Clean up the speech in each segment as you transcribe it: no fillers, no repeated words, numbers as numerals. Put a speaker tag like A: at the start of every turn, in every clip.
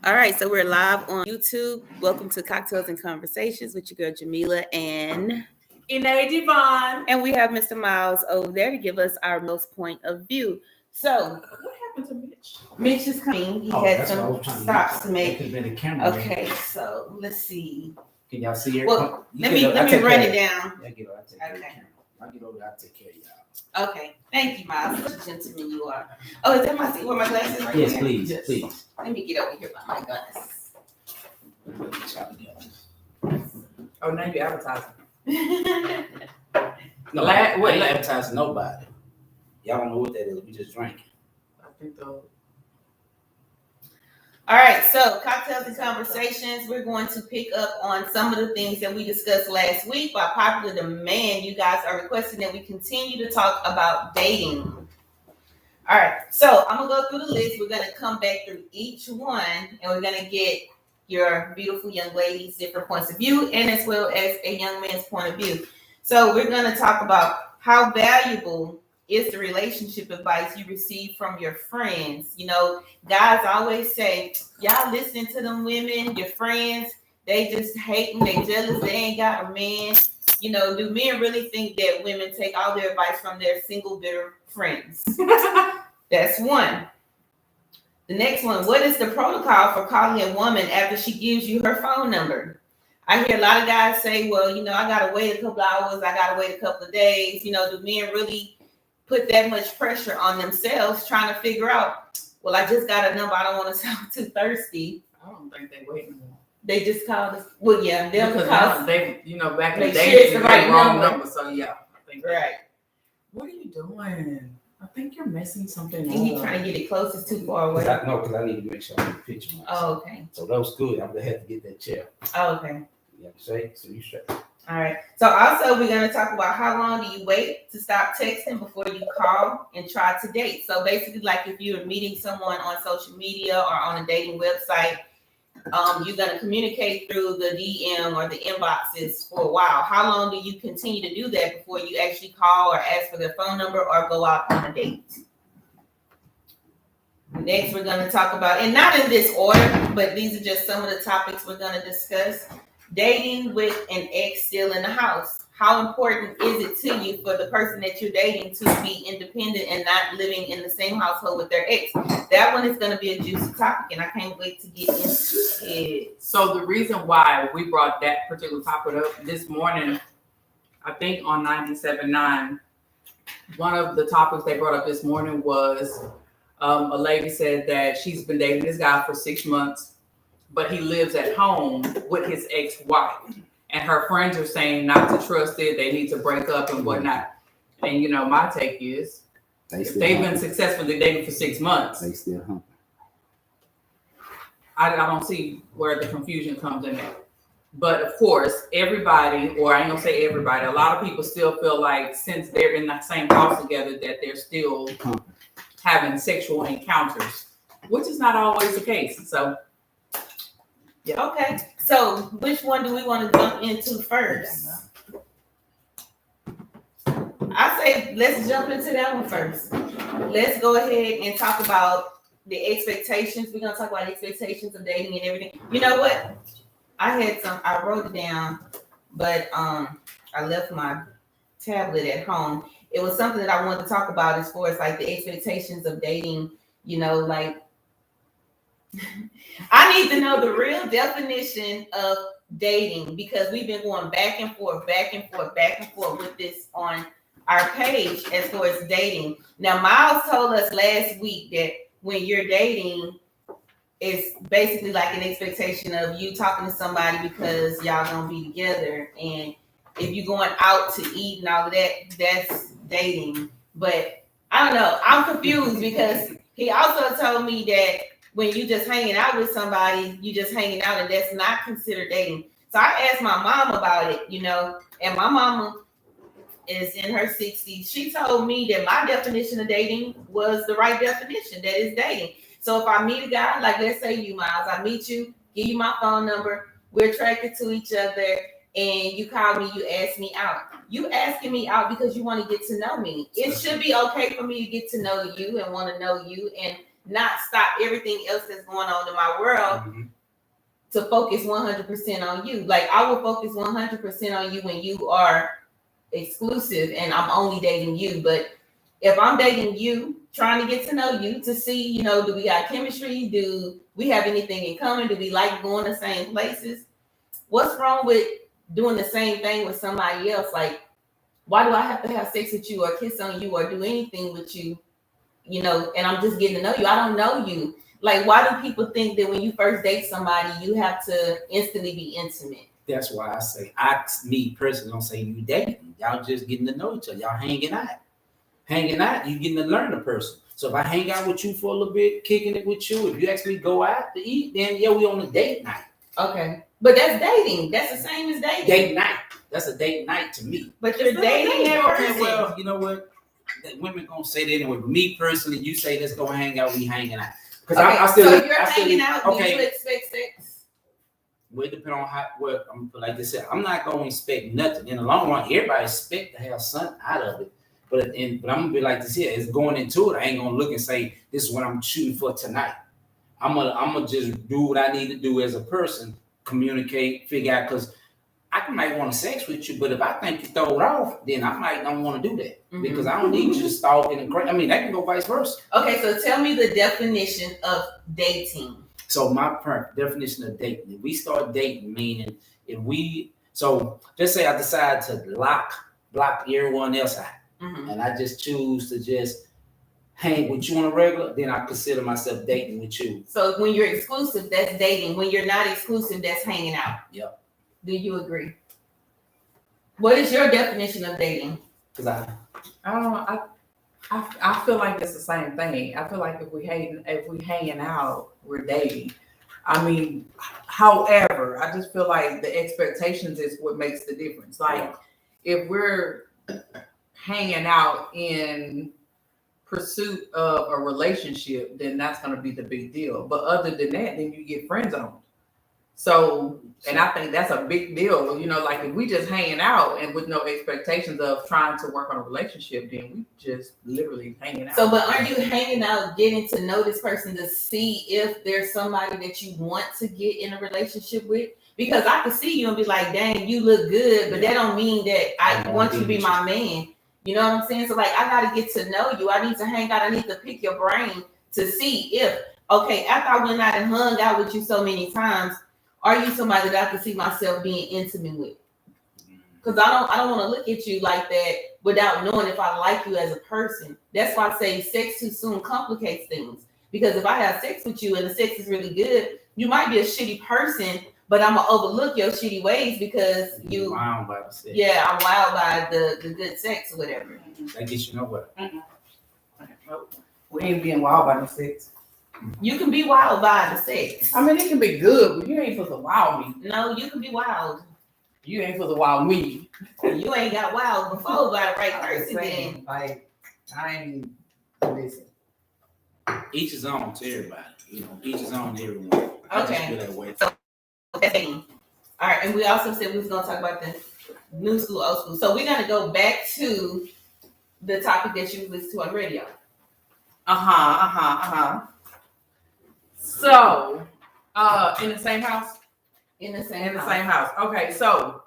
A: All right, so we're live on YouTube. Welcome to Cocktails and Conversations with your girl Jamila and
B: Ine Devon.
A: we have Mr. Miles over there to give us our most point of view. So
B: What happened to Mitch?
A: Mitch is coming. He had some stops to make. Okay, so let's see.
C: Can y'all see her?
A: Well, let me run it down.
C: Yeah, get over. I take care of the camera. I'll get over. I take care of y'all.
A: Okay, thank you, Miles. Such a gentleman you are. Oh, is that my seat where my glasses right
C: Yes,
A: there?
C: please,
A: Yes.
C: please.
A: Let me get over here by my glasses.
B: Oh, now you're advertising.
C: No, I ain't advertising nobody. Y'all don't know what that is. We just drank.
B: I think so.
A: All right, so Cocktails and Conversations, we're going to pick up on some of the things that we discussed last week. By popular demand, you guys are requesting that we continue to talk about dating. All right, so I'm going to go through the list. We're going to come back through each one, and we're going to get your beautiful young ladies' different points of view, and as well as a young man's point of view. So we're going to talk about how valuable is the relationship advice you receive from your friends. You know, guys always say, y'all listening to them women, your friends, they just hating, they jealous, they ain't got a man. You know, do men really think that women take all their advice from their single bitter friends? That's one. The next one, what is the protocol for calling a woman after she gives you her phone number? I hear a lot of guys say, well, you know, I got to wait a couple hours. I got to wait a couple of days. You know, do men really put that much pressure on themselves trying to figure out, well, I just got a number. I don't want to sound too thirsty.
B: I don't think they wait anymore.
A: They just called us. Well, yeah, they'll
B: because
A: call.
B: they, you know, back in the
A: Make
B: day,
A: sure it's
B: they
A: the right
B: wrong
A: number.
B: So yeah, I think.
A: Right.
B: What are you doing? I think you're messing something
A: And you
B: up.
A: trying to get it close, it's too far away.
C: Because I need to make sure I get a picture.
A: Oh, okay.
C: So that was good. I'm gonna have to get that chair.
A: Oh, okay.
C: You understand? So you straight.
A: All right. So also we're going to talk about how long do you wait to stop texting before you call and try to date. So basically, like if you're meeting someone on social media or on a dating website, you're going to communicate through the DM or the inboxes for a while. How long do you continue to do that before you actually call or ask for their phone number or go out on a date? Next, we're going to talk about, and not in this order, but these are just some of the topics we're going to discuss. Dating with an ex still in the house. How important is it to you for the person that you're dating to be independent and not living in the same household with their ex? That one is going to be a juicy topic, and I can't wait to get into it.
B: So the reason why we brought that particular topic up this morning, I think on 97.9, one of the topics they brought up this morning was a lady said that she's been dating this guy for 6 months, but he lives at home with his ex-wife. And her friends are saying not to trust it, they need to break up and whatnot. And you know, my take is, if they've been successfully dating for 6 months,
C: They still humping.
B: I don't see where the confusion comes in there. But of course, everybody, or I ain't gonna say everybody, a lot of people still feel like since they're in the same house together that they're still having sexual encounters, which is not always the case. So yeah.
A: Okay, so which one do we want to jump into first? I say let's jump into that one first. Let's go ahead and talk about the expectations. We're gonna talk about expectations of dating and everything. You know what? I wrote it down, but I left my tablet at home. It was something that I wanted to talk about as far as like the expectations of dating, you know, like I need to know the real definition of dating because we've been going back and forth with this on our page as far as dating. Now, Miles told us last week that when you're dating, it's basically like an expectation of you talking to somebody because y'all gonna be together. And if you're going out to eat and all of that, that's dating. But I don't know. I'm confused because he also told me that when you just hanging out with somebody, you just hanging out, and that's not considered dating. So I asked my mom about it, you know, and my mama is in her 60s. She told me that my definition of dating was the right definition, that is dating. So if I meet a guy, like let's say you, Miles, I meet you, give you my phone number, we're attracted to each other, and you call me, you ask me out. You asking me out because you want to get to know me. It should be okay for me to get to know you and want to know you and not stop everything else that's going on in my world to focus 100% on you. Like I will focus 100% on you when you are exclusive and I'm only dating you. But if I'm dating you, trying to get to know you to see, do we got chemistry? Do we have anything in common? Do we like going the same places? What's wrong with doing the same thing with somebody else? Like, why do I have to have sex with you or kiss on you or do anything with you? And I'm just getting to know you. I don't know you. Like, why do people think that when you first date somebody, you have to instantly be intimate?
C: That's why I say, me personally, don't say you dating. Y'all just getting to know each other. Y'all hanging out. Hanging out, you getting to learn a person. So if I hang out with you for a little bit, kicking it with you, if you actually go out to eat, then yeah, we on a date night.
A: Okay. But that's dating. That's the same as dating.
C: Date night. That's a date night to me.
A: But you're dating that person.
C: Okay, well, you know what? Women gonna say that anyway. But me personally, you say let's go hang out, we hanging out. Because
A: okay,
C: I still.
A: So you're hanging out. Okay. Do you expect sex?
C: Well, it depends on how. Well, like I said, I'm not gonna expect nothing. In the long run, everybody expect to have something out of it. But I'm gonna be like this here. It's going into it. I ain't gonna look and say this is what I'm shooting for tonight. I'm gonna just do what I need to do as a person, communicate, figure out. Because I might want to sex with you, but if I think you throw it off, then I might not want to do that because I don't need you to stalk and crazy. I mean, that can go vice versa.
A: Okay, so tell me the definition of dating.
C: So my definition of dating, if we start dating, meaning so just say I decide to block everyone else out. And I just choose to just hang with you on a regular, then I consider myself dating with you.
A: So when you're exclusive, that's dating. When you're not exclusive, that's hanging out.
C: Yep.
A: Do you agree? What is your definition of dating?
C: Because
B: I don't know. I feel like it's the same thing. I feel like if we hanging out, we're dating. I mean, however, I just feel like the expectations is what makes the difference. Like if we're hanging out in pursuit of a relationship, then that's going to be the big deal. But other than that, then you get friend zoned. So, and I think that's a big deal. Like if we just hanging out and with no expectations of trying to work on a relationship, then we just literally hanging out.
A: So, but aren't you hanging out, getting to know this person to see if there's somebody that you want to get in a relationship with? Because I can see you and be like, dang, you look good, but that don't mean that I want you to be my man. You know what I'm saying? So like, I got to get to know you. I need to hang out. I need to pick your brain to see if, okay, after I went out and hung out with you so many times, are you somebody that I can see myself being intimate with? Because I don't want to look at you like that without knowing if I like you as a person. That's why I say sex too soon complicates things. Because if I have sex with you and the sex is really good, you might be a shitty person, but I'm gonna overlook your shitty ways because you.
C: Wild by the sex.
A: Yeah, I'm wild by the good sex or whatever.
C: That gets you nowhere.
B: We ain't being wild by the sex.
A: You can be wild by the sex.
B: I mean, it can be good, but you ain't supposed to wow me.
A: No, you can be wild.
B: You ain't supposed to wow me.
A: You ain't got wild before by the right person. Then.
B: Like, I ain't listen.
C: Each his own to everybody. Each his own to everyone.
A: Okay.
C: That way.
A: So, okay. All right, and we also said we was gonna talk about the new school, old school. So we're gonna go back to the topic that you listened to on radio.
B: So, in the same house?
A: In the same
B: house. Okay, so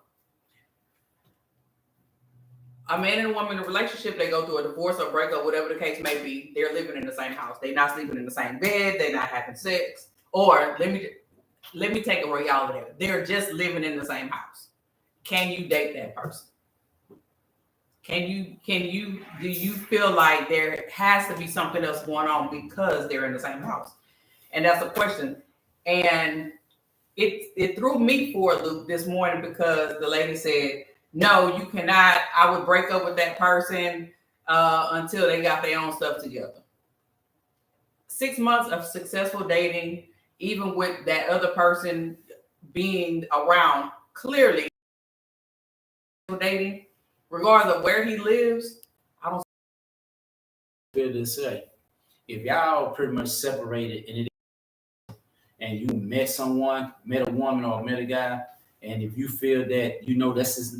B: a man and a woman in a relationship, they go through a divorce or breakup, whatever the case may be. They're living in the same house. They're not sleeping in the same bed. They're not having sex. Or let me take a reality there. They're just living in the same house. Can you date that person? Do you feel like there has to be something else going on because they're in the same house? And that's a question. And it threw me for a loop this morning because the lady said, no, you cannot. I would break up with that person until they got their own stuff together. 6 months of successful dating, even with that other person being around, clearly dating, regardless of where he lives, I don't
C: feel to say. If y'all pretty much separated and you met a woman or met a guy, and if you feel that y'all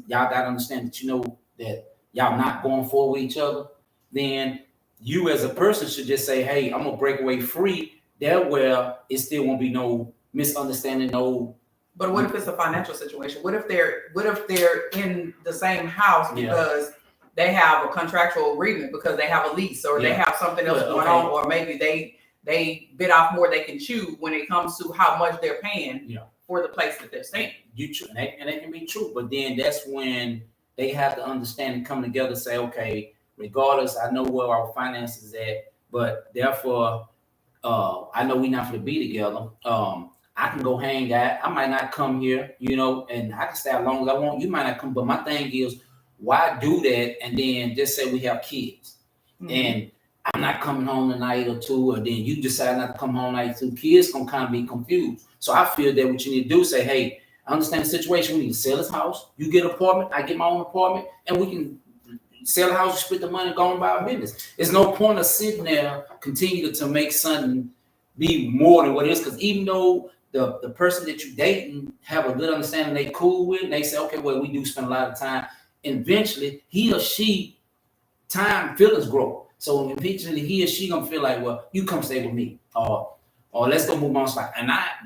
C: gotta understand that that y'all not going forward with each other, then you as a person should just say, hey, I'm gonna break away free. That where it still won't be no misunderstanding, no.
B: But what if it's a financial situation? What if they're in the same house because they have a contractual agreement, because they have a lease, or they have something else going on, or maybe they bit off more they can chew when it comes to how much they're paying for the place that they're staying.
C: And that can be true, but then that's when they have to understand and come together and say, okay, regardless, I know where our finances at, but therefore, I know we're not going to be together. I can go hang out. I might not come here, and I can stay as long as I want. You might not come, but my thing is, why do that and then just say we have kids and I'm not coming home tonight or two, and then you decide not to come home tonight too. Kids gonna kind of be confused. So I feel that what you need to do is say, hey, I understand the situation. We need to sell this house. You get an apartment, I get my own apartment, and we can sell the house, split the money, go on about our business. There's no point of sitting there continue to make something be more than what it is, because even though the person that you're dating have a good understanding, they cool with, and they say, okay, well, we do spend a lot of time. Eventually, he or she, feelings grow. So eventually, he or she gonna feel like, well, you come stay with me, or let's go move on.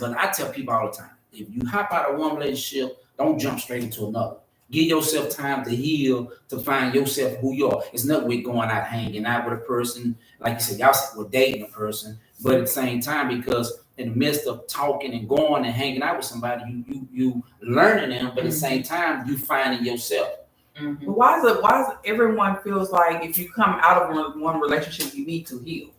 C: But I tell people all the time, if you hop out of one relationship, don't jump straight into another. Give yourself time to heal, to find yourself who you are. It's not with going out hanging out with a person, like you said, y'all said we're dating a person, but at the same time, because in the midst of talking and going and hanging out with somebody, you learning them, but at the same time, you finding yourself.
B: But why is it everyone feels like if you come out of one relationship, you need to heal?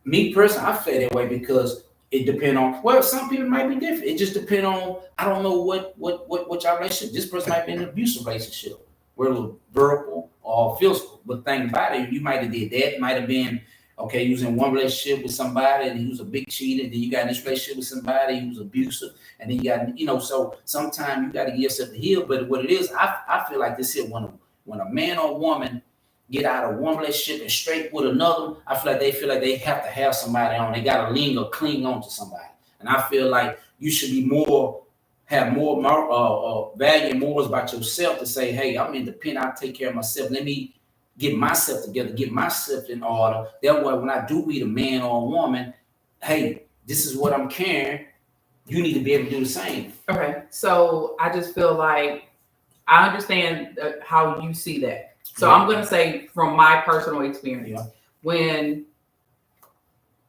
C: Me personally, I feel that way because it depends on, well, some people might be different. It just depends on, I don't know what y'all relationship. This person might be in an abusive relationship, where it was verbal or physical. But think about it, you might have did that. Might have been, okay, you was in one relationship with somebody and he was a big cheater. Then you got in this relationship with somebody who was abusive. And then you got, so sometimes you got to get yourself to heal. But what it is, I feel like this here, when a man or a woman get out of one relationship and straight with another, I feel like they have to have somebody on. They got to cling on to somebody. And I feel like you should be have more value and morals about yourself to say, hey, I'm independent. I'll take care of myself. Let me get myself together, get myself in order. That way, when I do meet a man or a woman, hey, this is what I'm carrying. You need to be able to do the same.
B: Okay. So I just feel like I understand how you see that. So I'm going to say from my personal experience, when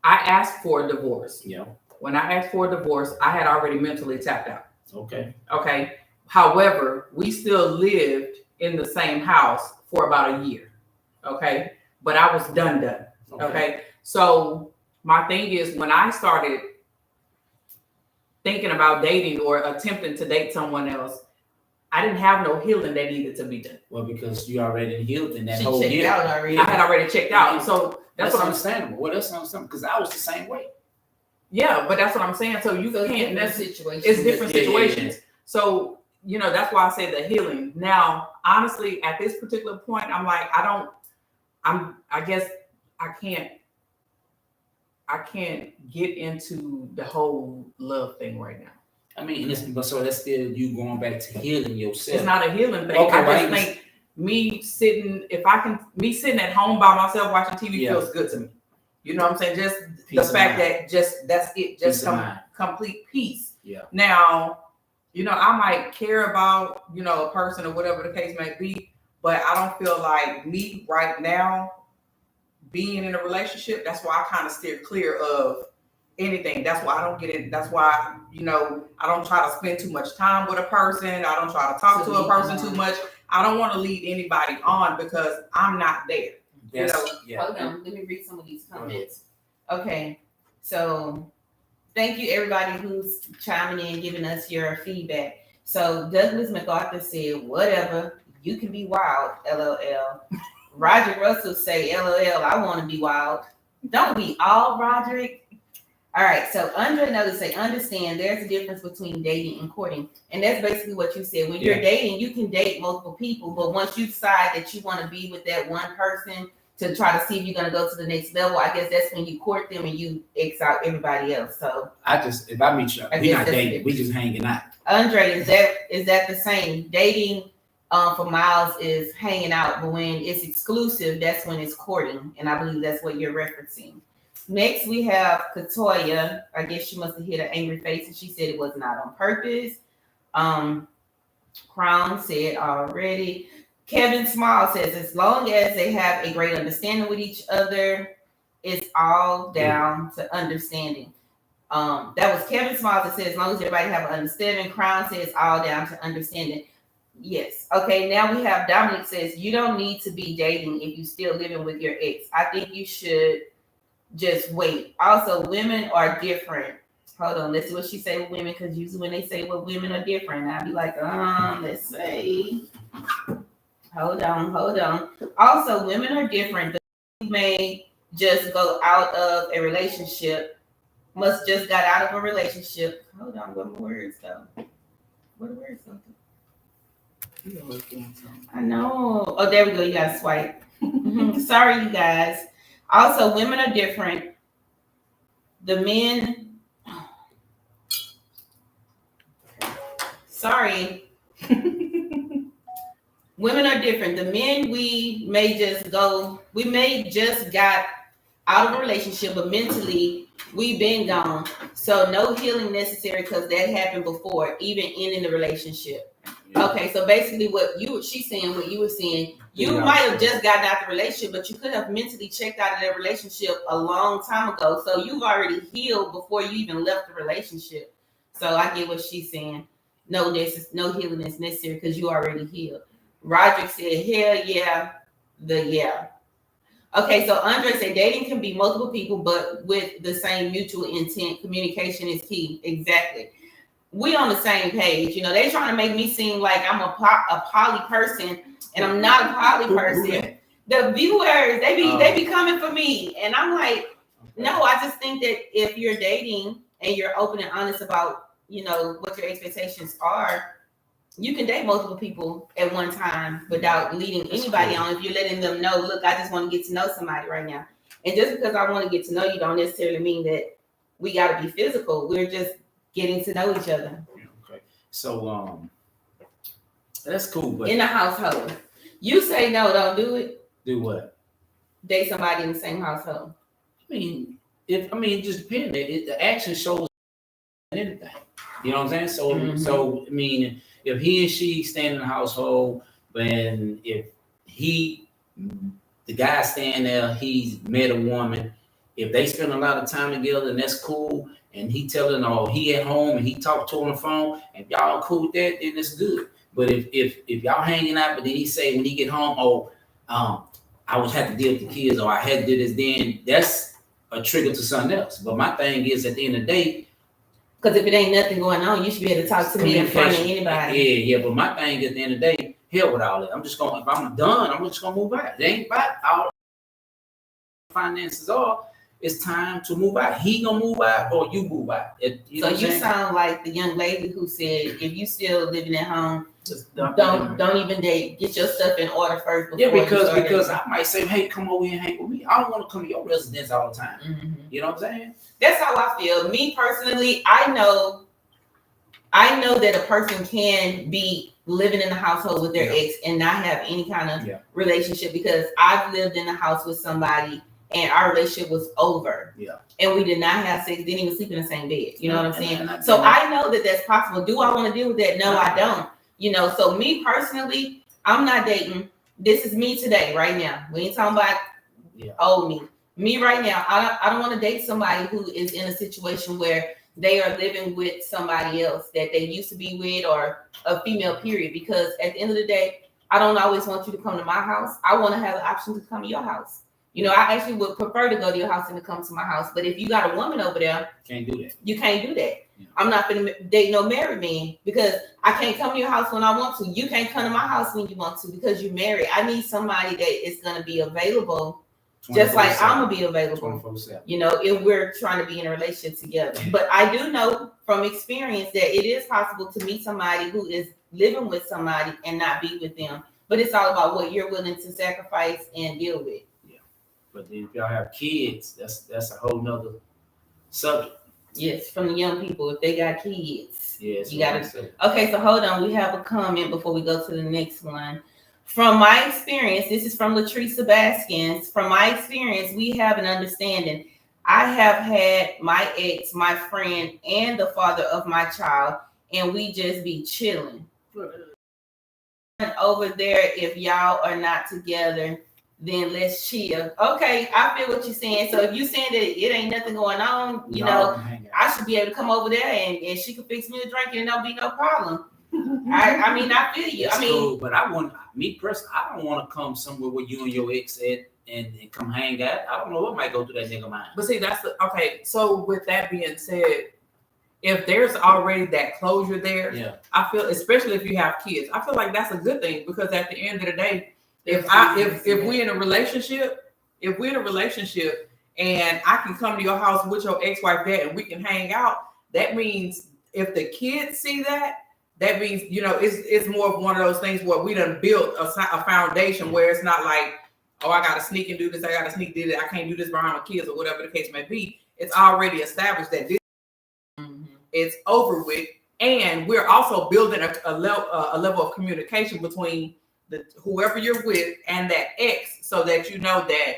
B: I asked for a divorce, when I asked for a divorce, I had already mentally tapped out. Okay. However, we still lived in the same house for about a year. Okay. But I was done. Okay. So my thing is, when I started thinking about dating or attempting to date someone else, I didn't have no healing that needed to be done.
C: Well, because you already healed in that
A: She
C: whole
A: checked
C: year.
A: out already.
B: I had already checked out. And so that's what
C: understandable. Well, that's understandable because I was the same way.
B: Yeah, but that's what I'm saying. So you can't.
A: That's situations.
B: It's different situations. So that's why I say the healing. Now, honestly, at this particular point, I'm like, I guess I can't get into the whole love thing right now.
C: I mean, so that's still you going back to healing yourself.
B: It's not a healing thing.
C: Okay,
B: I just think me sitting at home by myself watching TV feels good to me. You know what I'm saying? Just peace the fact that that's it, just complete peace.
C: Yeah.
B: Now, I might care about, a person or whatever the case may be, but I don't feel like me right now being in a relationship. That's why I kind of steer clear of anything. That's why I don't get it. That's why, I don't try to spend too much time with a person. I don't try to talk to a person too much. I don't want to lead anybody on because I'm not there.
C: Yes.
A: Hold on. Let me read some of these comments. Okay. So thank you everybody who's chiming in, giving us your feedback. So Douglas MacArthur said, whatever, you can be wild, LOL. Roger Russell say, LOL, I want to be wild. Don't we all, Roderick? All right, so Andre Notice say, understand there's a difference between dating and courting. And that's basically what you said. When you're dating, you can date multiple people, but once you decide that you want to be with that one person to try to see if you're going to go to the next level, I guess that's when you court them and you X out everybody else. So
C: if I meet you, we're not dating, we just hanging out.
A: Andre, is that the same? Dating for Miles is hanging out, but when it's exclusive, that's when it's courting, and I believe that's what you're referencing. Next, we have Katoya. I guess she must have hit an angry face, and she said it was not on purpose. Crown said already. Kevin Small says, as long as they have a great understanding with each other, it's all down to understanding. That was Kevin Small that said, as long as everybody have an understanding. Crown says, all down to understanding. Yes. Okay, now we have Dominic says, you don't need to be dating if you're still living with your ex. I think you should just wait. Also, women are different. Hold on, let's see what she say with women, because usually when they say well, women are different, I'll be like, let's say. Hold on. Also, women are different. You may just go out of a relationship, must just got out of a relationship. Hold on, what more words though? What words though? I know. Oh, there we go. You got to swipe. Sorry, you guys. Also, women are different. The men. Sorry. Women are different. The men, we may just got out of a relationship, but mentally we've been gone. So no healing necessary because that happened before, even ending the relationship. Yeah. Okay, so basically what you were saying, you might have just gotten out of the relationship, but you could have mentally checked out of that relationship a long time ago. So you've already healed before you even left the relationship. So I get what she's saying. No healing is necessary because you already healed. Roderick said, hell yeah, yeah. Okay, so Andre said dating can be multiple people, but with the same mutual intent. Communication is key. Exactly. We on the same page. You know, they trying to make me seem like I'm a poly person, and I'm not a poly person. The viewers, they be coming for me, and I'm like, no, I just think that if you're dating and you're open and honest about, you know, what your expectations are, you can date multiple people at one time without leading anybody on. If you're letting them know, look, I just want to get to know somebody right now. And just because I want to get to know you don't necessarily mean that we got to be physical. We're just getting to know each other.
C: Okay. So, that's cool. But
A: in the household, you say no, don't do it.
C: Do what?
A: Date somebody in the same household.
C: I mean, it just depends. The action shows anything. You know what I'm saying? So I mean, if he and she stand in the household, and if the guy staying there, he's met a woman. If they spend a lot of time together, and that's cool, and he telling her he at home and he talk to her on the phone, and if y'all cool with that, then it's good. But if y'all hanging out, but then he say when he get home, I would have to deal with the kids, or I had to do this, then that's a trigger to something else. But my thing is, at the end of the day,
A: because if it ain't nothing going on, you should be able to talk to me in front of anybody.
C: Yeah. But my thing at the end of the day, hell with all that. I'm just going. If I'm done, I'm just gonna move out. It ain't about all the finances are. It's time to move out. He gonna move out, or you move out.
A: You sound like the young lady who said, if you still living at home, just don't even date. Get your stuff in order first.
C: Yeah, because I might say, hey, come over here and hang with me. I don't want to come to your residence all the time. Mm-hmm. You know what I'm saying?
A: That's how I feel. Me personally, I know that a person can be living in the household with their ex and not have any kind of relationship, because I've lived in the house with somebody and our relationship was over. Yeah. And we did not have sex, didn't even sleep in the same bed. You know what I'm saying? So I know that that's possible. Do I want to deal with that? No, I don't. You know, so me personally, I'm not dating. This is me today, right now. We ain't talking about old me. Me right now, I don't want to date somebody who is in a situation where they are living with somebody else that they used to be with, or a female, period. Because at the end of the day, I don't always want you to come to my house. I want to have the option to come to your house. You know, I actually would prefer to go to your house than to come to my house. But if you got a woman over there,
C: can't do that.
A: You can't do that. Yeah. I'm not going to date no married man, because I can't come to your house when I want to. You can't come to my house when you want to, because you're married. I need somebody that is going to be available, just like I'm going to be available.
C: 24/7.
A: You know, if we're trying to be in a relationship together. But I do know from experience that it is possible to meet somebody who is living with somebody and not be with them. But it's all about what you're willing to sacrifice and deal with.
C: But then if y'all have kids, that's a whole nother subject.
A: Yes, from the young people if they got kids.
C: Yes,
A: You gotta. Okay, so hold on. We have a comment before we go to the next one. From my experience, this is from Latrice Baskins. From my experience, we have an understanding. I have had my ex, my friend, and the father of my child, and we just be chilling. Over there, if y'all are not together, then let's chill. Okay, I feel what you're saying. So if you're saying that it ain't nothing going on, you know, I should be able to come over there and she could fix me a drink and there'll be no problem. I mean, I feel you.
C: That's cool, but I want me personally. I don't want to come somewhere where you and your ex at and come hang out. I don't know what might go through that nigga mind.
B: But see, okay. So with that being said, if there's already that closure there,
C: yeah,
B: I feel, especially if you have kids, I feel like that's a good thing because at the end of the day, if we're in a relationship, and I can come to your house with your ex-wife there and we can hang out, that means if the kids see that means, you know, it's more of one of those things where we done built a foundation where it's not like, oh, I gotta sneak and do this, I gotta sneak do that, I can't do this behind my kids or whatever the case may be. It's already established that this it's over with, and we're also building a level of communication between whoever you're with and that ex, so that you know that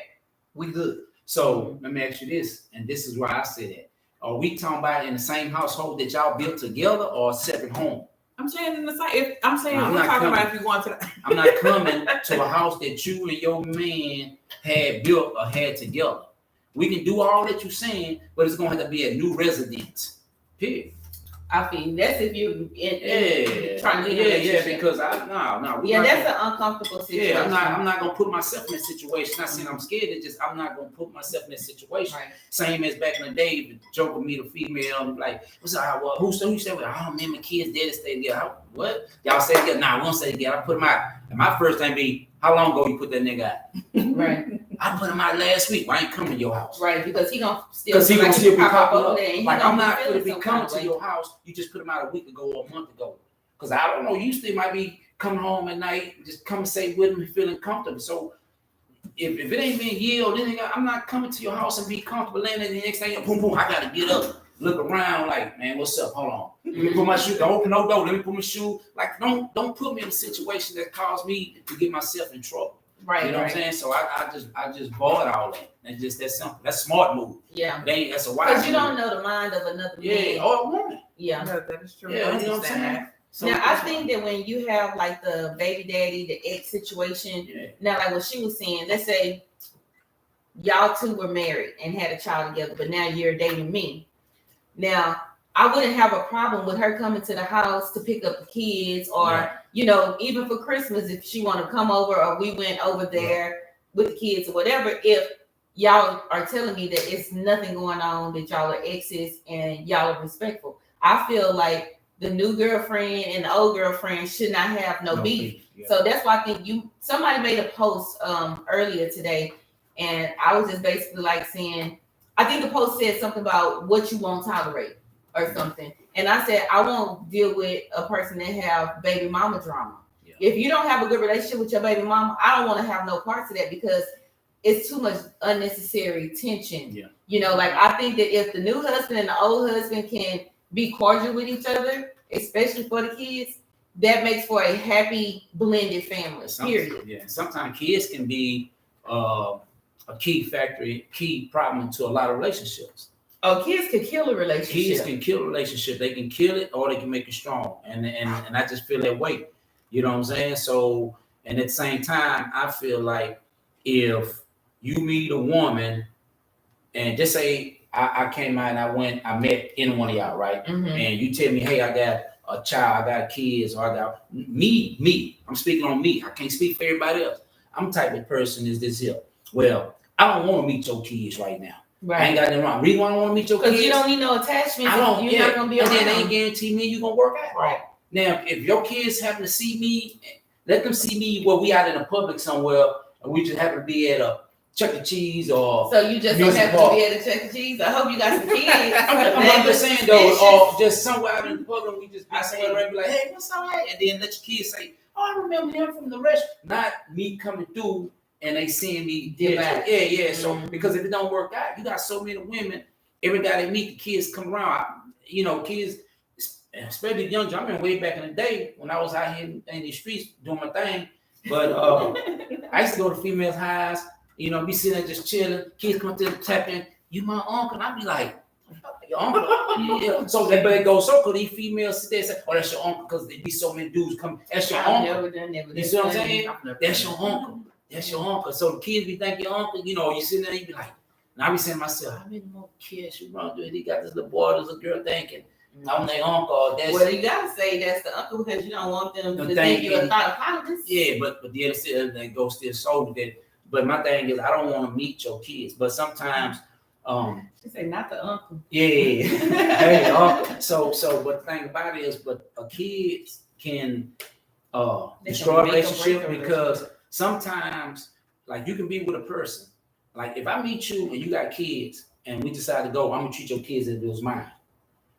B: we good.
C: So let me ask you this, and this is why I say that: are we talking about in the same household that y'all built together, or a separate home?
B: I'm saying in the same. We're talking about if you want to.
C: I'm not coming to a house that you and your man had built or had together. We can do all that you're saying, but it's going to have to be a new residence. Period.
A: I feel that's if you're
C: trying to because no.
A: That's an uncomfortable situation.
C: Yeah, I'm not gonna put myself in that situation. Not saying I'm scared. It's just I'm not gonna put myself in that situation. Right. Same as back in the day, the joke with me, the female, like, what's up? Well, who said? Oh man, my kids dead to stay together. What? Y'all say together? Nah, we don't stay together. I put them out. And my first thing be, how long ago you put that nigga out?
A: Right.
C: I put him out last week. Why ain't coming to your house?
A: Right, because he gonna still be popping up.
C: Like, I'm not gonna be coming to your house. You just put him out a week ago or a month ago. Because I don't know, you still might be coming home at night, just come and stay with him, feeling comfortable. So if it ain't been yelled, then I'm not coming to your house and be comfortable. Landing the next thing, boom, boom, I gotta get up, look around, like, man, what's up? Hold on, let me put my shoe. Don't open no door. Let me put my shoe. Like, don't put me in a situation that caused me to get myself in trouble.
A: Right,
C: you know what I'm saying? So I just bought all that. And just that's simple. That's a smart move.
A: Yeah.
C: That's a wise
A: move. Because you don't know the mind of another man.
C: Or a woman.
A: Yeah.
B: No, that is true.
C: Yeah, you know what I'm saying?
A: So now I think that when you have like the baby daddy, the ex situation, now like what she was saying, let's say y'all two were married and had a child together, but now you're dating me. Now I wouldn't have a problem with her coming to the house to pick up the kids, or you know, even for Christmas if she want to come over, or we went over there with the kids or whatever. If y'all are telling me that it's nothing going on, that y'all are exes and y'all are respectful, I feel like the new girlfriend and the old girlfriend should not have no beef. Yeah. So that's why I think somebody made a post earlier today, and I was just basically like saying, I think the post said something about what you won't tolerate or something. And I said, I won't deal with a person that have baby mama drama. Yeah. If you don't have a good relationship with your baby mama, I don't want to have no parts of that, because it's too much unnecessary tension. Yeah. You know, like I think that if the new husband and the old husband can be cordial with each other, especially for the kids, that makes for a happy blended family. Period.
C: Yeah. Sometimes kids can be a key problem to a lot of relationships.
A: Oh, kids can kill a relationship.
C: Kids can kill a relationship. They can kill it, or they can make it strong. And I just feel that way. You know what I'm saying? So, and at the same time, I feel like if you meet a woman and just say I came out and I met any one of y'all, right? Mm-hmm. And you tell me, hey, I got a child, I got kids, or I got me. I'm speaking on me. I can't speak for everybody else. I'm the type of person is this here. Well, I don't want to meet your kids right now. Right. I ain't got nothing wrong. Reason why I don't want to meet your kids,
A: because you don't need no attachment.
C: I don't.
A: You're not gonna be around.
C: And then they ain't guarantee me you're gonna work out. Right. Now, if your kids happen to see me, let them see me where we out in the public somewhere, and we just happen to be at a Chuck E. Cheese or.
A: So you just don't have to be at a Chuck E. Cheese. I hope you got some kids.
C: I'm just saying though, or just somewhere out in the public, we just be somewhere and be like, hey, what's up, and then let your kids say, oh, I remember him from the restaurant. Not me coming through and they seeing me. Yeah. So because if it don't work out, you got so many women every guy they meet, the kids come around. Kids, especially young. I remember way back in the day when I was out here in the streets doing my thing. But I used to go to females' highs. Be sitting there just chilling. Kids come up to them tapping, "You my uncle?" And I be like, "Your uncle?" Yeah. So that but it goes so because these females sit there and say, "Oh, that's your uncle," because there be so many dudes come. That's your uncle. You see what I'm saying? That's your uncle. That's your uncle. So the kids be thinking your uncle. You sitting there, you be like, and I be saying to myself, how many more kids you run through? They got this little boy, this little girl thinking I'm their uncle.
A: Well, you gotta say that's the uncle because you don't want them to think you're a thought.
C: Yeah, but they go still sold that. But my thing is, I don't want to meet your kids. But sometimes,
A: you say not the uncle.
C: Yeah. Hey, uncle. So, but the thing about it is, but a kid can destroy a relationship because sometimes, like you can be with a person. Like if I meet you and you got kids and we decide to go, I'm gonna treat your kids as if it was mine.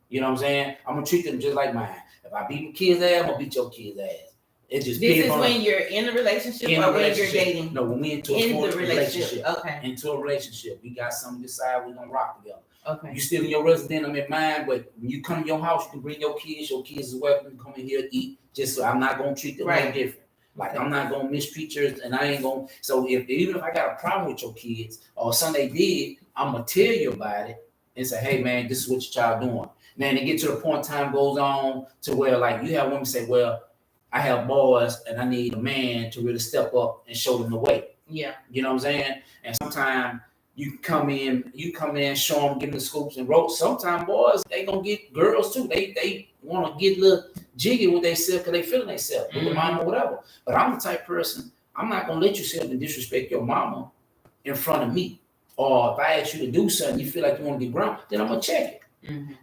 C: You know what I'm saying? I'm gonna treat them just like mine. If I beat my kids' ass, I'm gonna beat your kids' ass. This is
A: when you're in a relationship or when you're dating?
C: No, when we into a relationship.
A: Okay.
C: Into a relationship. We got something to decide we're gonna rock together.
A: Okay.
C: You still in your residence, I'm in mine, but when you come to your house, you can bring your kids is welcome to come in here to eat. Just so I'm not gonna treat them any different. Like I'm not gonna mistreat yours and I ain't gonna so even if I got a problem with your kids or something they did, I'm gonna tell you about it and say, hey man, this is what your child doing. Then it get to the point time goes on to where like you have women say, well, I have boys and I need a man to really step up and show them the way.
A: Yeah.
C: You know what I'm saying? And sometimes you come in, show them, give them the scoops and ropes. Sometimes boys, they gonna get girls too. They want to get a little jiggy with themselves because they feeling themselves with the mama or whatever. But I'm the type person, I'm not gonna let you sit up and disrespect your mama in front of me. Or if I ask you to do something, you feel like you want to get ground, then I'm gonna check it. Mm-hmm.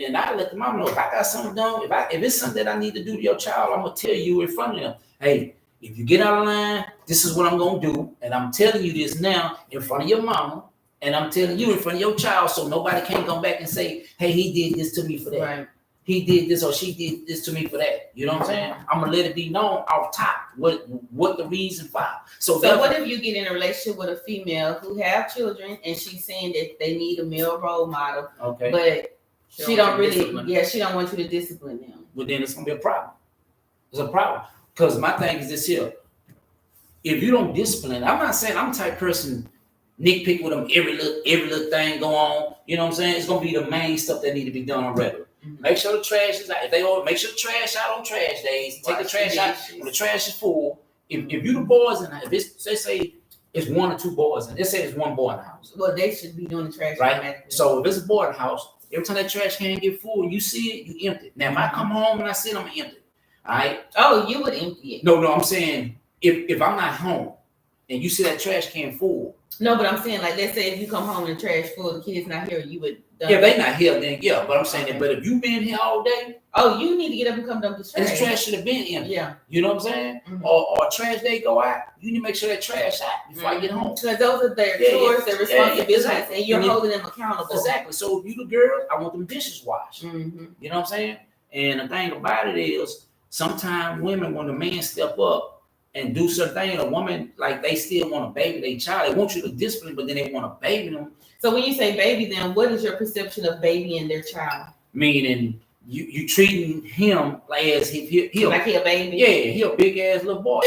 C: And I let the mom know if I got something done, if it's something that I need to do to your child, I'm gonna tell you in front of them, hey, if you get out of line, this is what I'm gonna do, and I'm telling you this now in front of your mama, and I'm telling you in front of your child, so nobody can come back and say, hey, he did this to me for that. Right. He did this or she did this to me for that. You know what I'm saying? I'm gonna let it be known off top what the reason for. So
A: what if you get in a relationship with a female who have children and she's saying that they need a male role model,
C: okay,
A: but she don't want you to discipline them?
C: Well, then it's gonna be a problem. It's a problem because my thing is this here: if you don't discipline, I'm not saying I'm the type of person nitpick with them every little thing go on. You know what I'm saying? It's gonna be the main stuff that need to be done on regular. Mm-hmm. Make sure the trash is out. If they make sure the trash out on trash days. Take the trash out when the trash is full. If you the boys and if it's they say it's 1 or 2 boys and they say it's 1 boy in the house.
A: Well, they should be doing the trash
C: right. So if it's a boy in the house, every time that trash can get full, you see it, you empty it. Now if I come home and I see it, I'm gonna empty it. All right.
A: Oh, you would empty it.
C: No, I'm saying if I'm not home and you see that trash can full.
A: No, but I'm saying like let's say if you come home and the trash full, the kids not here, you would.
C: Yeah, they not here then. Yeah, but I'm saying that. But if you been here all day,
A: you need to get up and come dump the trash.
C: And the trash should have been empty.
A: Yeah,
C: you know what I'm saying? Mm-hmm. Or trash day go out. You need to make sure that trash out before I get home.
A: Because those are their chores, their responsibilities,
C: exactly.
A: and you're holding them accountable.
C: Exactly. So if you the girl, I want them dishes washed. Mm-hmm. You know what I'm saying? And the thing about it is, sometimes women, when the man step up and do certain things, a woman like they still want to baby their child. They want you to discipline, but then they want to baby them.
A: So when you say baby them, what is your perception of babying their child?
C: Meaning you treating him like as if he
A: like he a baby?
C: Yeah, he a big ass little boy.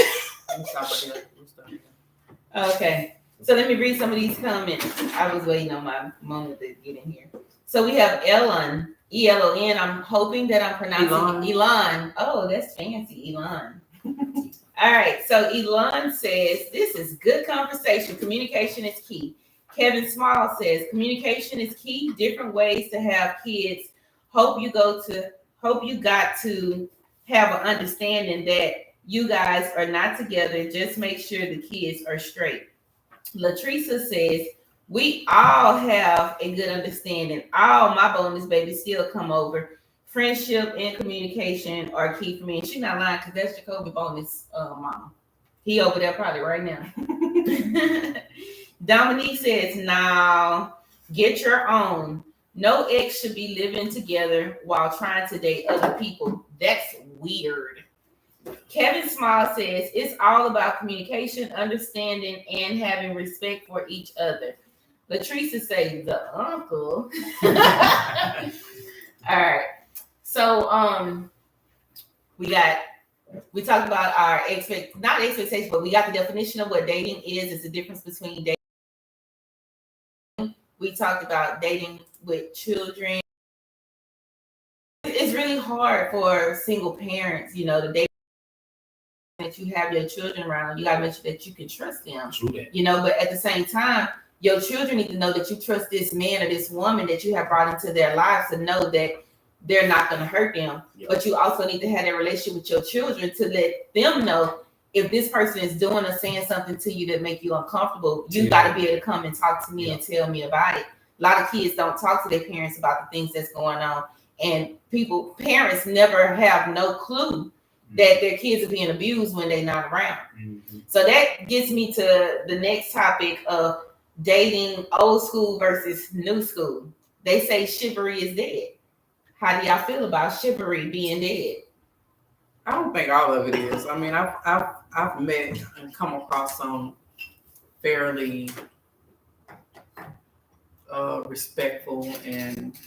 A: Okay. So let me read some of these comments. I was waiting on my moment to get in here. So we have Elon, E-L-O-N. I'm hoping that I'm pronouncing Elon. Oh, that's fancy, Elon. All right. So Elon says, this is good conversation. Communication is key. Kevin Small says, communication is key. Different ways to have kids. Hope you got to have an understanding that you guys are not together. Just make sure the kids are straight. Latricia says, we all have a good understanding. All my bonus babies still come over. Friendship and communication are key for me. And she's not lying because that's Jacoby bonus mama. He over there probably right now. Dominique says, now get your own. No ex should be living together while trying to date other people. That's weird. Kevin Small says, it's all about communication, understanding, and having respect for each other. Latrice say the uncle. All right. So we talked about our not expectation, but we got the definition of what dating is. It's the difference between dating. We talked about dating with children. It's really hard for single parents, to date that you have your children around. You gotta make sure that you can trust them.
C: True that.
A: But at the same time, your children need to know that you trust this man or this woman that you have brought into their lives to know that they're not going to hurt them. Yep. But you also need to have that relationship with your children to let them know if this person is doing or saying something to you that make you uncomfortable, you got to be able to come and talk to me and tell me about it. A lot of kids don't talk to their parents about the things that's going on. And parents never have no clue that their kids are being abused when they're not around. Mm-hmm. So that gets me to the next topic of dating old school versus new school. They say chivalry is dead. How do y'all feel about chivalry being dead?
B: I don't think all of it is. I mean, I've met and come across some fairly respectful and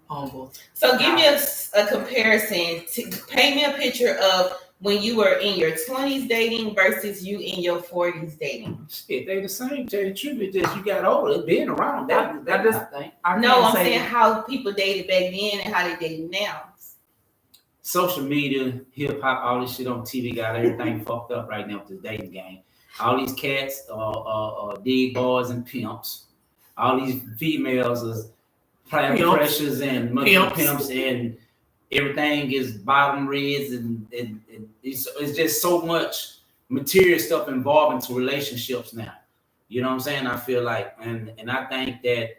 B: humble.
A: So give me a comparison. Paint me a picture of when you were in your 20s dating versus you in your 40s dating.
C: Shit, they the same. Tell you the truth, it's just you got older, being around.
A: I'm saying how people dated back then and how they date now.
C: Social media, hip hop, all this shit on TV got everything fucked up right now with this dating game. All these cats are dig boys and pimps. All these females is playing pressures and pimps and everything is bottom reds and it's just so much material stuff involved into relationships now. You know what I'm saying? I feel like and I think that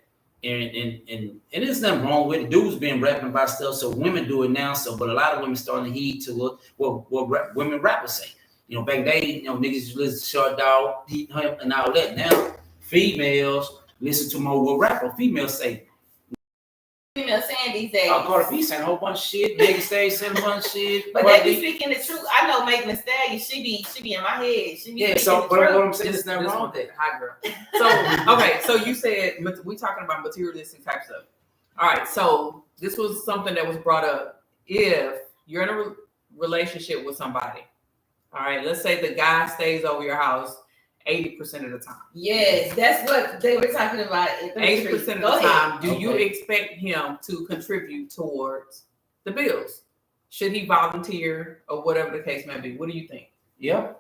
C: and there's nothing wrong with it. Dudes been rapping about stuff, so women do it now. But a lot of women starting to heed to what women rappers say. Back then, niggas used to listen to Short Dog, Heat Him, and all that. Now, females listen to more what rapper females say.
A: Females saying these days.
C: Cardi B saying a whole bunch of shit. Megan Thee saying a bunch of shit.
A: But they be speaking the truth. I know Megan Thee Stallion. She be in my head. She be
C: so what I'm saying is nothing wrong with that.
B: Hi, girl. So okay, so you said we talking about materialistic type stuff. All right, so this was something that was brought up. If you're in a relationship with somebody, all right, let's say the guy stays over your house 80% of the time.
A: Yes, that's what they were talking about.
B: 80% of the time, do you expect him to contribute towards the bills? Should he volunteer or whatever the case may be? What do you think?
C: Yeah.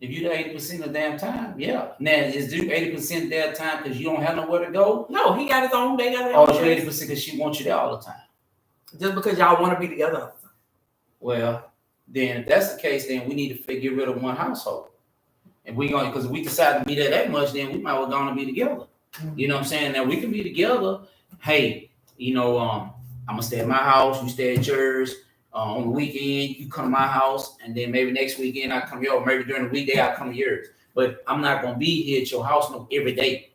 C: If you do 80% of the damn time, yeah. Now, is you 80% of their time because you don't have nowhere to go?
B: No, he got his own. They got their own.
C: Or is 80% because she wants you there all the time?
B: Just because y'all want to be together all the time.
C: Well, then if that's the case, then we need to get rid of one household. And because we decide to be there that much, then we might well go on and be together. Mm-hmm. You know what I'm saying? Now we can be together. Hey, I'm gonna stay at my house, you stay at yours. On the weekend, you come to my house, and then maybe next weekend I come to yours. Maybe during the weekday I come to yours. But I'm not gonna be here at your house every day.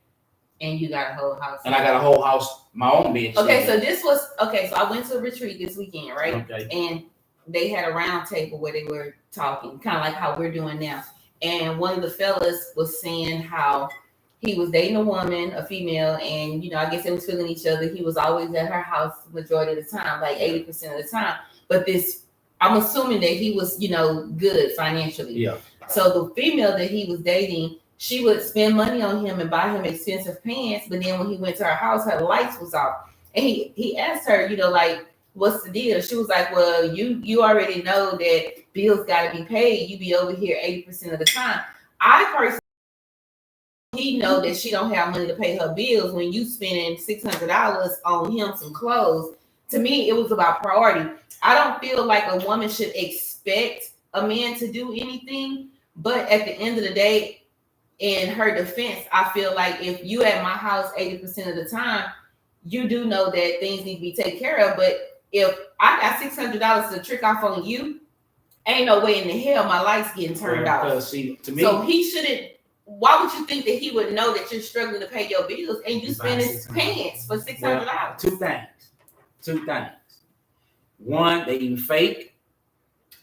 A: And you got a whole house.
C: And I got a whole house, my own bed.
A: Okay, so so I went to a retreat this weekend, right? Okay. And they had a round table where they were talking, kind of like how we're doing now. And one of the fellas was saying how he was dating a woman, a female, and I guess they was feeling each other. He was always at her house majority of the time, like 80% of the time. But I'm assuming that he was, good financially. Yeah. So the female that he was dating, she would spend money on him and buy him expensive pants. But then when he went to her house, her lights was off. And he asked her, what's the deal? She was like, well, you already know that bills got to be paid. You be over here 80% of the time. I personally, he know that she don't have money to pay her bills when you spending $600 on him some clothes. To me, it was about priority. I don't feel like a woman should expect a man to do anything. But at the end of the day, in her defense, I feel like if you at my house 80% of the time, you do know that things need to be taken care of. But if I got $600 to trick off on you, ain't no way in the hell my lights getting turned off.
C: See, to me,
A: so he shouldn't. Why would you think that he would know that you're struggling to pay your bills and you spend his pants for $600?
C: Well, two things. One, they even fake.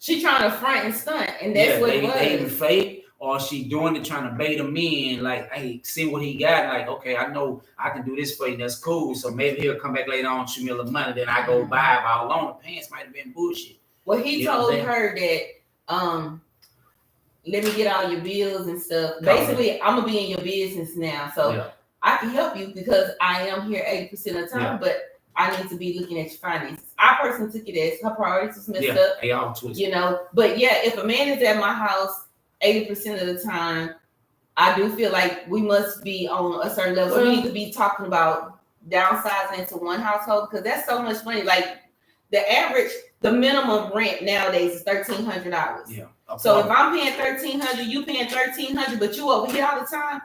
A: She trying to front and stunt, and that's what it was.
C: They even fake, or she doing it trying to bait him in, like, hey, see what he got, like, okay, I know I can do this for you, that's cool. So maybe he'll come back later on, shoot me a little money, then I go buy it. All along, the pants might have been bullshit.
A: Well, he
C: You know
A: told
C: what I'm
A: her that let me get all your bills and stuff. Basically, I'm gonna be in your business now, so
C: Yeah.
A: I can help you because I am here 80% of the time,
C: Yeah.
A: but I need to be looking at your finances. I personally took it as her priorities was messed
C: Yeah,
A: up,
C: they all twisted.
A: you know. But yeah, if a man is at my house 80% of the time, I do feel like we must be on a certain level. So we need to be talking about downsizing into one household because that's so much money. Like the minimum rent nowadays is $1,300.
C: Yeah.
A: So if I'm paying $1,300, you paying $1,300, but you over here all the time,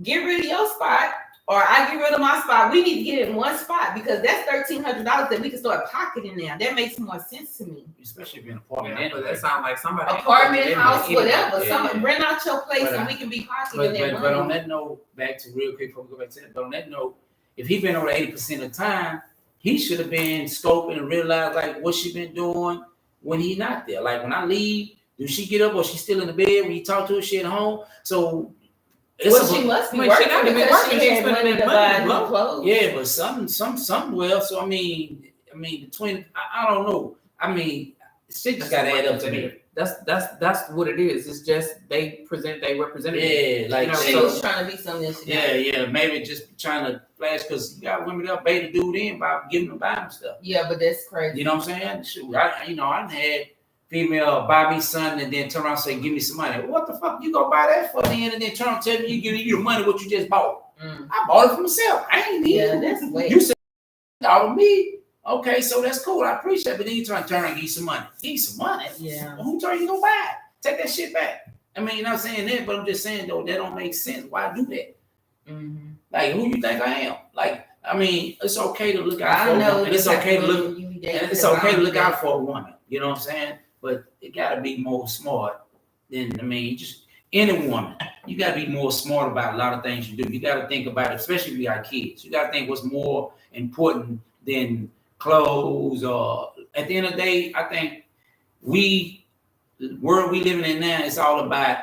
A: get rid of your spot, or I get rid of my spot. We need to get it in one spot because that's $1,300 that we can start pocketing now. That makes more sense to me.
C: Especially if you're in an apartment.
B: Yeah, but that sounds like somebody
A: Apartment, house, whatever.
C: Yeah.
A: Somebody rent out your place
C: But
A: and
C: I-
A: we can be pocketing that
C: But on
A: money.
C: that note, back to real quick before we go back to that, but on that note, if he been over 80% of the time, he should have been scoping and realized like what she been doing when he not there. Like when I leave, do she get up or she still in the bed when you talk to her, she at home? So it's
A: Well, she must be
B: Well, she
A: working
B: gotta be
A: because
B: working.
A: she
B: She's
A: had money
B: spending
A: to
B: that
A: buy
B: money,
A: new
B: bro.
A: clothes.
C: yeah, but some well. So I mean between I don't know. I mean, shit just gotta add up to me.
B: That's what it is. It's just they present they representative.
C: Yeah, like
B: You know,
A: She
B: so-
A: was trying to be something else.
C: yeah, maybe just trying to flash because you got women that bait a dude in by giving them buy them stuff.
A: Yeah, but that's crazy.
C: You know what I'm saying? Shoot, I had female buy me something and then turn around and say, give me some money. What the fuck you gonna buy that for then? And then turn around and tell me you giving you the money what you just bought.
A: Mm.
C: I bought it for myself. I ain't need
A: Yeah,
C: it.
A: that's way.
C: You said out of me. Okay, so that's cool. I appreciate it. But then you trying to turn and give you some money. Give you some money.
A: Yeah.
C: Well, who told you to go buy it? Take that shit back. I mean, you're not saying that, but I'm just saying though, that don't make sense. Why do that?
A: Mm-hmm.
C: Like, who you think I am? Like, I mean, it's okay to look out
A: I
C: for a
A: know.
C: woman. And it's okay to look.
A: You be
C: And
A: dating
C: it's
A: for
C: okay to
A: long,
C: look
A: yeah.
C: out for a woman. You know what I'm saying? But it gotta be more smart than just any woman. You gotta be more smart about a lot of things you do. You gotta think about it, especially if you got kids. You gotta think what's more important than clothes or at the end of the day, I think the world we living in now is all about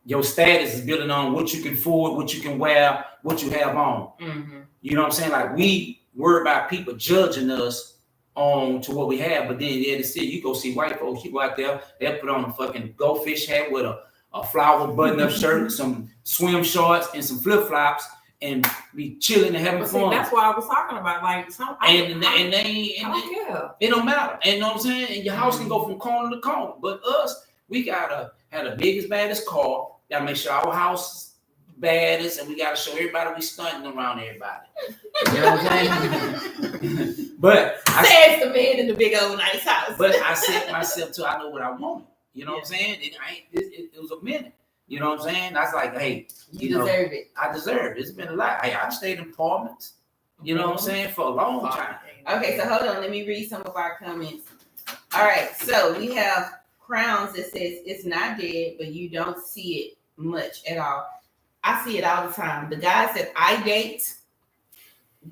C: your status is building on what you can afford, what you can wear, what you have on.
A: Mm-hmm.
C: You know what I'm saying? Like we worry about people judging us on to what we have, but then yeah, still you go see white folks, you go out there, they'll put on a fucking goldfish hat with a flower button-up shirt, some swim shorts, and some flip-flops, and be chilling and having
B: But see,
C: fun.
B: that's what I was talking about. Like some
C: And
B: I
C: they
B: don't care.
C: it don't matter. And you know what I'm saying? And your house can go from corner to corner. But us, we gotta have the biggest, baddest car. Gotta make sure our house is baddest, and we gotta show everybody we stunting around everybody. You know what I'm saying? But
A: Says the man in the big old nice house.
C: But I said myself too, I know what I want. You know what I'm saying? It was a minute. You know what I'm saying? I was like, hey,
A: you deserve it.
C: I deserve it. It's been a lot. Hey, I've stayed in apartments, you know what I'm saying, for a long time.
A: Okay, so hold on. Let me read some of our comments. All right, so we have Crowns that says it's not dead, but you don't see it much at all. I see it all the time. The guys that I date,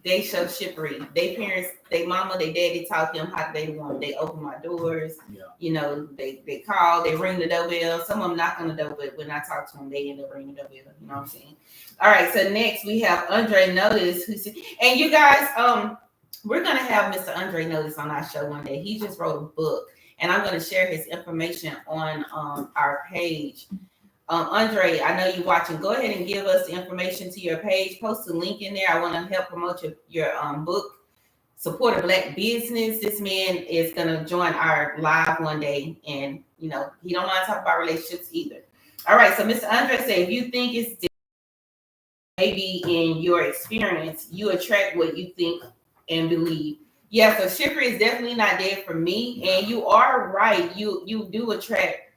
A: they show chivalry. They parents, they mama, they daddy taught them how they want. They open my doors.
C: Yeah.
A: You know, they call, they ring the doorbell. Some of them knock on the door, but when I talk to them, they end up ringing the doorbell. You know what I'm saying? All right, so next we have Andre Notice, who said, and you guys, we're gonna have Mr. Andre Notice on our show one day. He just wrote a book, and I'm gonna share his information on our page. Andre, I know you're watching. Go ahead and give us the information to your page. Post a link in there. I want to help promote your book. Support a Black business. This man is gonna join our live one day, and you know he don't want to talk about relationships either. All right, so Mr. Andre said, if you think it's maybe in your experience, you attract what you think and believe. Yeah, so chivalry is definitely not dead for me, and you are right. You do attract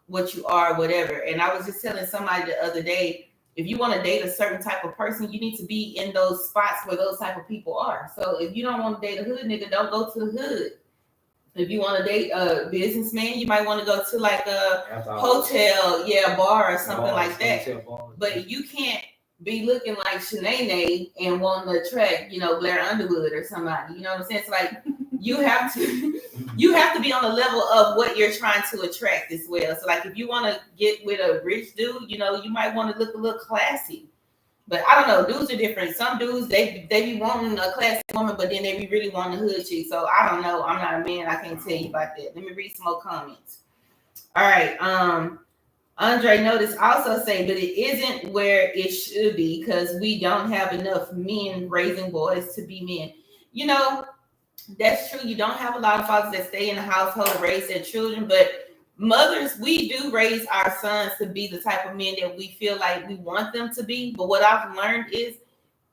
A: what you are, whatever. And I was just telling somebody the other day, if you want to date a certain type of person, you need to be in those spots where those type of people are. So if you don't want to date a hood nigga, don't go to the hood. If you want to date a businessman, you might want to go to like a hotel, bar or something like that. But you can't be looking like Shanae and want to attract, Blair Underwood or somebody. You know what I'm saying? It's like you have to be on the level of what you're trying to attract as well. So like if you want to get with a rich dude, you know, you might want to look a little classy. But I don't know, dudes are different. Some dudes they be wanting a classy woman, but then they be really wanting a hood chick. So I don't know. I'm not a man. I can't tell you about that. Let me read some more comments. All right. Andre Notice also say, but it isn't where it should be because we don't have enough men raising boys to be men. You know, that's true. You don't have a lot of fathers that stay in the household to raise their children, but mothers, we do raise our sons to be the type of men that we feel like we want them to be. But what I've learned is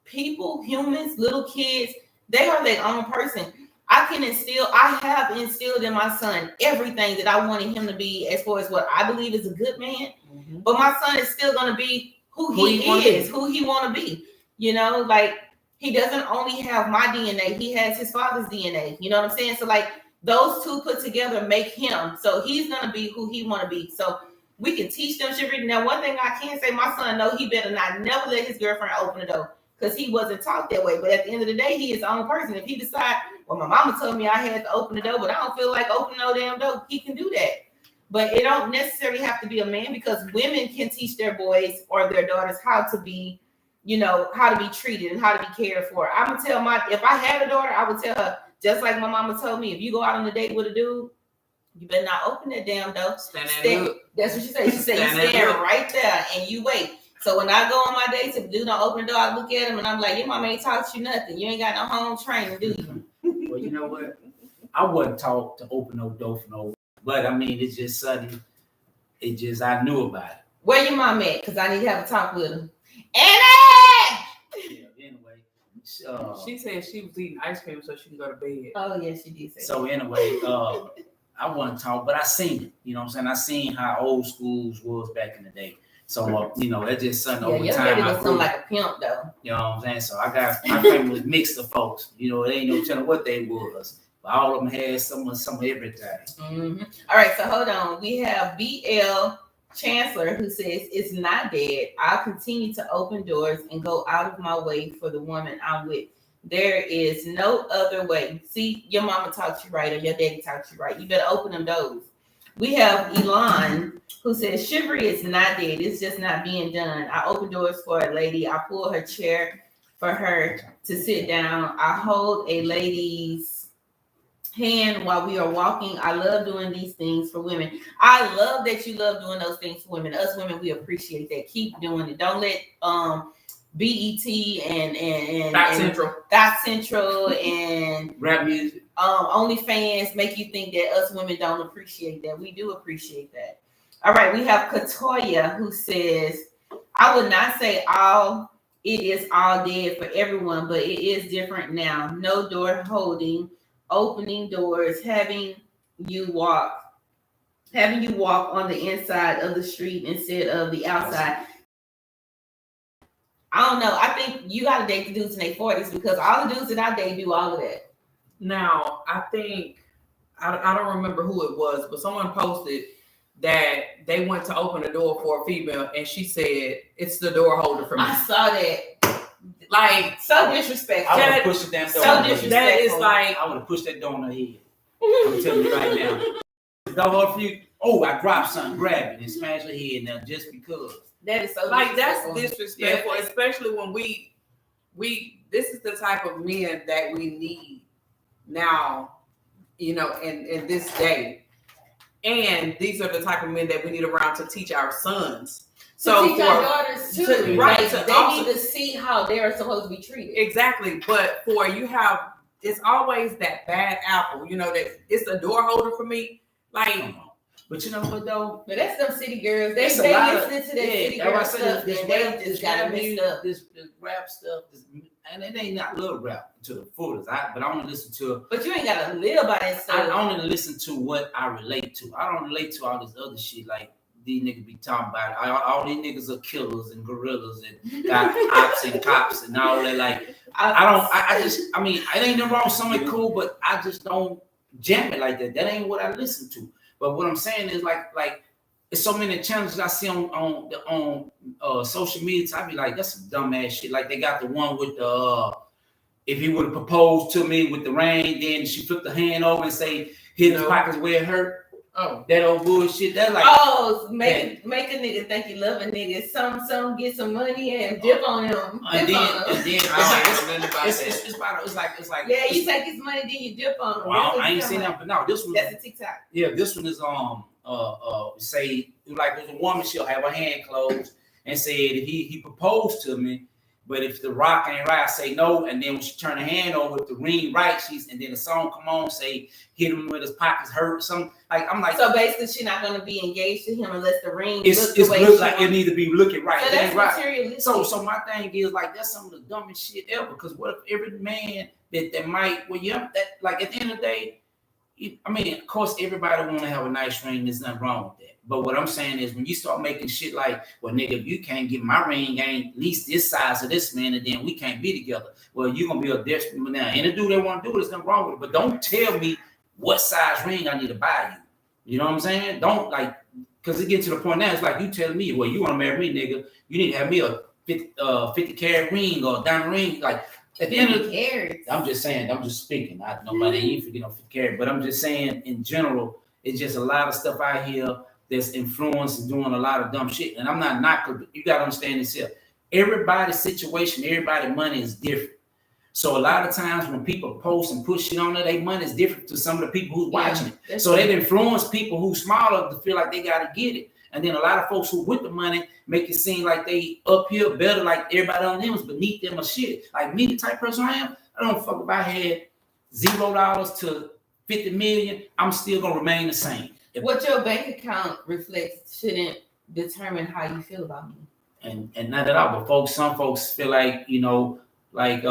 A: people, humans, little kids, they are their own person. I have instilled in my son everything that I wanted him to be as far as what I believe is a good man. Mm-hmm. But my son is still going to be who he is, who he want to be. You know, like he doesn't only have my DNA, he has his father's DNA. You know what I'm saying? So like those two put together make him. So he's going to be who he want to be. So we can teach them shit. Now, one thing I can say, my son, no, he better not never let his girlfriend open the door because he wasn't taught that way. But at the end of the day, he is his own person. If he decide, well, my mama told me I had to open the door, but I don't feel like opening no damn door, he can do that. But it don't necessarily have to be a man because women can teach their boys or their daughters how to be, you know, how to be treated and how to be cared for. I'm going to tell if I had a daughter, I would tell her, just like my mama told me, if you go out on a date with a dude, you better not open that damn door. That's what she said. She said you stand right there and you wait. So when I go on my dates, if the dude don't open the door, I look at him and I'm like, your mama ain't taught you nothing. You ain't got no home training, do you?
C: Well, you know what? I wasn't taught to open no door for no. But I mean, it's just sudden. It just I knew about it.
A: Where your mom at? Because I need to have a talk with her. Annie!
C: Yeah. Anyway,
B: she said she was eating ice cream so she could go to bed.
A: Oh yeah, she did say.
C: So that. Anyway, I wasn't taught, but I seen it. You know what I'm saying? I seen how old schools was back in the day. So you know, that's just something over time.
A: Yeah, your like a pimp though.
C: You know what I'm saying? So I got my family was mixed of folks. You know, it ain't no telling what they was. But all of them had some of everything.
A: Mm-hmm. All right, so hold on. We have BL Chancellor who says it's not dead. I'll continue to open doors and go out of my way for the woman I'm with. There is no other way. See, your mama taught you right or your daddy taught you right. You better open them doors. We have Elon who says chivalry is not dead. It's just not being done. I open doors for a lady. I pull her chair for her to sit down. I hold a lady's hand while we are walking. I love doing these things for women. I love that you love doing those things for women. Us women, we appreciate that. Keep doing it. Don't let BET and Dot Central and
C: rap music,
A: OnlyFans make you think that us women don't appreciate that. We do appreciate that. All right, we have Katoya who says, I would not say it is all dead for everyone, but it is different now. No door holding, opening doors, having you walk on the inside of the street instead of the outside. I don't know. I think you got to date the dudes in their 40s because all the dudes that I date do all of that.
B: Now, I think, I don't remember who it was, but someone posted that they went to open the door for a female and she said, it's the door holder for me.
A: I saw that.
B: Like,
A: so disrespectful.
C: I would have pushed it down.
A: So disrespectful.
B: That is like,
C: I would have pushed that door on her head. I'm telling you right now. The door holder for you. Oh, I dropped something, grab it and smash her head now just because.
A: That is so
B: like that's disrespectful, yeah. Especially when we this is the type of men that we need now, you know, in this day. And these are the type of men that we need around to teach our sons. So
A: teach our daughters too. Right. So they need to see how they're supposed to be treated.
B: Exactly. But it's always that bad apple, you know, that it's a door holder for me. Like,
C: but you know what though?
A: But that's some city girls. They listen to that city girl stuff.
C: This
A: and
C: rap,
A: they just got mixed up.
C: This rap stuff, and it ain't not little rap to the fullest. But I only listen to.
A: But you ain't gotta live by that stuff.
C: I only listen to what I relate to. I don't relate to all this other shit like these niggas be talking about. All these niggas are killers and gorillas and got ops and cops and all that. Like I mean, it ain't nothing wrong with something cool, but I just don't jam it like that. That ain't what I listen to. But what I'm saying is like there's so many challenges I see on social media. I be like, that's some dumb ass shit. Like they got the one with the if he would have proposed to me with the ring, then she flipped the hand over and say, hit his pockets where it hurt.
B: Oh,
C: That old bullshit. That's like,
A: make a nigga think you love a nigga. Some get some money and dip on him.
C: and then
B: I don't know nothing about that.
C: it's like
A: Yeah, you take his money, then you dip on him.
C: Well, I ain't seen that, but no, this one.
A: That's a TikTok.
C: Yeah, this one is say like there's a woman, she'll have her hand closed and said if he proposed to me, but if the rock ain't right, I say no, and then when she turn her hand over, if the ring right, and then the song come on, say hit him with his pockets hurt or something. Like I'm like,
A: so basically she's not gonna be engaged to him unless the ring
C: it's
A: the way
C: look like it need to be looking right.
A: So that's
C: right.
A: materialistic.
C: So my thing is like that's some of the dumbest shit ever. Because what if every man that might that like at the end of the day, I mean, of course everybody want to have a nice ring. There's nothing wrong with that. But what I'm saying is when you start making shit like, well, nigga, if you can't get my ring ain't at least this size of this man, and then we can't be together. Well, you're gonna be a desperate man. And the dude that want to do it, there's nothing wrong with it. But don't tell me what size ring I need to buy you. You know what I'm saying? Don't like, because it gets to the point now, it's like you telling me, well, you want to marry me, nigga, you need to have me a 50 carat ring or a diamond ring. Like at the end of the day, I'm just saying, I'm just speaking. Nobody ain't forget no 50 carat, but I'm just saying in general, it's just a lot of stuff out here that's influenced and doing a lot of dumb shit. And I'm not knocking, you got to understand this here. Everybody's situation, everybody's money is different. So a lot of times when people post and push shit on there, their money is different to some of the people who's watching it. So they influence people who smaller to feel like they got to get it. And then a lot of folks who with the money make it seem like they up here better, like everybody on them is beneath them or shit. Like me, the type person I am, I don't fuck if I had $0 to 50 million, I'm still gonna remain the same.
A: What your bank account reflects shouldn't determine how you feel about me.
C: And not at all, but some folks feel like, you know, like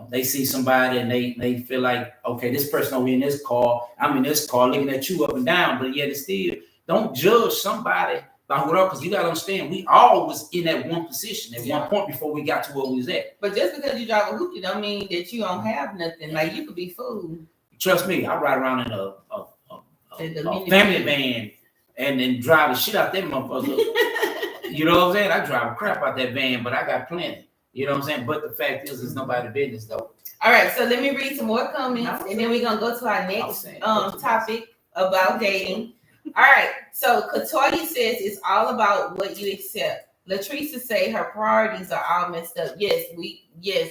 C: they see somebody and they feel like, okay, this person over in this car, I'm in this car looking at you up and down, but yet it's still, don't judge somebody by whatever, because you gotta understand we all was in that one position at one point before we got to where we was at.
A: But just because you drive a hoopty don't mean that you don't have nothing. Like you could be fooled.
C: Trust me, I ride around in a family van and then drive the shit out that motherfucker. You know what I'm saying? I drive a crap out that van, but I got plenty. You know what I'm saying? But the fact is, it's nobody's business though.
A: All right, so let me read some more comments, and then we're gonna go to our next topic about dating. All right, so Katoya says it's all about what you accept. Latrice say her priorities are all messed up. Yes,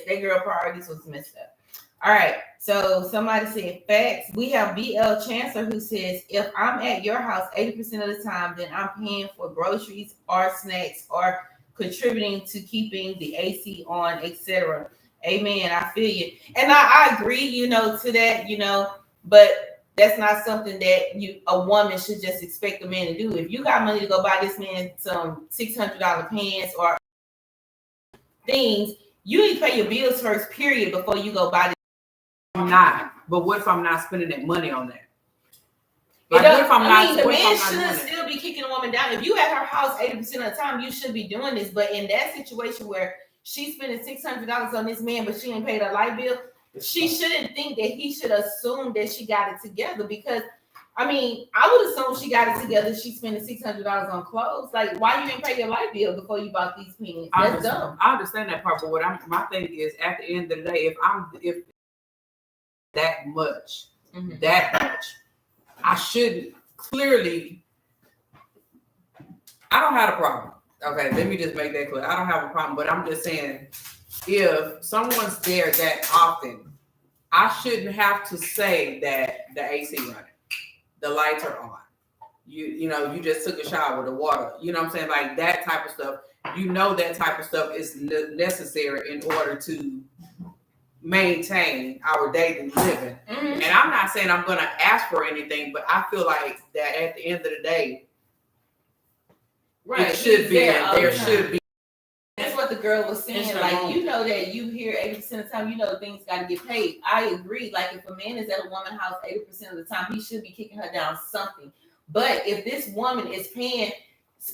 A: that girl priorities was messed up. All right, so somebody said facts. We have BL Chancellor who says, if I'm at your house 80% of the time, then I'm paying for groceries or snacks or contributing to keeping the AC on, etc. Amen. I feel you. And I agree, you know, to that, you know, but that's not something that a woman should just expect a man to do. If you got money to go buy this man some $600 pants or things, you need to pay your bills first, period, before you go buy this.
B: I'm not. But what if I'm not spending that money on that? Like, what if I'm not?
A: The man should still be kicking a woman down. If you at her house 80% of the time, you should be doing this. But in that situation where she's spending $600 on this man, but she ain't paid her light bill, she shouldn't think that he should assume that she got it together. Because I mean, I would assume she got it together. She's spending $600 on clothes. Like, why you ain't pay your light bill before you bought these pants? That's dumb.
B: I understand that part, but my thing is, at the end of the day, if that much, I should clearly. I don't have a problem. Okay, let me just make that clear. I don't have a problem, but I'm just saying, if someone's there that often, I shouldn't have to say that the AC running, the lights are on. You know, you just took a shower, the water. You know what I'm saying? Like that type of stuff. You know, that type of stuff is necessary in order to maintain our daily living. And I'm not saying I'm gonna ask for anything, but I feel like that at the end of the day, it should be there should be.
A: That's what the girl was saying. Like, you know that you hear 80% of the time, you know things got to get paid. I agree. Like, if a man is at a woman's house 80% of the time, he should be kicking her down something. But if this woman is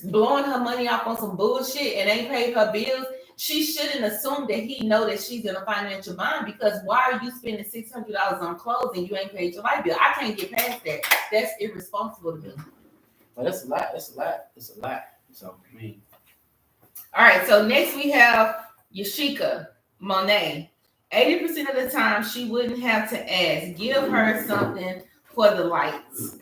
A: blowing her money off on some bullshit and ain't paid her bills, she shouldn't assume that he know that she's in a financial bind, because why are you spending $600 on clothes and you ain't paid your light bill? I can't get past that. That's irresponsible to me.
C: But that's a lot. It's a lot. So, I mean.
A: All right, so next we have Yashika Monet. 80% of the time she wouldn't have to ask. Give her something for the lights.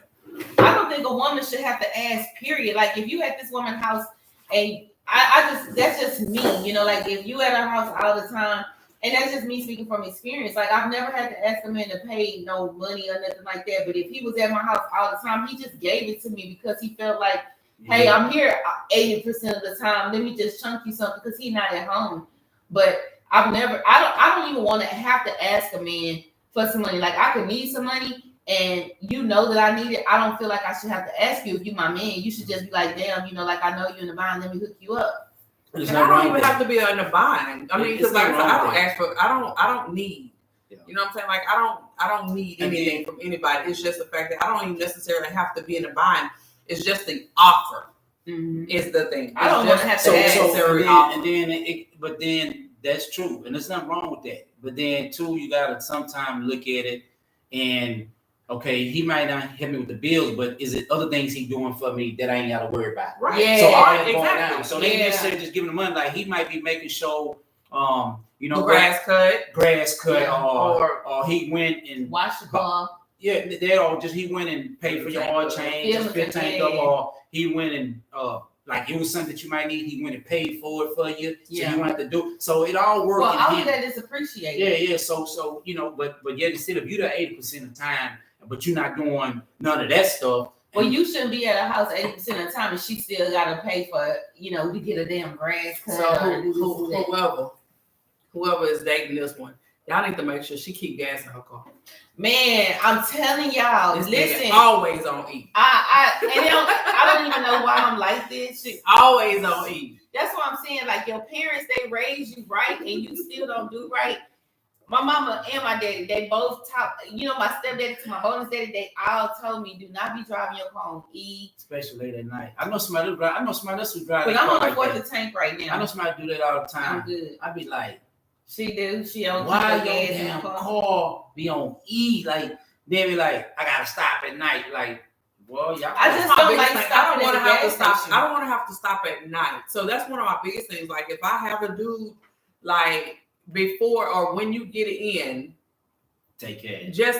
A: I don't think a woman should have to ask, period. Like if you at this woman's house and I just that's just me, you know, like if you at her house all the time, and that's just me speaking from experience. Like I've never had to ask a man to pay no money or nothing like that. But if he was at my house all the time, he just gave it to me because he felt like, hey, I'm here 80% of the time. Let me just chunk you something because he's not at home. But I don't even want to have to ask a man for some money. Like I could need some money and you know that I need it. I don't feel like I should have to ask you if you my man. You should just be like, damn, you know, like I know you in the bind, let me hook you up.
B: And I don't even have to be in a bind. I mean, because like I don't ask for, I don't need. Yeah. You know what I'm saying? Like I don't need anything from anybody. It's just the fact that I don't even necessarily have to be in a bind. It's just the offer. Mm-hmm. Is the thing.
A: I don't want to have to
C: ask. But then that's true, and there's nothing wrong with that. But then too, you gotta sometimes look at it and. Okay, he might not help me with the bills, but is it other things he doing for me that I ain't got to worry about?
A: Right. Yeah.
C: So I ain't going down. So they necessarily just giving the money. Like he might be making sure, you know,
B: grass cut,
C: or he went and
A: wash the car.
C: Yeah, they all just he went and paid for your oil change, just fill tank up, or he went and like it was something that you might need. He went and paid for it for you, so you don't have to do. So it all works.
A: Well, all of that is appreciated.
C: Yeah. So you know, but yet instead of you the 80% of the time. But you're not doing none of that stuff.
A: Well, you shouldn't be at a house 80% of the time, and she still got to pay for, you know, to get a damn grass cut.
B: So whoever is dating this one, y'all need to make sure she keep gas in her car.
A: Man, I'm telling y'all, listen,
B: always on E.
A: I don't even know why I'm like this.
B: She always on E.
A: That's what I'm saying. Like your parents, they raised you right, and you still don't do right. My mama and my daddy, they both taught, you know, my stepdaddy to my bonus daddy, they all told me, do not be driving your car on E.
C: Especially late at night. I know somebody else who drives.
A: But I'm on the 4th tank right now.
C: I know somebody do that all the time.
A: I'm good.
C: I be like,
A: she do. She don't
C: why your damn car be on E? Like, they be like, I gotta stop at night. Like, well, y'all.
A: I just don't like stopping.
B: I don't want to have to stop. I don't want to have to stop at night. So that's one of my biggest things. Like, if I have a dude, like, before or when you get it in,
C: take care.
B: Check.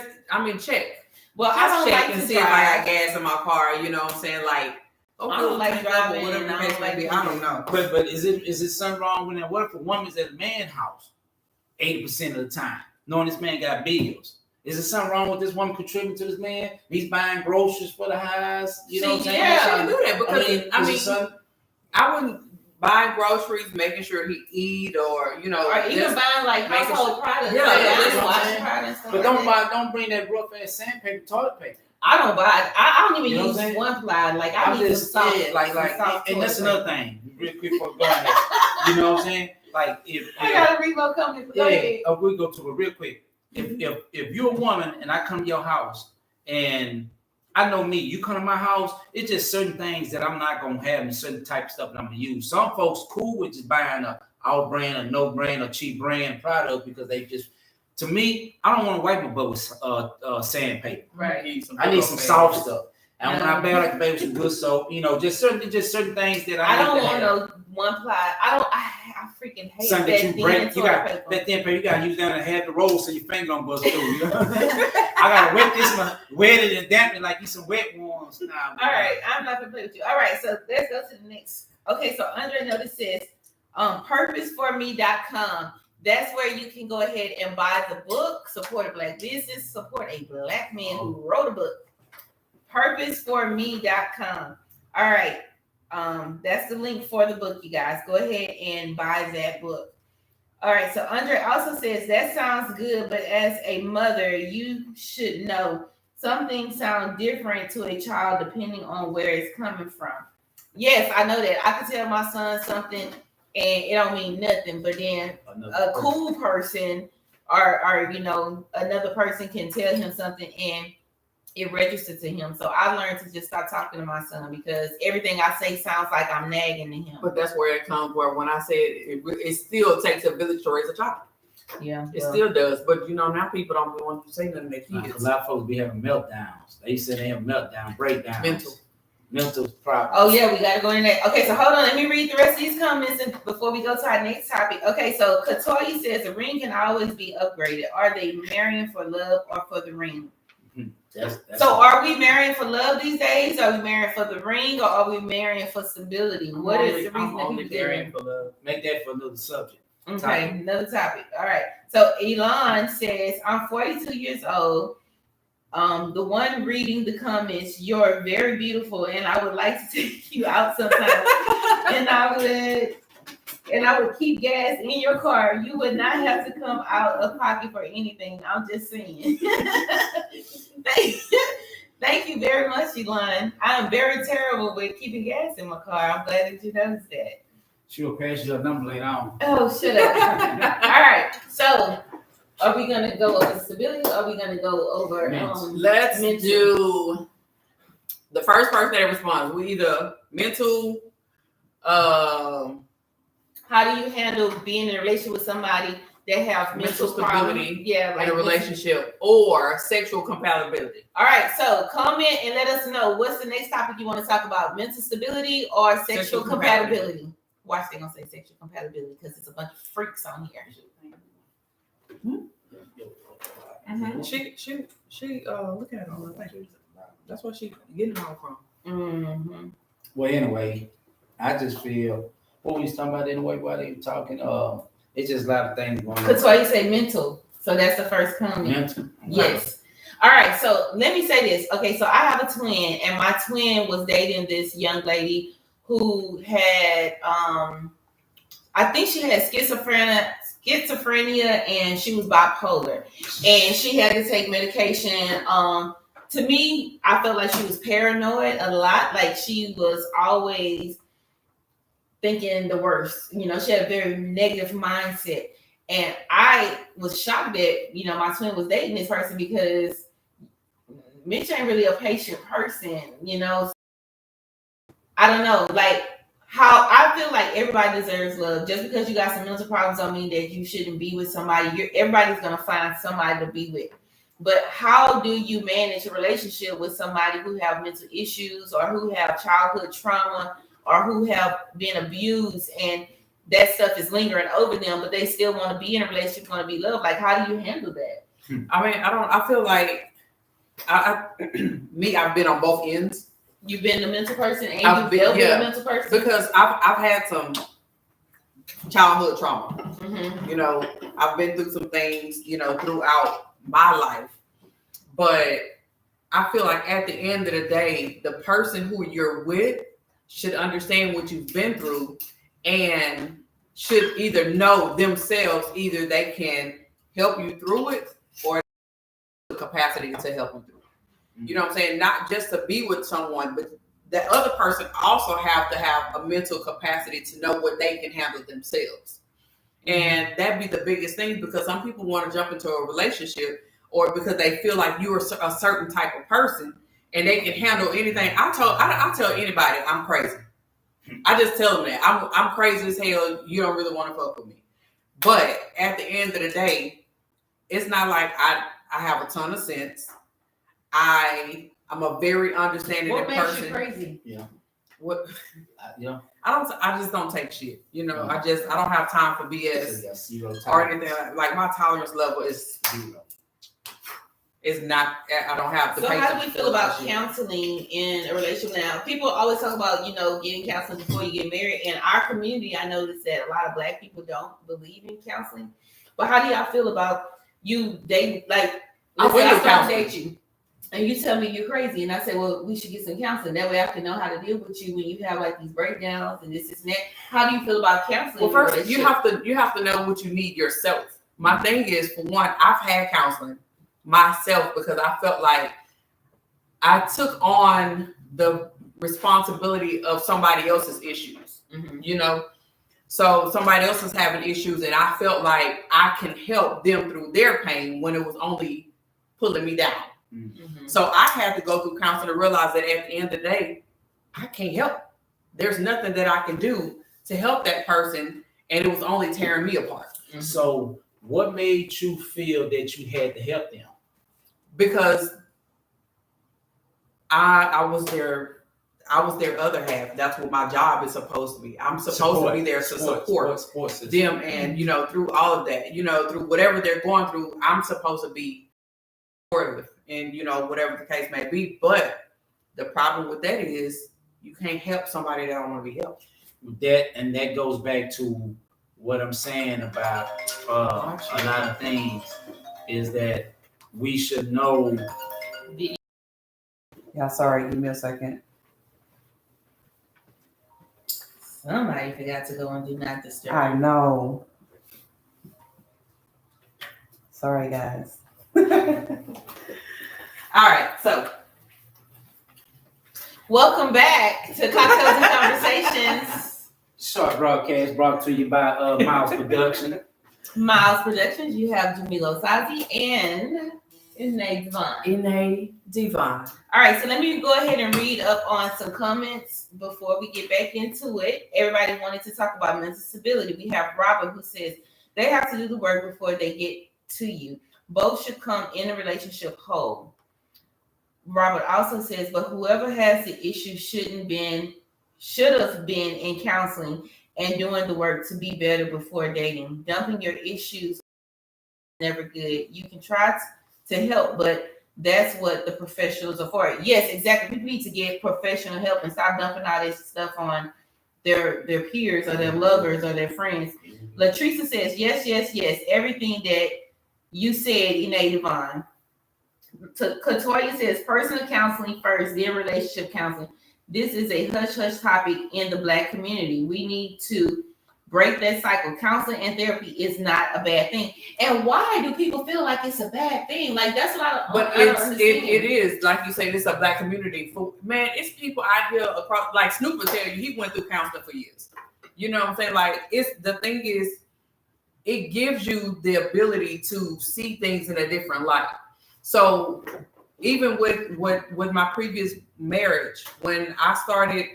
A: Well,
B: just
A: I don't
B: check
A: like
B: and
A: to
B: see
A: drive.
B: if I got gas in my car. You know what I'm saying? Like,
A: I don't like driving.
B: Whatever the case may be. I don't know.
C: But is it something wrong with that? What if a woman's at a man's house 80% of the time, knowing this man got bills? Is there something wrong with this woman contributing to this man? He's buying groceries for the house. You know what I'm saying?
B: Yeah, I can do that because I wouldn't. Buying groceries, making sure he eat, or you know,
A: or even buying like household products.
C: But don't bring that rough ass sandpaper, toilet paper.
A: I don't buy it. I don't even use one ply. Like I need
C: just
A: salt,
C: and that's another thing. Real quick for going there. You know what I'm saying? Like if
A: I got a Revo company.
C: We go to it real quick. If you're a woman and I come to your house and I know me, you come to my house, it's just certain things that I'm not gonna have and certain type of stuff that I'm gonna use. Some folks cool with just buying a out brand, a no brand, or cheap brand product because they just, to me, I don't want to wipe my butt with sandpaper.
A: Right.
C: I need some soft stuff. And when I buy like the baby some good soap, you know, just certain things that
A: I don't want no one ply. I freaking hate
C: something that you break. You got
A: paper.
C: That thin paper. You got to use that and have the roll so your finger don't bust through. You know? I gotta wet this one, wet it and damp it like you some wet ones. Nah,
A: all right, I'm not gonna play with you. All right, so let's go to the next. Okay, so Andre notice says, purposeforme.com. That's where you can go ahead and buy the book, support a Black business, support a Black man who wrote a book. Purposeforme.com. All right. That's the link for the book, you guys. Go ahead and buy that book. All right. So Andre also says that sounds good, but as a mother, you should know some things sound different to a child depending on where it's coming from. Yes, I know that. I can tell my son something and it don't mean nothing, but then a cool person or you know, another person can tell him something and it registered to him. So I learned to just stop talking to my son because everything I say sounds like I'm nagging to him.
B: But that's where it comes where when I say it still takes a village to raise a child.
A: Yeah.
B: It still does. But you know, now people don't want to say nothing to their kids.
C: A lot of folks be having meltdowns. They say they have meltdown, breakdowns.
B: Mental.
C: mental problems.
A: Oh yeah, we gotta go in there. Okay, so hold on. Let me read the rest of these comments and before we go to our next topic. Okay, so Katoya says the ring can always be upgraded. Are they marrying for love or for the ring?
C: That's
A: So are we marrying for love these days? Are we marrying for the ring or are we marrying for stability? What is the reason
B: I'm
A: that
B: only
A: people
B: marrying
A: do
B: for love.
C: make that for another subject.
A: Okay, another topic. All right. So Elon says, I'm 42 years old. The one reading the comments, you're very beautiful, and I would like to take you out sometime. and I would keep gas in your car. You would not have to come out of pocket for anything. I'm just saying. Thank you very much, Elon. I am very terrible with keeping gas in my car. I'm glad that you noticed that.
C: She'll pass your number later on.
A: Oh, shut up. All right. So, are we going to go over stability or are we going to go over
B: Let's
A: mental?
B: do the first person that responds. We either mental,
A: How do you handle being in a relationship with somebody that have mental
B: stability
A: problems? Yeah,
B: in a relationship, or sexual compatibility.
A: All right, so comment and let us know what's the next topic you want to talk about: mental stability or sexual compatibility. Watch, they're gonna say sexual compatibility because it's a bunch of freaks on here.
B: Mm-hmm. She look at it all. That's what she getting it all from.
A: Mm-hmm.
C: Well, anyway, I just feel what we was talking about anyway while they were talking. It's just a lot of things going on.
A: That's why you say mental. So that's the first comment.
C: Mental.
A: Yes. All right. So let me say this. Okay. So I have a twin, and my twin was dating this young lady who had, I think she had schizophrenia, and she was bipolar, and she had to take medication. To me, I felt like she was paranoid a lot. Like she was always thinking the worst. You know, she had a very negative mindset. And I was shocked that, my twin was dating this person because Mitch ain't really a patient person, I don't know, like how I feel like everybody deserves love. Just because you got some mental problems don't mean that you shouldn't be with somebody. Everybody's gonna find somebody to be with. But how do you manage a relationship with somebody who have mental issues or who have childhood trauma or who have been abused and that stuff is lingering over them, but they still want to be in a relationship, want to be loved? Like, how do you handle that?
B: I mean, I feel like I've been on both ends.
A: You've been a mental person and you've been a mental person?
B: Because I've had some childhood trauma.
A: Mm-hmm.
B: I've been through some things, throughout my life. But I feel like at the end of the day, the person who you're with should understand what you've been through and should either know themselves, either they can help you through it or the capacity to help you through it. You know what I'm saying? Not just to be with someone, but that other person also have to have a mental capacity to know what they can handle themselves. And that'd be the biggest thing, because some people want to jump into a relationship or because they feel like you're a certain type of person and they can handle anything. I tell anybody I'm crazy. I just tell them that I'm crazy as hell. You don't really want to fuck with me. But at the end of the day, it's not like I have a ton of sense. I'm a very understanding person.
A: What makes you crazy?
C: Yeah.
B: What?
C: Yeah.
B: I just don't take shit. I don't have time for BS or anything. Like my tolerance level is zero. It's not. I don't have.
A: So how do we feel about counseling in a relationship now? People always talk about getting counseling before you get married. In our community, I noticed that a lot of Black people don't believe in counseling. But how do y'all feel about you dating? Like, I start to date you, and you tell me you're crazy, and I say, well, we should get some counseling. That way, I can know how to deal with you when you have like these breakdowns and this and that. How do you feel about counseling?
B: Well, first, you have to know what you need yourself. My thing is, for one, I've had counseling myself because I felt like I took on the responsibility of somebody else's issues. Mm-hmm. So somebody else is having issues, and I felt like I can help them through their pain when it was only pulling me down. Mm-hmm. So I had to go through counseling to realize that at the end of the day, I can't help. There's nothing that I can do to help that person, and it was only tearing me apart.
C: Mm-hmm. So what made you feel that you had to help them?
B: Because I was their I was their other half. That's what my job is supposed to be. I'm supposed to be there to support
C: sports
B: them, and through all of that, through whatever they're going through, I'm supposed to be supportive, and whatever the case may be. But the problem with that is you can't help somebody that don't want to be helped.
C: That goes back to what I'm saying about a lot of things is that we should know.
B: Yeah, sorry, give me a second.
A: Somebody forgot to go and do not disturb.
B: I know. Sorry, guys. All
A: right, so welcome back to Cocktails and Conversations.
C: Short broadcast brought to you by Miles Production.
A: Miles Productions. You have Jamila Osazi and Ine Devon. All right, so let me go ahead and read up on some comments before we get back into it. Everybody wanted to talk about mental stability. We have Robert who says they have to do the work before they get to you. Both should come in a relationship whole. Robert also says, but whoever has the issue should have been in counseling and doing the work to be better before dating. Dumping your issues is never good. You can try to help, but that's what the professionals are for. Yes, exactly. We need to get professional help and stop dumping all this stuff on their peers or their lovers or their friends. Latricia says, yes. Everything that you said, Ine Devon. Katoya says, personal counseling first, then relationship counseling. This is a hush-hush topic in the Black community. We need to break that cycle. Counseling and therapy is not a bad thing. And why do people feel like it's a bad thing? Like, that's what I don't understand.
B: It is, like you say, this is a Black community. Man, it's people out here across, like Snoop will tell you, he went through counseling for years. You know what I'm saying? Like, the thing is, it gives you the ability to see things in a different light. So even with my previous marriage, when I started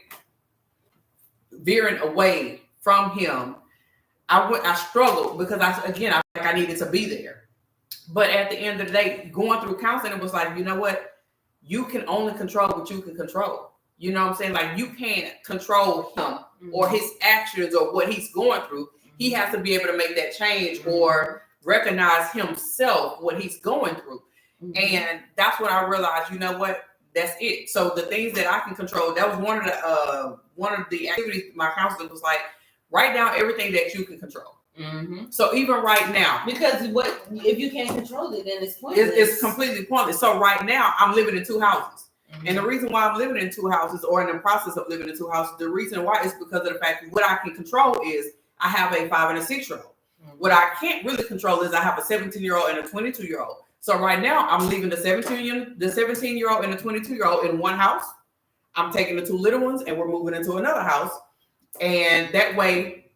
B: veering away from him, I struggled because I needed to be there. But at the end of the day, going through counseling, it was like, you know what? You can only control what you can control. You know what I'm saying? Like, you can't control him or his actions or what he's going through. He has to be able to make that change or recognize himself, what he's going through. And that's when I realized, you know what? That's it. So the things that I can control, that was one of the activities my counselor was like, write down everything that you can control. So even right now,
A: because if you can't control it, then it's pointless.
B: It's completely pointless. So right now, I'm living in 2 houses. And the reason why I'm living in 2 houses, or in the process of living in 2 houses, the reason why is because of the fact that what I can control is I have a 5 and a 6-year-old. What I can't really control is I have a 17-year-old and a 22-year-old. So right now, I'm leaving the 17-year-old and the 22-year-old in one house. I'm taking the 2 little ones and we're moving into another house. And that way,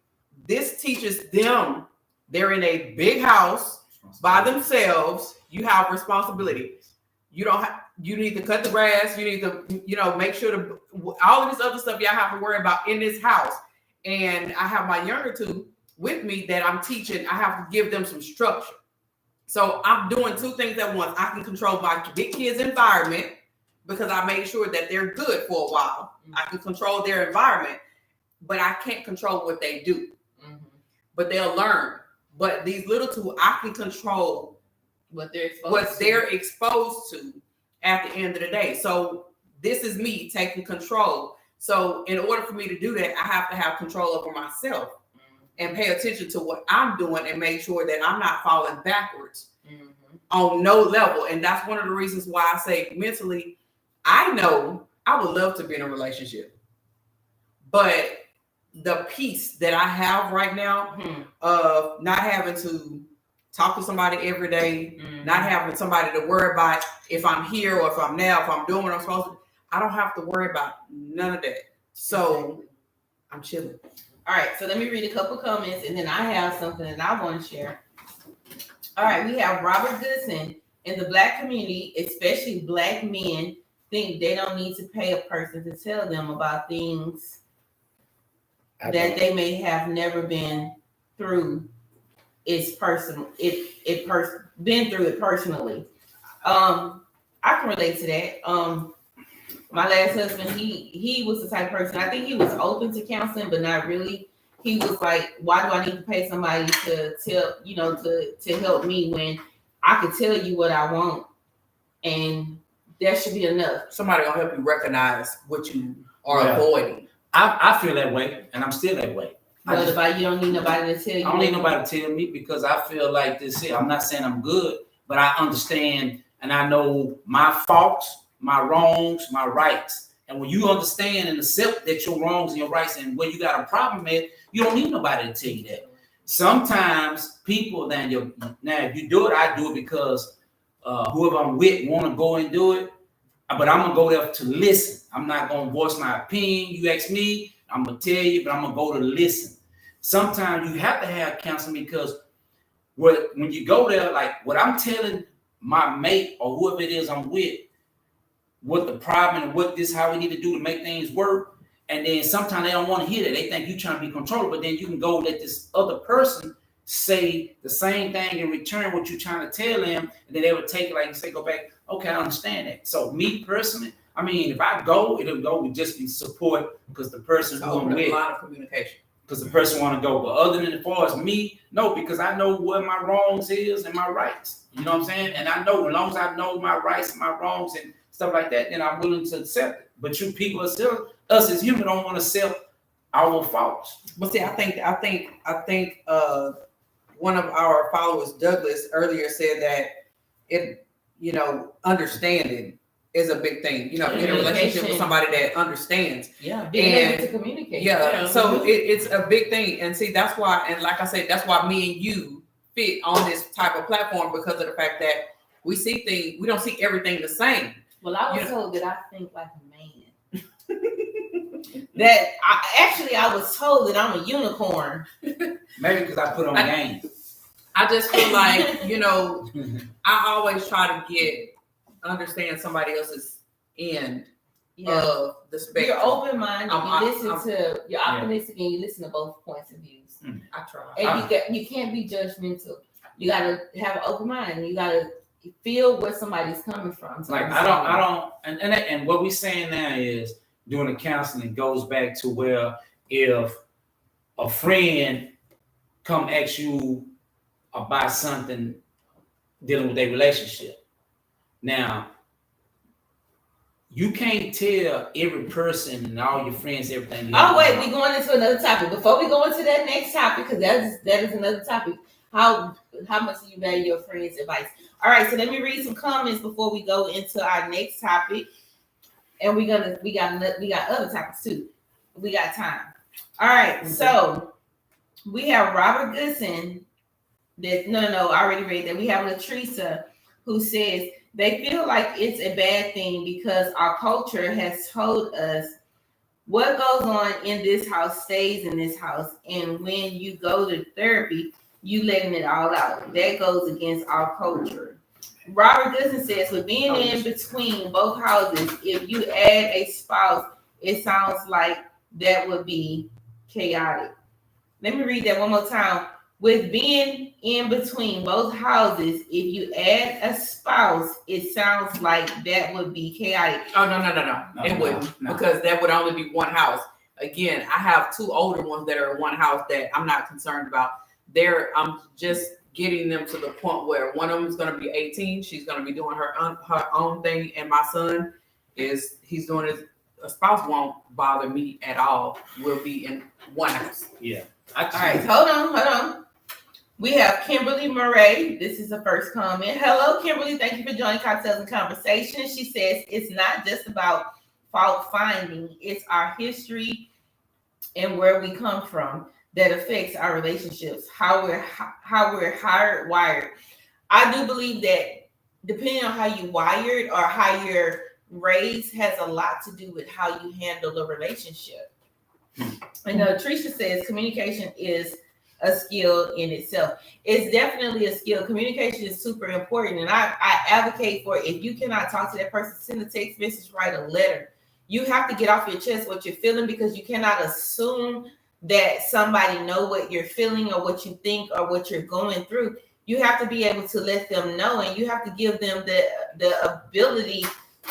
B: this teaches them they're in a big house by themselves. You have responsibility. You need to cut the grass. You need to, make sure all of this other stuff y'all have to worry about in this house. And I have my younger 2 with me that I'm teaching. I have to give them some structure. So I'm doing 2 things at once. I can control my big kids' environment because I made sure that they're good for a while. I can control their environment, but I can't control what they do. But they'll learn. But these little 2, I can control
A: what they're
B: exposed to at the end of the day. So this is me taking control. So in order for me to do that, I have to have control over myself and pay attention to what I'm doing and make sure that I'm not falling backwards on no level. And that's one of the reasons why I say mentally, I know I would love to be in a relationship, but the peace that I have right now of not having to talk to somebody every day, not having somebody to worry about if I'm here or if I'm doing what I'm supposed to, I don't have to worry about none of that. So I'm chilling.
A: All right, so let me read a couple comments and then I have something that I want to share. All right, we have Robert Goodson. In the Black community, especially Black men, think they don't need to pay a person to tell them about things that they may have never been through. Been through it personally. I can relate to that. My last husband, he was the type of person. I think he was open to counseling, but not really. He was like, "Why do I need to pay somebody to tell to help me when I could tell you what I want, and that should be enough."
B: Somebody gonna help you recognize what you are
C: Yeah.
B: avoiding.
C: I feel that way, and I'm still that way.
A: But you don't need nobody to tell you.
C: I don't need nobody to tell me because I feel like this here. I'm not saying I'm good, but I understand and I know my faults, my wrongs, my rights. And when you understand and accept that your wrongs and your rights and where you got a problem at, you don't need nobody to tell you that. Sometimes people now if you do it, I do it because whoever I'm with want to go and do it. But I'm gonna go there to listen. I'm not gonna voice my opinion. You ask me, I'm gonna tell you, but I'm gonna go to listen. Sometimes you have to have counseling because when you go there, like what I'm telling my mate or whoever it is I'm with, what the problem and how we need to do to make things work. And then sometimes they don't want to hear that. They think you're trying to be controlled, but then you can go let this other person say the same thing in return what you're trying to tell them, and then they would take it like you say, go back, okay, I understand that. So me personally, I mean, if I go, it'll go with just be support because the person who I'm with,
B: a lot of communication.
C: because the person want to go. But other than as far as me, no, because I know what my wrongs is and my rights. You know what I'm saying? And I know as long as I know my rights and my wrongs and stuff like that, then I'm willing to accept it. But you people are still, us as humans don't want to accept our faults.
B: But see, I think one of our followers, Douglas, earlier said that understanding is a big thing. In a relationship with somebody that understands.
A: Yeah, being able to communicate.
B: Yeah, so it's a big thing. And see, that's why, and like I said, that's why me and you fit on this type of platform because of the fact that we see things, we don't see everything the same.
A: Well, I was told that I think like a man. I was told that I'm a unicorn.
C: Maybe because I put on game.
B: I just feel like, I always try to understand somebody else's end of the spectrum.
A: You're open-minded. You're optimistic, and you listen to both points of views.
B: I try.
A: And you can't be judgmental. You gotta have an open mind. You gotta feel where somebody's coming from.
C: Like I don't, and what we're saying now is doing the counseling goes back to where if a friend come ask you about something dealing with a relationship. Now, you can't tell every person and all your friends everything.
A: Oh wait, we're going into another topic. Before we go into that next topic, because that is another topic. How much do you value your friends' advice? All right, so let me read some comments before we go into our next topic. And we got other topics too. We got time. All right, So we have Robert Goodson. I already read that. We have Latricia who says they feel like it's a bad thing because our culture has told us what goes on in this house stays in this house. And when you go to therapy, you letting it all out. That goes against our culture. Robert Goodson says, with being in between both houses, if you add a spouse, it sounds like that would be chaotic. Let me read that one more time. With being in between both houses, if you add a spouse, it sounds like that would be chaotic.
B: Oh, no. It wouldn't, because that would only be one house. Again, I have two older ones that are in one house that I'm not concerned about. I'm just getting them to the point where one of them is going to be 18. She's going to be doing her own thing. And my son he's doing his, a spouse won't bother me at all. We'll be in one house.
C: Yeah.
A: All right, hold on. We have Kimberly Murray. This is the first comment. Hello, Kimberly. Thank you for joining Cocktails and Conversation. She says it's not just about fault finding. It's our history and where we come from that affects our relationships, how we're hardwired. I do believe that depending on how you wired or how you're raised has a lot to do with how you handle a relationship. And Tricia says communication is a skill in itself. It's definitely a skill. Communication is super important. And I advocate for if you cannot talk to that person, send a text message, write a letter. You have to get off your chest what you're feeling, because you cannot assume that somebody know what you're feeling or what you think or what you're going through. You have to be able to let them know, and you have to give them the ability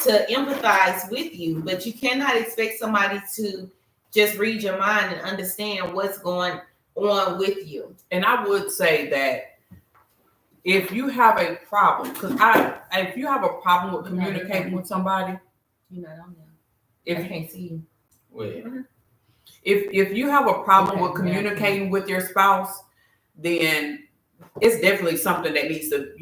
A: to empathize with you, but you cannot expect somebody to just read your mind and understand what's going on with you.
B: And I would say that if you have a problem, if you have a problem with communicating with somebody,
A: You're not on there.
B: if
A: I can't see you.
C: Well,
B: if you have a problem with communicating with your spouse, then it's definitely something that needs to,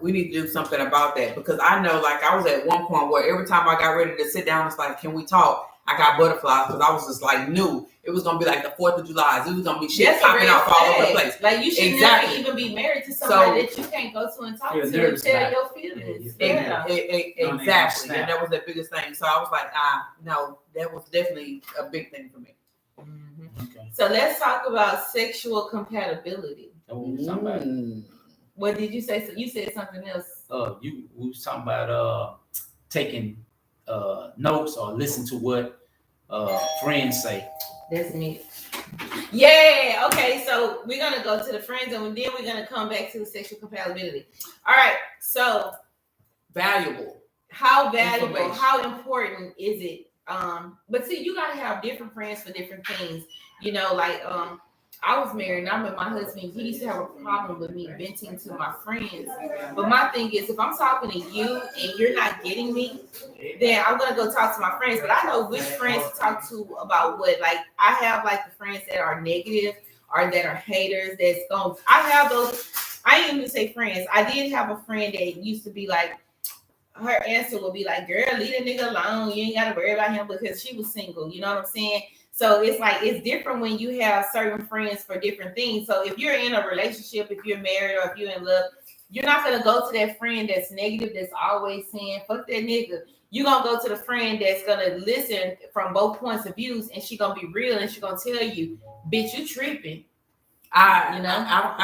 B: we need to do something about that. Because I know, like, I was at one point where every time I got ready to sit down, it's like, can we talk? I got butterflies because I was just like, knew it was gonna be like the 4th of July. It was gonna be shit
A: That's a
B: popping
A: red
B: off all over the
A: flag.
B: place.
A: Like, you should
B: Exactly.
A: never even be married to somebody
B: So-
A: that you can't go to and talk
C: You're
A: to and
C: nervous
A: tell
C: about
A: your
C: it.
A: feelings.
C: Yeah.
A: Yeah.
B: Exactly. And that was the biggest thing. So I was like, no, that was definitely a big thing for me.
C: okay.
A: So let's talk about sexual compatibility.
C: Somebody,
A: What did you say? So you said something else.
C: we was talking about taking notes or listen to what friends say.
A: That's me. Yeah. Okay. So we're gonna go to the friends, and then we're gonna come back to the sexual compatibility. All right. So
B: Valuable.
A: how valuable,
B: Information.
A: how important is it? But see, you gotta have different friends for different things. Like I was married and I met my husband. He used to have a problem with me venting to my friends. But my thing is, if I'm talking to you and you're not getting me, then I'm gonna go talk to my friends. But I know which friends to talk to about what. Like I have like the friends that are negative or that are haters. I have those. I didn't even say friends. I did have a friend that used to be like, her answer would be like, girl, leave a nigga alone. You ain't gotta worry about him because she was single. You know what I'm saying? So it's like, it's different when you have certain friends for different things. So if you're in a relationship, if you're married or if you're in love, you're not gonna go to that friend that's negative, that's always saying, fuck that nigga. You're gonna go to the friend that's gonna listen from both points of views, and she gonna be real and she gonna tell you, bitch, you tripping.
B: I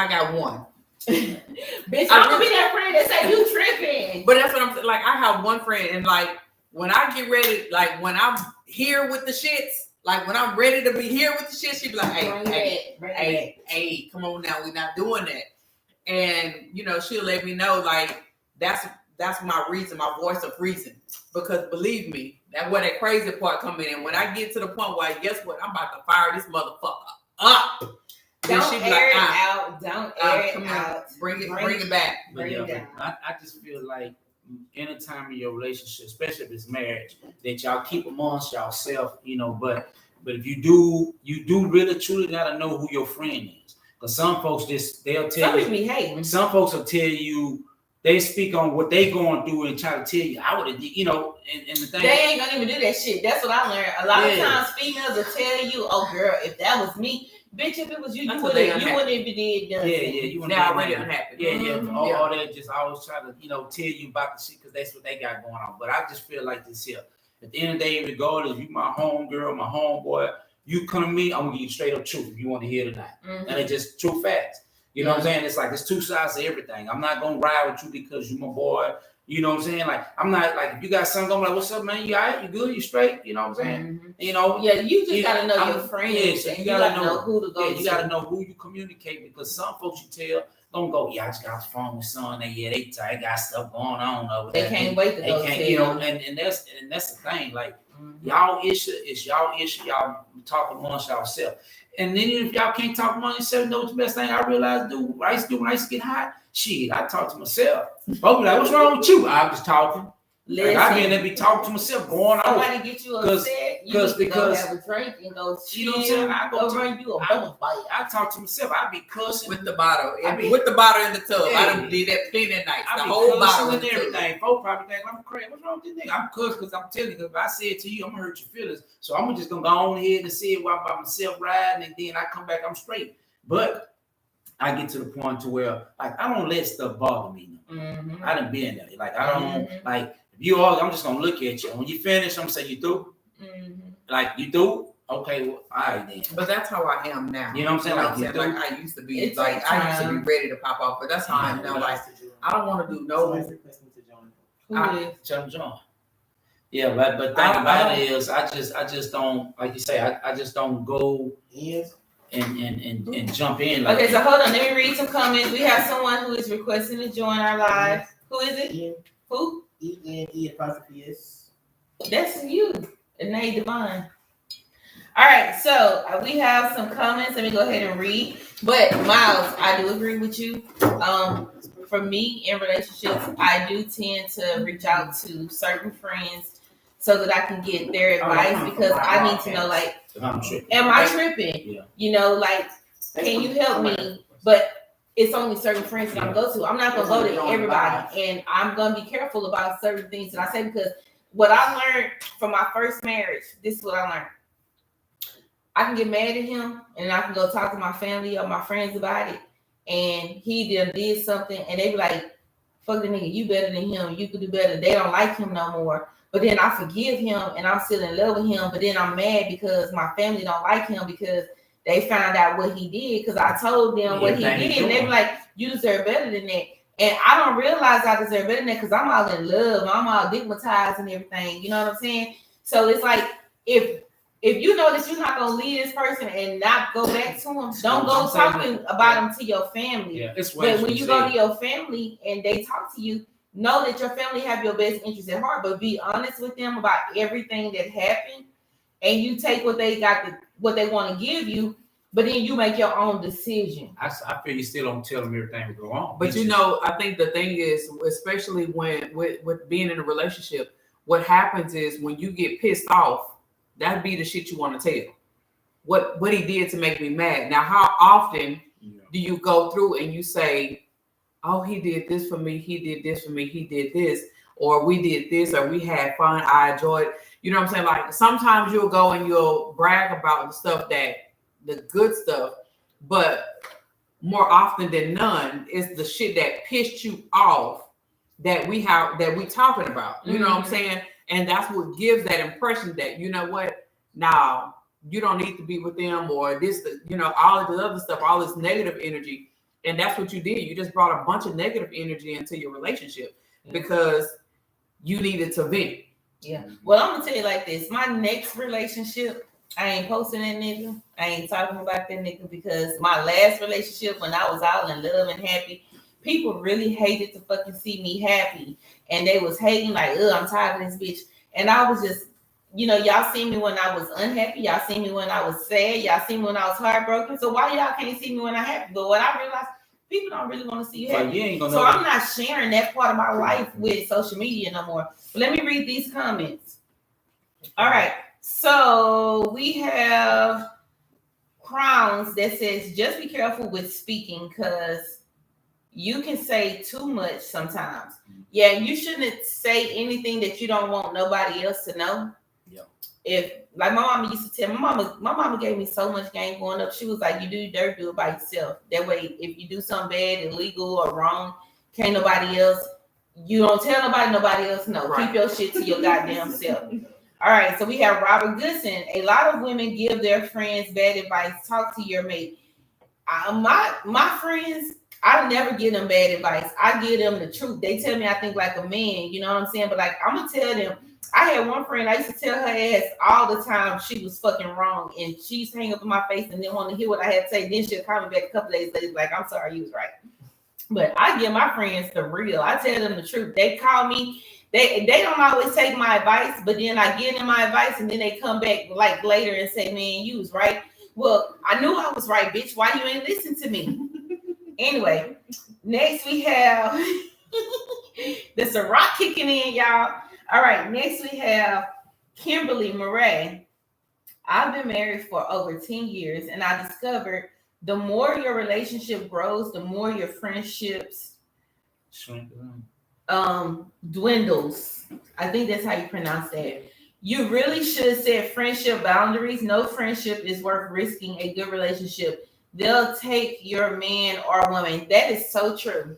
B: got one.
A: Bitch, I'm gonna be that friend that say you tripping.
B: But that's what I'm saying. Like, I have one friend, and like when I get ready, like when I'm here with the shits, like when I'm ready to be here with the shit, she be like, hey, come on now, we're not doing that. And she'll let me know, like, that's my reason, my voice of reason. Because believe me, that's where that crazy part come in. And when I get to the point where, guess what, I'm about to fire this motherfucker up.
A: Don't air it out. Don't air it out.
B: Bring it back.
C: But I just feel like any time in your relationship, especially if it's marriage, that y'all keep amongst yourself, but if you do really truly gotta know who your friend is. Because some folks they'll tell you.
A: Be hating.
C: Some folks will tell you, they speak on what they going through and try to tell you, I would have, and the thing.
A: They ain't gonna even do that shit. That's what I learned. A lot of times females will tell you, oh girl, if that was me, bitch, if it was you, you wouldn't even did nothing.
C: You wouldn't
B: now already unhappy.
C: All that just always try to, tell you about the shit because that's what they got going on. But I just feel like this here. At the end of the day, regardless, you my home girl, my homeboy, you come to me, I'm gonna give you straight up truth if you want to hear tonight. And it's just true facts. You know what I'm saying? It's like there's two sides to everything. I'm not gonna ride with you because you my boy. You know what I'm saying? Like, I'm not like, if you got something, I'm like, what's up, man? You all right? You good? You straight? You know what I'm saying?
A: Yeah, you just gotta know your friends.
C: So
A: and you gotta know who to go to.
C: You gotta know who you communicate, because some folks you tell don't go, I just got off the phone with son. They got stuff going on over there.
A: They can't wait to go tell.
C: And that's the thing. Like, y'all issue is y'all issue. Y'all talk amongst yourself. And then if y'all can't talk amongst yourself, you know what the best thing I realized I used to do when I used to get hot? Shit, I talk to myself. Folks be like, what's wrong with you? I'm just talking. Like, I mean, they be talking to myself, going on.
A: Somebody get you upset, because go have a drink and go chill.
C: You know what I'm saying? I go
A: run you a bubble fight.
C: I talk to myself. I be cussing
B: with the bottle, with the bottle in the tub. I done did that plenty of nights. The whole bottle
C: and everything. Folks probably think I'm crazy. What's wrong with this nigga? I'm cussing because I'm telling you. If I say it to you, I'm gonna hurt your feelings. So I'm just gonna go on ahead and say it while I'm by myself riding, and then I come back, I'm straight. But I get to the point to where, like, I don't let stuff bother me. I done been there. Like, I don't like. I'm just gonna look at you. When you finish, I'm gonna say, you through? Like, you through? Okay, well, all right then.
B: But that's how I am now.
C: You know what I'm saying?
B: Like I used to be. Like, I used to be ready to pop off, but that's how I am now. Like, I don't want to do
C: John. Yeah, but thing about it is, I just don't, like you say, I just don't go and jump in. Like,
A: okay, so hold on. Let me read some comments. We have someone who is requesting to join our live. Who is it?
D: Ian.
A: Who?
D: E-N-E apostrophe S.
A: That's you, Nate Devine. All right, so we have some comments. Let me go ahead and read. But Miles, I do agree with you. For me in relationships, I do tend to reach out to certain friends so that I can get their advice because I need to know, like, am I tripping?
C: Yeah.
A: You know, like, can you help me? But it's only certain friends that I'm gonna go to. I'm not gonna go to everybody, and I'm gonna be careful about certain things that I say because what I learned from my first marriage, this is what I learned. I can get mad at him and I can go talk to my family or my friends about it. And he did something and they be like, fuck the nigga, you better than him. You could do better. They don't like him no more. But then I forgive him and I'm still in love with him. But then I'm mad because my family don't like him because they found out what he did. Because I told them what he did. And they be like, you deserve better than that. And I don't realize I deserve better than that because I'm all in love. I'm all digmatized and everything. You know what I'm saying? So it's like, if you know that you're not gonna leave this person and not go back to him, don't go talking about him to your family.
C: Yeah, it's
A: but when you go to your family and they talk to you, know that your family have your best interest at heart, but be honest with them about everything that happened, and you take what they want to give you, but then you make your own decision.
C: I feel you still don't tell them everything will go on.
B: But you know, I think the thing is, especially when with being in a relationship, what happens is when you get pissed off, that'd be the shit you want to tell. What he did to make me mad. Now, how often do you go through and you say, oh, he did this for me, he did this for me, he did this, or we did this, or we had fun, I enjoyed. You know what I'm saying? Like sometimes you'll go and you'll brag about the stuff the good stuff, but more often than none, it's the shit that pissed you off that we talking about. You know what I'm saying? And that's what gives that impression that, you know what, now you don't need to be with them or this, you know, all of the other stuff, all this negative energy. And that's what you did. You just brought a bunch of negative energy into your relationship because you needed to vent.
A: Yeah. Well, I'm going to tell you like this. My next relationship, I ain't posting that nigga. I ain't talking about that nigga because my last relationship, when I was all in love and happy, people really hated to fucking see me happy. And they was hating like, I'm tired of this bitch. And I was just, you know, y'all see me when I was unhappy. Y'all see me when I was sad. Y'all see me when I was heartbroken. So why y'all can't see me when I'm happy? But what I realized, people don't really want to see you happy. So I'm not sharing that part of my life with social media no more. But let me read these comments. All right. So we have Crowns that says, just be careful with speaking because you can say too much sometimes. Yeah, you shouldn't say anything that you don't want nobody else to know.
C: Yeah.
A: If like my mama used to tell my mama gave me so much game growing up. She was like, you do your dirt, do it by yourself. That way, if you do something bad, illegal or wrong, can't nobody else. You don't tell nobody else know. Right. Keep your shit to your goddamn self. All right, so we have Robert Goodson. A lot of women give their friends bad advice. Talk to your mate. My friends, I never give them bad advice. I give them the truth. They tell me I think like a man, you know what I'm saying? But like, I'm gonna tell them. I had one friend, I used to tell her ass all the time she was fucking wrong, and she used to hang up in my face and didn't want to hear what I had to say. Then she'll call me back a couple days later, like, I'm sorry, you was right. But I give my friends the real. I tell them the truth. They call me. They don't always take my advice, but then I give them my advice, and then they come back like later and say, man, you was right. Well, I knew I was right, bitch. Why you ain't listen to me? Anyway, next we have the Ciroc kicking in, y'all. All right, next we have Kimberly Murray. I've been married for over 10 years, and I discovered the more your relationship grows, the more your friendships dwindles. I think that's how you pronounce that. You really should set friendship boundaries. No friendship is worth risking a good relationship. They'll take your man or woman. That is so true.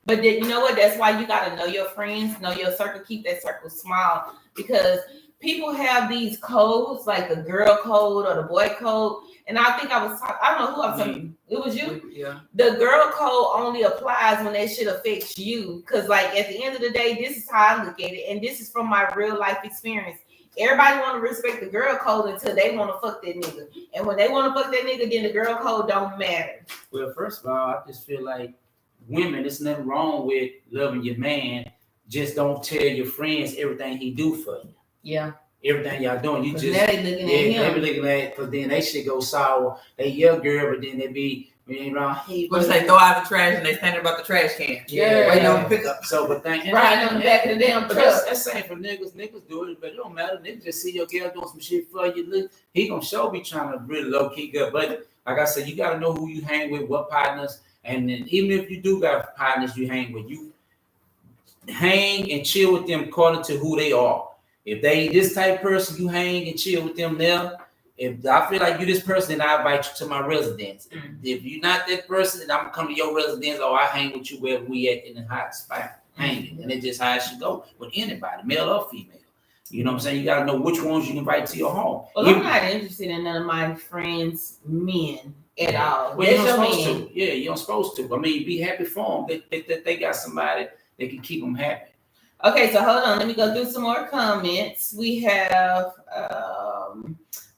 A: But then, you know what? That's why you got to know your friends, know your circle, keep that circle small, because people have these codes, like the girl code or the boy code. And I think I don't know who I was talking. It was you?
B: Yeah.
A: The girl code only applies when that shit affects you. Because, like, at the end of the day, this is how I look at it. And this is from my real life experience. Everybody want to respect the girl code until they want to fuck that nigga. And when they want to fuck that nigga, then the girl code don't matter.
C: Well, first of all, I just feel like women, there's nothing wrong with loving your man. Just don't tell your friends everything he do for you.
A: Yeah.
C: Everything y'all doing, you
A: 'Cause
C: just
A: now they looking at
C: they be
A: him.
C: looking at, because then they shit go sour. They yell girl, but then they be around. Hey,
B: What they throw out the trash and they standing about the trash can.
A: Yeah.
B: Waiting on the pickup.
C: So, but thank
A: Riding on the back of the damn
C: But
A: truck.
C: that's same for niggas. Niggas do it, but it don't matter. Niggas just see your girl doing some shit for you. Look, he gonna show be trying to really low key good. But like I said, you gotta know who you hang with, what partners, and then even if you do got partners you hang with, you hang and chill with them according to who they are. If they this type of person, you hang and chill with them there. If I feel like you this person, then I invite you to my residence. If you're not that person, then I'm gonna come to your residence or I hang with you wherever we at in the hot spot hanging. And it's just how it should go with anybody, male or female. You know what I'm saying? You gotta know which ones you invite to your home.
A: Well, I'm not interested in none of my friends' men at all.
C: Well, you're
A: That's
C: not
A: your
C: supposed
A: man.
C: to. Yeah, you're not supposed to. I mean, be happy for them that they got somebody that can keep them happy.
A: Okay, so hold on. Let me go through some more comments. We have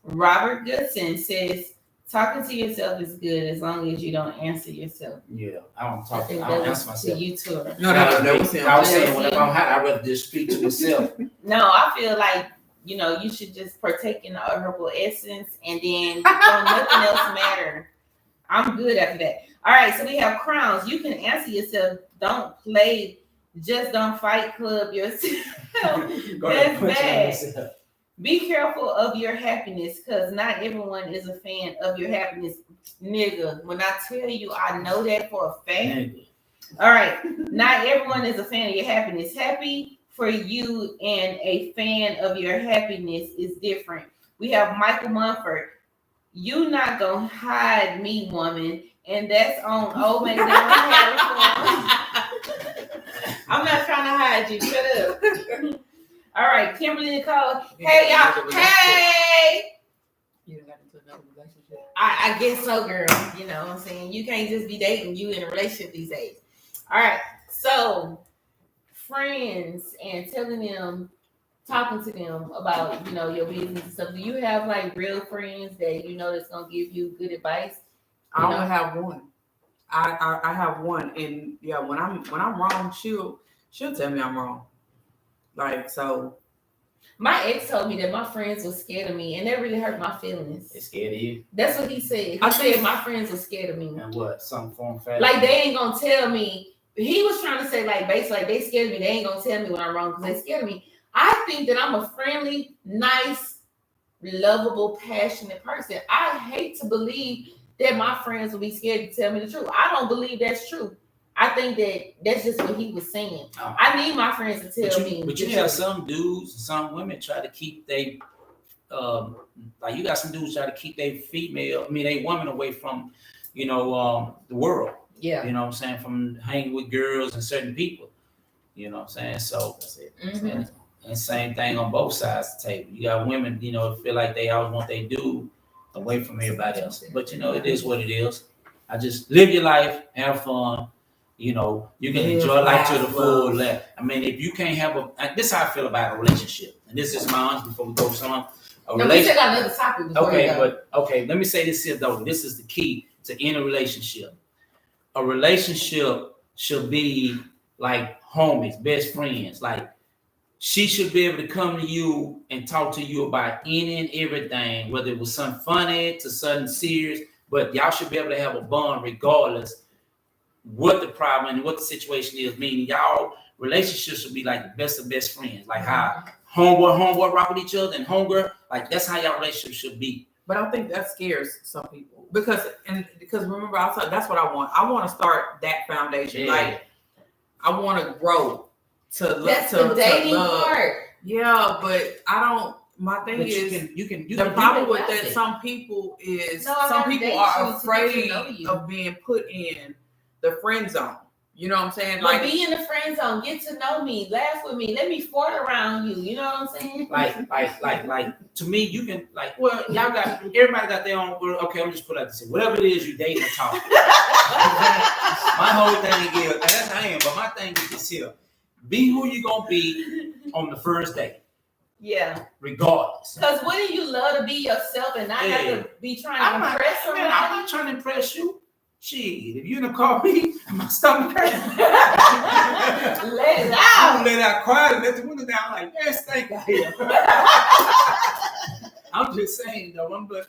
A: Robert Goodson says, talking to yourself is good as long as you don't answer yourself.
C: Yeah, I don't talk.
A: think
C: I don't
A: that
C: answer
A: was
C: myself.
A: to you too.
B: No, that was him.
C: I was saying whenever I'm hot, I'd rather just speak to myself.
A: No, I feel like, you know, you should just partake in the herbal essence and then don't nothing else matter. I'm good after that. All right, so we have Crowns. You can answer yourself. Don't play. Just don't fight club yourself.
C: Go ahead,
A: That's
C: punch
A: bad.
C: yourself.
A: Be careful of your happiness because not everyone is a fan of your happiness. Nigga, when I tell you I know that for a fact.
C: Nigga.
A: All right, not everyone is a fan of your happiness. Happy for you and a fan of your happiness is different. We have Michael Mumford. You not gonna hide me, woman. And that's on Old McDonald. I'm not trying to hide you. Shut up. All right, Kimberly Nicole. Hey, y'all. Hey.
B: You done got into another relationship.
A: I guess so, girl. You know what I'm saying? You can't just be dating you in a relationship these days. All right. So, friends and telling them, talking to them about, you know, your business and stuff. Do you have like real friends that you know that's gonna give you good advice?
B: I only have one. I have one, and yeah, when I'm wrong, she'll tell me I'm wrong. Like so.
A: My ex told me that my friends were scared of me, and that really hurt my feelings.
C: They scared of you?
A: That's what he said.
B: I
A: He said my friends were scared of me.
C: And what? Some form of
A: Like they ain't gonna tell me. He was trying to say like basically like they scared of me. They ain't gonna tell me when I'm wrong because they scared of me. I think that I'm a friendly, nice, lovable, passionate person. I hate to believe that my friends will be scared to tell me the truth. I don't believe that's true. I think that that's just what he was saying.
C: Oh.
A: I need my friends to tell me.
C: But you have some dudes, some women try to keep they like you got some dudes try to keep they women away from, you know, the world.
A: Yeah.
C: You know what I'm saying? From hanging with girls and certain people. You know what I'm saying? So that's it.
A: Mhm.
C: And same thing on both sides of the table. You got women, you know, feel like they always want they dude away from everybody else. But you know, it is what it is. I just live your life, have fun. You know, you can enjoy life to the full. I mean, if you can't have this is how I feel about a relationship. And this is my honest before we go to some
A: No, we still got another topic before we go.
C: Let me say this here though. This is the key to any relationship. A relationship should be like homies, best friends. Like she should be able to come to you and talk to you about any and everything, whether it was something funny to something serious, but y'all should be able to have a bond regardless what the problem and what the situation is. Meaning y'all relationships should be like the best of best friends. Like how homeboy rock with each other and homegirl, like that's how y'all relationship should be.
B: But I think that scares some people because remember I said that's what I want. I want to start that foundation.
C: Yeah.
B: Like I want to grow
A: That's
B: to
A: the dating
B: love.
A: part.
B: Yeah, but I don't. My thing
C: But
B: is
C: you can
B: the problem with that.
A: it.
B: Some people is
A: No, I
B: some
A: gotta
B: people
A: date
B: are
A: you to get to
B: afraid
A: know you.
B: of being put in the friend zone. You know what I'm saying?
A: Like be in the friend zone, get to know me, laugh with me, let me fart around you. You know what I'm saying?
C: like to me, you can like, well, y'all got everybody got their own. Okay, I'm just put out this. Whatever it is you dating or talking. My whole thing is, and that's how I am. But my thing is this here: be who you gonna be on the first day,
A: Yeah.
C: regardless.
A: Because wouldn't you love to be yourself and not have to be trying to impress somebody?
C: I'm not trying to impress you. Shit, if you done call me, my stomach hurt.
A: Let it
C: I'm
A: out.
C: gonna let out quiet and let the window down like, yes, thank out here. I'm just saying though, but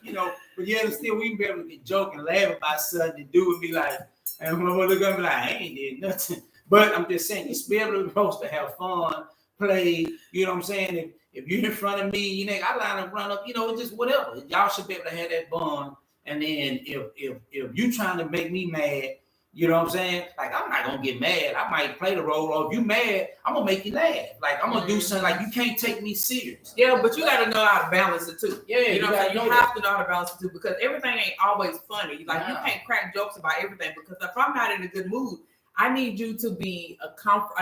C: yeah, still we can be able to joke and laugh about something and do it be like, and my mother gonna be like, I ain't did nothing. But I'm just saying, you should be able to supposed to have fun, play, you know what I'm saying? If you're in front of me, I line up, run up, just whatever. Y'all should be able to have that bond. And then if you trying to make me mad, you know what I'm saying? Like, I'm not gonna get mad. I might play the role, or if you mad, I'm gonna make you laugh. Like, I'm gonna do something like you can't take me serious.
B: Yeah, but you gotta know how to balance it too.
C: Yeah,
B: you know what I'm saying? You
C: that.
B: have to know how to balance it too, because everything ain't always funny. Like, you can't crack jokes about everything, because if I'm not in a good mood, I need you to be a comforter.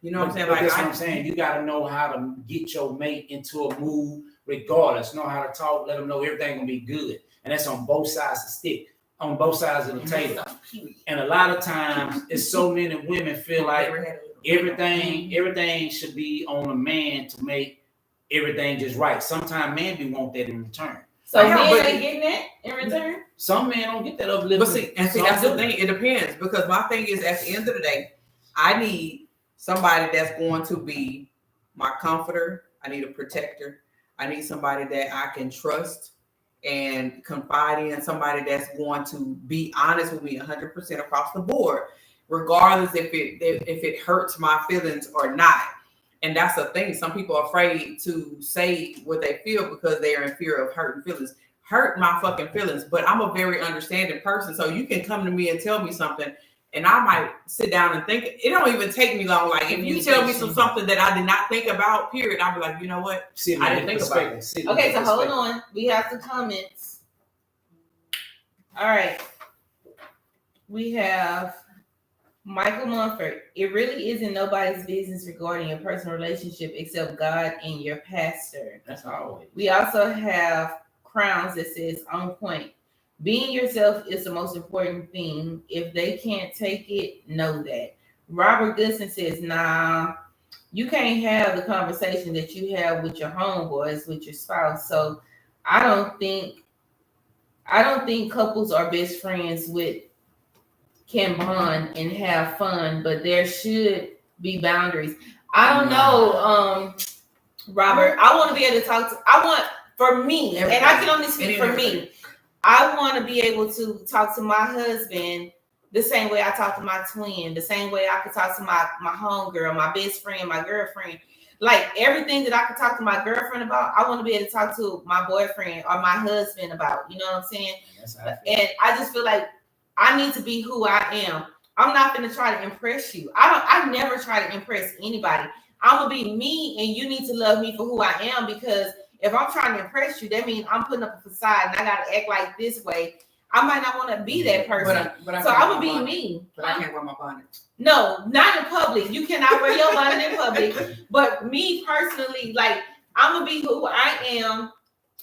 B: You know what I'm saying?
C: Like, that's what I'm saying. You gotta know how to get your mate into a mood regardless. Know how to talk, let them know everything gonna be good. And that's on both sides of the stick, on both sides of the table. And a lot of times, it's so many women feel like everything should be on a man to make everything just right. Sometimes men be want that in return.
A: So men ain't getting that in return?
C: Some men don't get that upliftment.
B: But see, that's the thing. It depends, because my thing is, at the end of the day, I need somebody that's going to be my comforter. I need a protector. I need somebody that I can trust and confide in, somebody that's going to be honest with me 100% across the board, regardless if it hurts my feelings or not. And that's the thing. Some people are afraid to say what they feel because they are in fear of hurting feelings. Hurt my fucking feelings, but I'm a very understanding person. So you can come to me and tell me something, and I might sit down and think. It don't even take me long. Like, if you tell me something that I did not think about, period, I'll be like, you know what? I didn't think about it.
A: Okay, so hold on. We have the comments. All right. We have Michael Mumford. It really isn't nobody's business regarding your personal relationship except God and your pastor.
C: That's always.
A: We also have Crowns that says on point. Being yourself is the most important thing. If they can't take it, know that. Robert Goodson says, nah, you can't have the conversation that you have with your homeboys, with your spouse. So I don't think couples are best friends can bond and have fun, but there should be boundaries. I don't know, Robert. I want to be able to for me, and I can only speak for me. I want to be able to talk to my husband the same way I talk to my twin, the same way I could talk to my homegirl, my best friend, my girlfriend. Like, everything that I could talk to my girlfriend about, I want to be able to talk to my boyfriend or my husband about. You know what I'm saying? And I just feel like I need to be who I am. I'm not going to try to impress you. I never try to impress anybody. I'm going to be me, and you need to love me for who I am, because if I'm trying to impress you, that means I'm putting up a facade and I got to act like this way. I might not want to be that person. But so I'm going to be me.
B: But I can't wear my bonnet.
A: No, not in public. You cannot wear your bonnet in public. But me personally, like, I'm going to be who I am,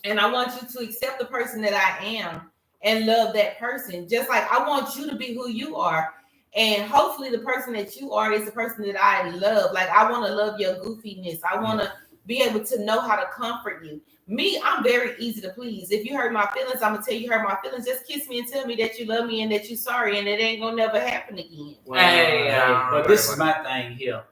A: and I want you to accept the person that I am and love that person. Just like I want you to be who you are. And hopefully the person that you are is the person that I love. Like, I want to love your goofiness. I want to be able to know how to comfort you. Me, I'm very easy to please. If you hurt my feelings, I'm going to tell you hurt my feelings. Just kiss me and tell me that you love me and that you're sorry, and it ain't going to never happen again.
C: Well, but this is my thing here.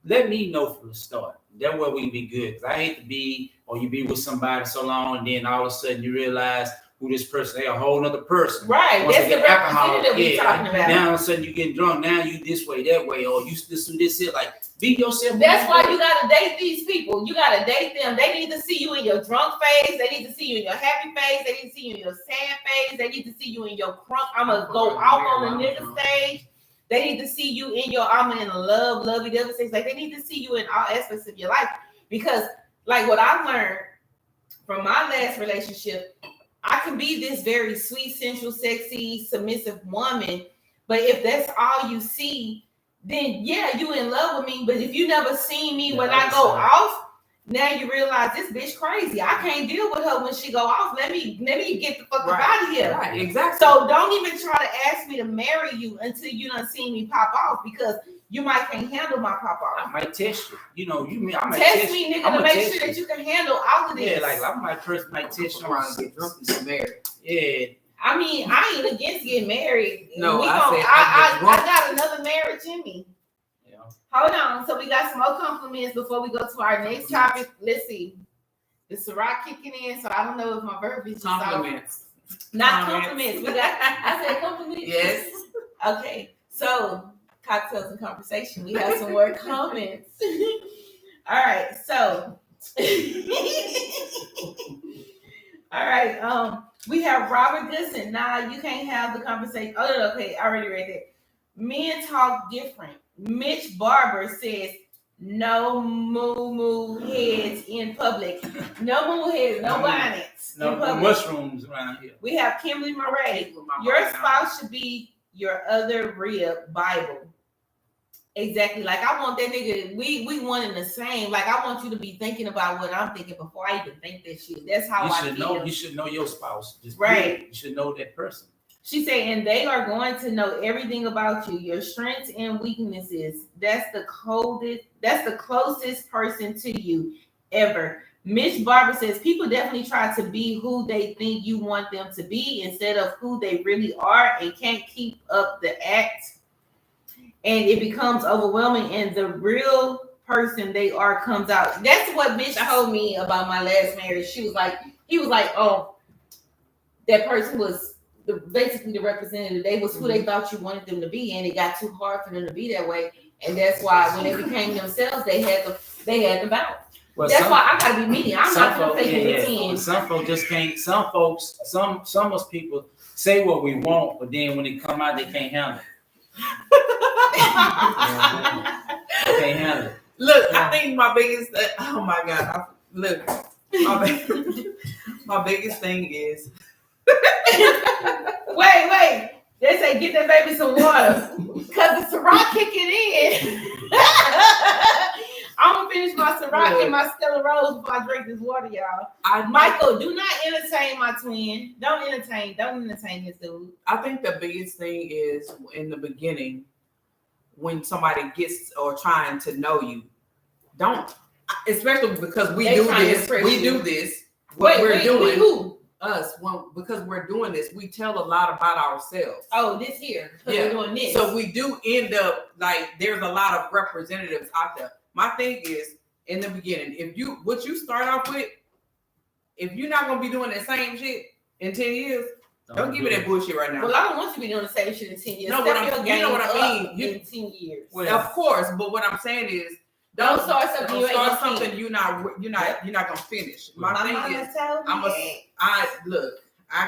C: Let me know from the start. That way we can be good. Because I hate to be, or you be with somebody so long, and then all of a sudden you realize who this person, they're a whole other person.
A: Right.
C: Once
A: That's the representative we're talking about.
C: Now all of a sudden you getting drunk. Now you this way, that way, or you this here. Like, be yourself.
A: That's why you gotta date these people. You gotta date them. They need to see you in your drunk phase. They need to see you in your happy phase. They need to see you in your sad phase. They need to see you in your crunk. I'm gonna go off on the nigga stage. They need to see you in your I'm in love, lovey-dovey stage. Like, they need to see you in all aspects of your life. Because, like, what I learned from my last relationship, I can be this very sweet, sensual, sexy, submissive woman, but if that's all you see, then yeah, you in love with me. But if you never seen me when I go off, now you realize this bitch crazy. I can't deal with her when she go off. Let me get the fuck up out of here.
B: Right, exactly.
A: So don't even try to ask me to marry you until you done seen me pop off, because you might can't handle my pop off.
C: I might test you. I might
A: test me, nigga, to make sure that you can handle all of this.
C: Yeah, like I might test you.
B: Around and get drunk and get married.
C: Yeah,
A: I mean, I ain't against getting married.
B: No,
A: We
B: I
A: gon-
B: said
A: I got another marriage in me.
C: Yeah.
A: Hold on. So we got some more compliments before we go to our next topic. Let's see. The Ciroc kicking in, so I don't know if my verbiage is off.
B: Compliments.
A: Not compliments. We got. I said compliments.
B: Yes.
A: Okay. So cocktails and conversation. We have some more comments. All right. So. All right. We have Robert Goodson. Nah, you can't have the conversation. Oh, no, okay. I already read that. Men talk different. Mitch Barber says, no moo heads in public. No moo heads, no bonnets in
C: No
A: public.
C: mushrooms around here.
A: We have Kimberly Murray. Your spouse should be your other rib Bible. Exactly. Like I want that nigga. We one in the same. Like I want you to be thinking about what I'm thinking before I even think that shit. That's how
C: You
A: I
C: should
A: feel.
C: know. You should know your spouse. Just
A: Right.
C: period. You should know that person.
A: She said, and they are going to know everything about you, your strengths and weaknesses. That's the closest person to you ever. Mitch Barber says people definitely try to be who they think you want them to be instead of who they really are and can't keep up the act. And it becomes overwhelming and the real person they are comes out. That's what Mitch told me about my last marriage. He was like, oh, that person was basically the representative. They was who they thought you wanted them to be, and it got too hard for them to be that way. And that's why when they became themselves, they had to bounce.
C: Well,
A: That's why I gotta be me. I'm not gonna fake it.
C: Some folks just can't. Some folks, some of us people say what we want, but then when they come out, they can't handle it. They can't handle it.
B: Look, I think my biggest. Oh my God! Look, my biggest thing is.
A: Wait. They say get that baby some water because the Ciroc kicking in. I'm gonna finish my Ciroc and my Stella Rose before I drink this water, y'all. Michael, do not entertain my twin. Don't entertain this dude.
B: I think the biggest thing is in the beginning when somebody gets or trying to know you, don't, especially because we do this. What we're doing.
A: Who?
B: Us, because we're doing this, we tell a lot about ourselves.
A: Oh, this here.
B: Yeah.
A: We're doing this.
B: So we do end up like there's a lot of representatives out there. My thing is in the beginning, what you start off with, if you're not gonna be doing the same shit in 10 years, don't give me that bullshit right now.
A: Well, I don't want you to be doing the same shit in 10 years.
B: You know what I mean?
A: In 10 years.
B: Well, of course, but what I'm saying is
A: don't start something
B: you're not gonna finish. My thing is, I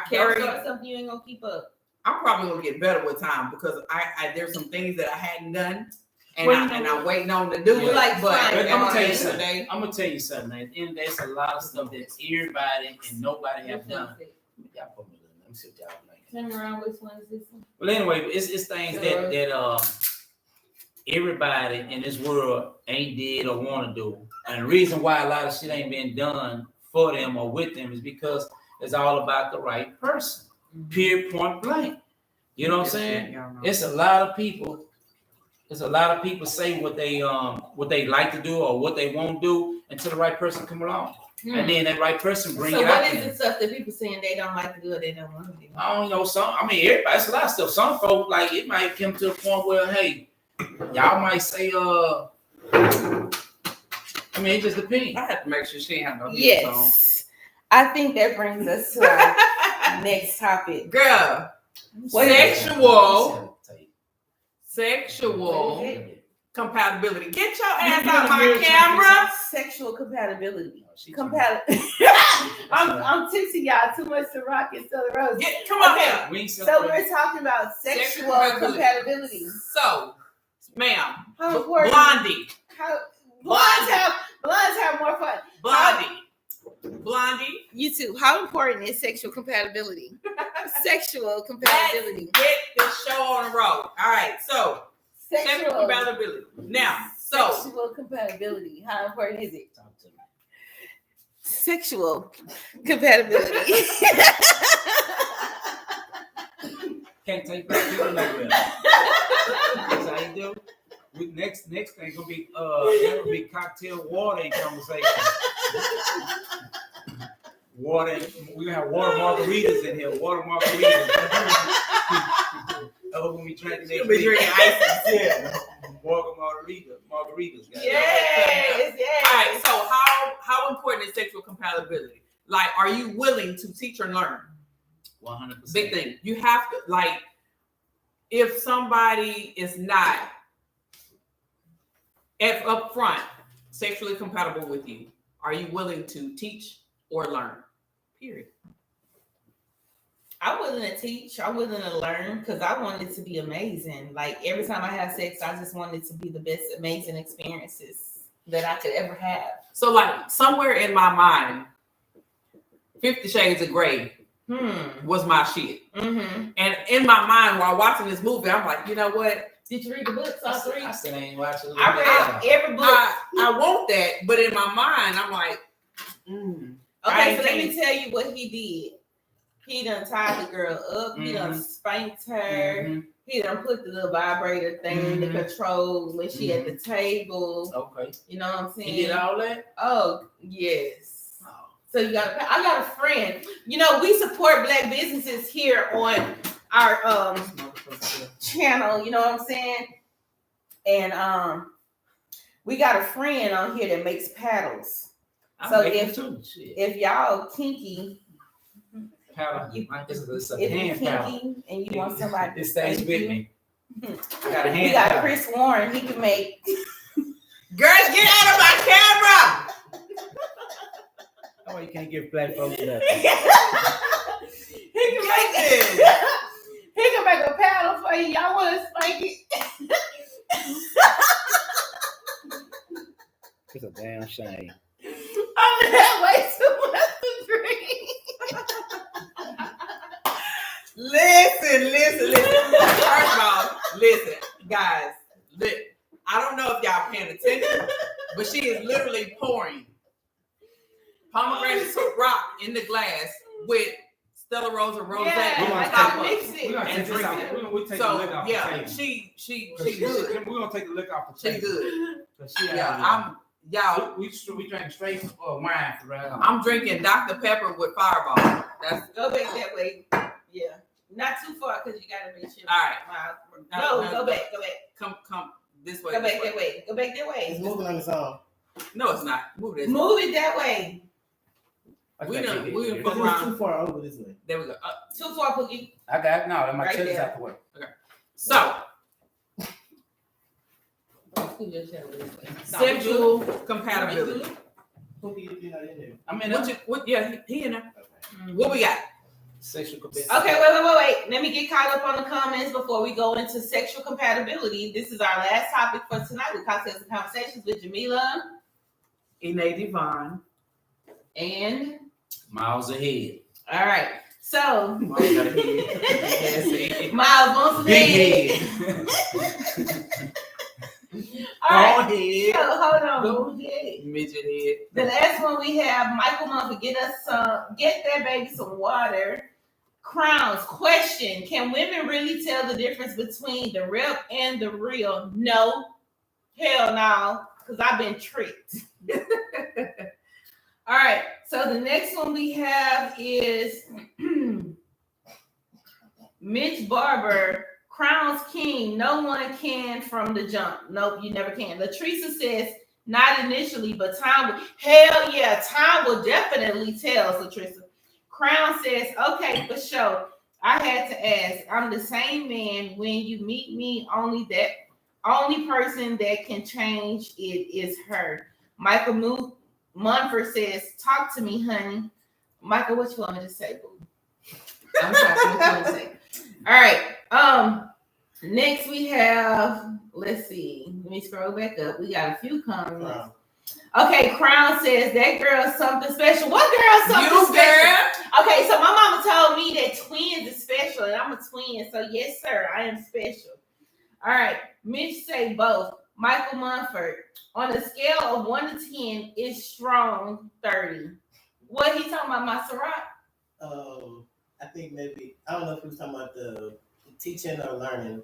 B: carry.
A: Don't start something you ain't gonna keep up.
B: I'm probably gonna get better with time because I there's some things that I hadn't done and I'm waiting on to do it.
A: Like,
C: but I'm gonna tell you something. I'm gonna tell you something. At the end, there's a lot of stuff that everybody and nobody have done. Y'all put me. Let me see what y'all like.
A: Turn around. Which one is this one?
C: Well, anyway, it's things that everybody in this world ain't did or want to do, and the reason why a lot of shit ain't been done for them or with them is because it's all about the right person. Period, point blank. You know what I'm saying? It's a lot of people. There's a lot of people say what they like to do or what they won't do until the right person come along, and then that right person bring it out.
A: So what is the stuff that people saying they don't like to do or they don't want to do?
C: I don't know. Everybody. It's a lot of stuff. Some folks like it might come to a point where hey. Y'all might say, it just depends.
B: I have to make sure she ain't have no
A: heels
B: on.
A: Yes. I think that brings us to our next topic.
B: Girl, sexual compatibility. Get your ass out my camera.
A: Sexual compatibility.
C: Compatibility.
A: I'm tipsy, y'all. Too much to rock and Stella Rose.
B: Come on here.
A: So we're talking about sexual compatibility.
B: So, ma'am,
A: how important?
B: Blondie.
A: Blondes have more fun.
B: Blondie.
A: You too. How important is sexual compatibility? Sexual compatibility.
B: Let's get the show on the road. All right. So, sexual compatibility. Now,
A: sexual compatibility. How important is it?
C: Talk to me.
A: Sexual compatibility.
C: Can't take back your nowhere. That's how you do. Next thing gonna be that will be cocktail water in conversation. Water. We gonna have water margaritas in here. Water margaritas. Oh, when we drink
B: You'll be drinking ices.
C: Yeah. Water margaritas. Guys.
A: Yes, yes.
B: All right. So how important is sexual compatibility? Like, are you willing to teach or learn?
C: 100%.
B: Big thing. You have to, like, if somebody is not up front sexually compatible with you, are you willing to teach or learn? Period.
A: I'm willing to teach. I'm willing to learn because I want it to be amazing. Like every time I have sex, I just want it to be the best amazing experiences that I could ever have.
B: So, like, somewhere in my mind, 50 Shades of Grey was my shit.
A: Mm-hmm.
B: And in my mind, while watching this movie, I'm like, you know what?
A: Did you read the books? All three?
C: I still ain't watching.
A: I read every book.
B: I want that, but in my mind, I'm like,
A: Okay, so let me tell you what he did. He done tied the girl up. He done spanked her.
C: Mm-hmm.
A: He done put the little vibrator thing to control when she at the table.
C: Okay.
A: You know what I'm saying?
C: He did all that?
A: Oh, yes.
C: Oh.
A: So I got a friend. You know, we support Black businesses here on our channel, you know what I'm saying? And we got a friend on here that makes paddles. So if y'all kinky,
C: paddle, it's a
A: if you
C: hand paddle.
A: kinky and you want somebody
C: It stays with me. I got a hand
A: we got
C: paddle.
A: Chris Warren, he can make
B: girls, get out of my camera!
C: Oh, you can't give black folks nothing.
A: he can make a paddle for you. Y'all want to spank it?
C: It's a damn shame.
A: I'm that way too much to drink.
B: Listen. First of all, listen, guys. I don't know if y'all paying attention, but she is literally pouring pomegranate rock in the glass with Stella Rosa rosé.
A: Yeah, mix it.
C: We're gonna take this out. We'll take the lick off the table.
B: She
C: She
B: good.
C: We're gonna take the lick off the
B: She
C: table.
B: good.
C: She
B: Y'all.
C: We drinking straight wine for right now.
B: I'm drinking Dr. Pepper with Fireball. That's
A: Go back that way. Yeah. Not too far because you gotta make sure.
B: all right.
A: No, go back.
B: Come this way.
A: Go
B: this
A: back
B: way.
A: that way. Go back that way.
D: It's moving on its own.
B: No, it's not. Move this.
A: Move it that way.
B: We done
D: It's
B: fuck around.
D: too far over this way.
B: There we go.
A: Too far, Pookie.
C: I got no. My
A: Right
C: chest is
A: there.
C: out the way.
B: So, sexual compatibility.
D: You're not in there.
C: I mean,
B: He in there. What we got?
C: sexual compatibility.
A: Okay, wait. Let me get caught up on the comments before we go into sexual compatibility. This is our last topic for tonight with Cocktails and Conversations with Jamila
B: Ine Devon.
A: and
C: Miles ahead.
A: all right. So
B: Miles got a head.
A: Miles wants some
C: Big
A: head.
C: head.
A: All right.
C: Go ahead.
A: So, hold on. Go ahead.
B: Midget head.
A: The last one we have Michael Mumford. Get that baby some water. Crowns question: can women really tell the difference between the rep and the real? No, hell no, because I've been tricked. All right, so the next one we have is Mitch Barber. Crowns king. No one can from the jump. Nope, you never can. Latricia says not initially, but time will. Hell yeah, time will definitely tell. Latricia. Crown says, okay, for sure. I had to ask. I'm the same man. When you meet me, only person that can change it is her. Michael Munford says, talk to me, honey. Michael, what you want me to say, boo? I'm talking what you want to say. All right. Next we have, let's see. Let me scroll back up. We got a few comments.
D: Wow.
A: Okay, Crown says that girl's something special. What girl something
B: You
A: special?
B: girl.
A: Okay, so my mama told me that twins is special, and I'm a twin. So yes, sir, I am special. All right, Mitch say both. Michael Munford, on a scale of 1 to 10, is strong 30. What he talking about, my Ciroc?
D: I think maybe I don't know if he was talking about the teaching or learning,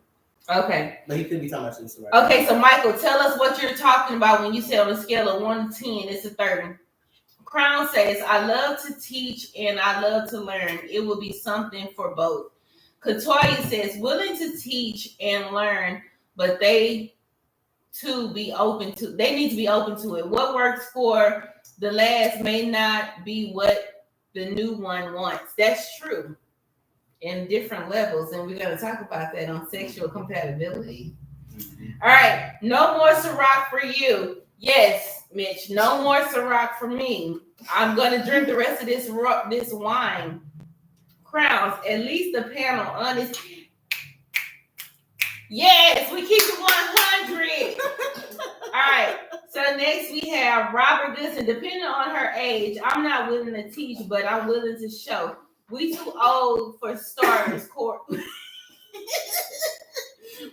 A: Okay.
D: but he could be talking about this right.
A: Okay, so Michael, tell us what you're talking about when you say on a scale of 1 to 10, it's a 30. Crown says, I love to teach and I love to learn. It will be something for both. Katoya says, willing to teach and learn, but they need to be open to it. What works for the last may not be what the new one wants. That's true. In different levels, and we're going to talk about that on sexual compatibility. All right, no more Ciroc for you. Yes, Mitch, no more Ciroc for me. I'm going to drink the rest of this wine. Crowns, at least the panel honest. Yes, we keep it 100. All right, so next we have Robert Goodson. Depending on her age, I'm not willing to teach, but I'm willing to show. We too old for starters course.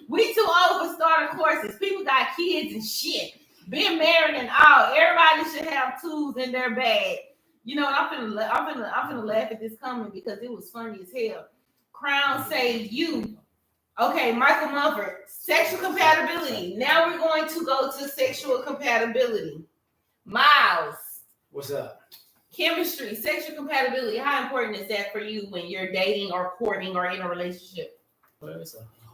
A: We too old for starter courses. People got kids and shit. Being married and all. Everybody should have tools in their bag. You know, I'm finna laugh at this comment because it was funny as hell. Crown say you. Okay, Michael Mumford. Sexual compatibility. Now we're going to go to sexual compatibility. Miles.
C: What's up?
A: Chemistry, sexual compatibility. How important is that for you when you're dating or courting or in a relationship?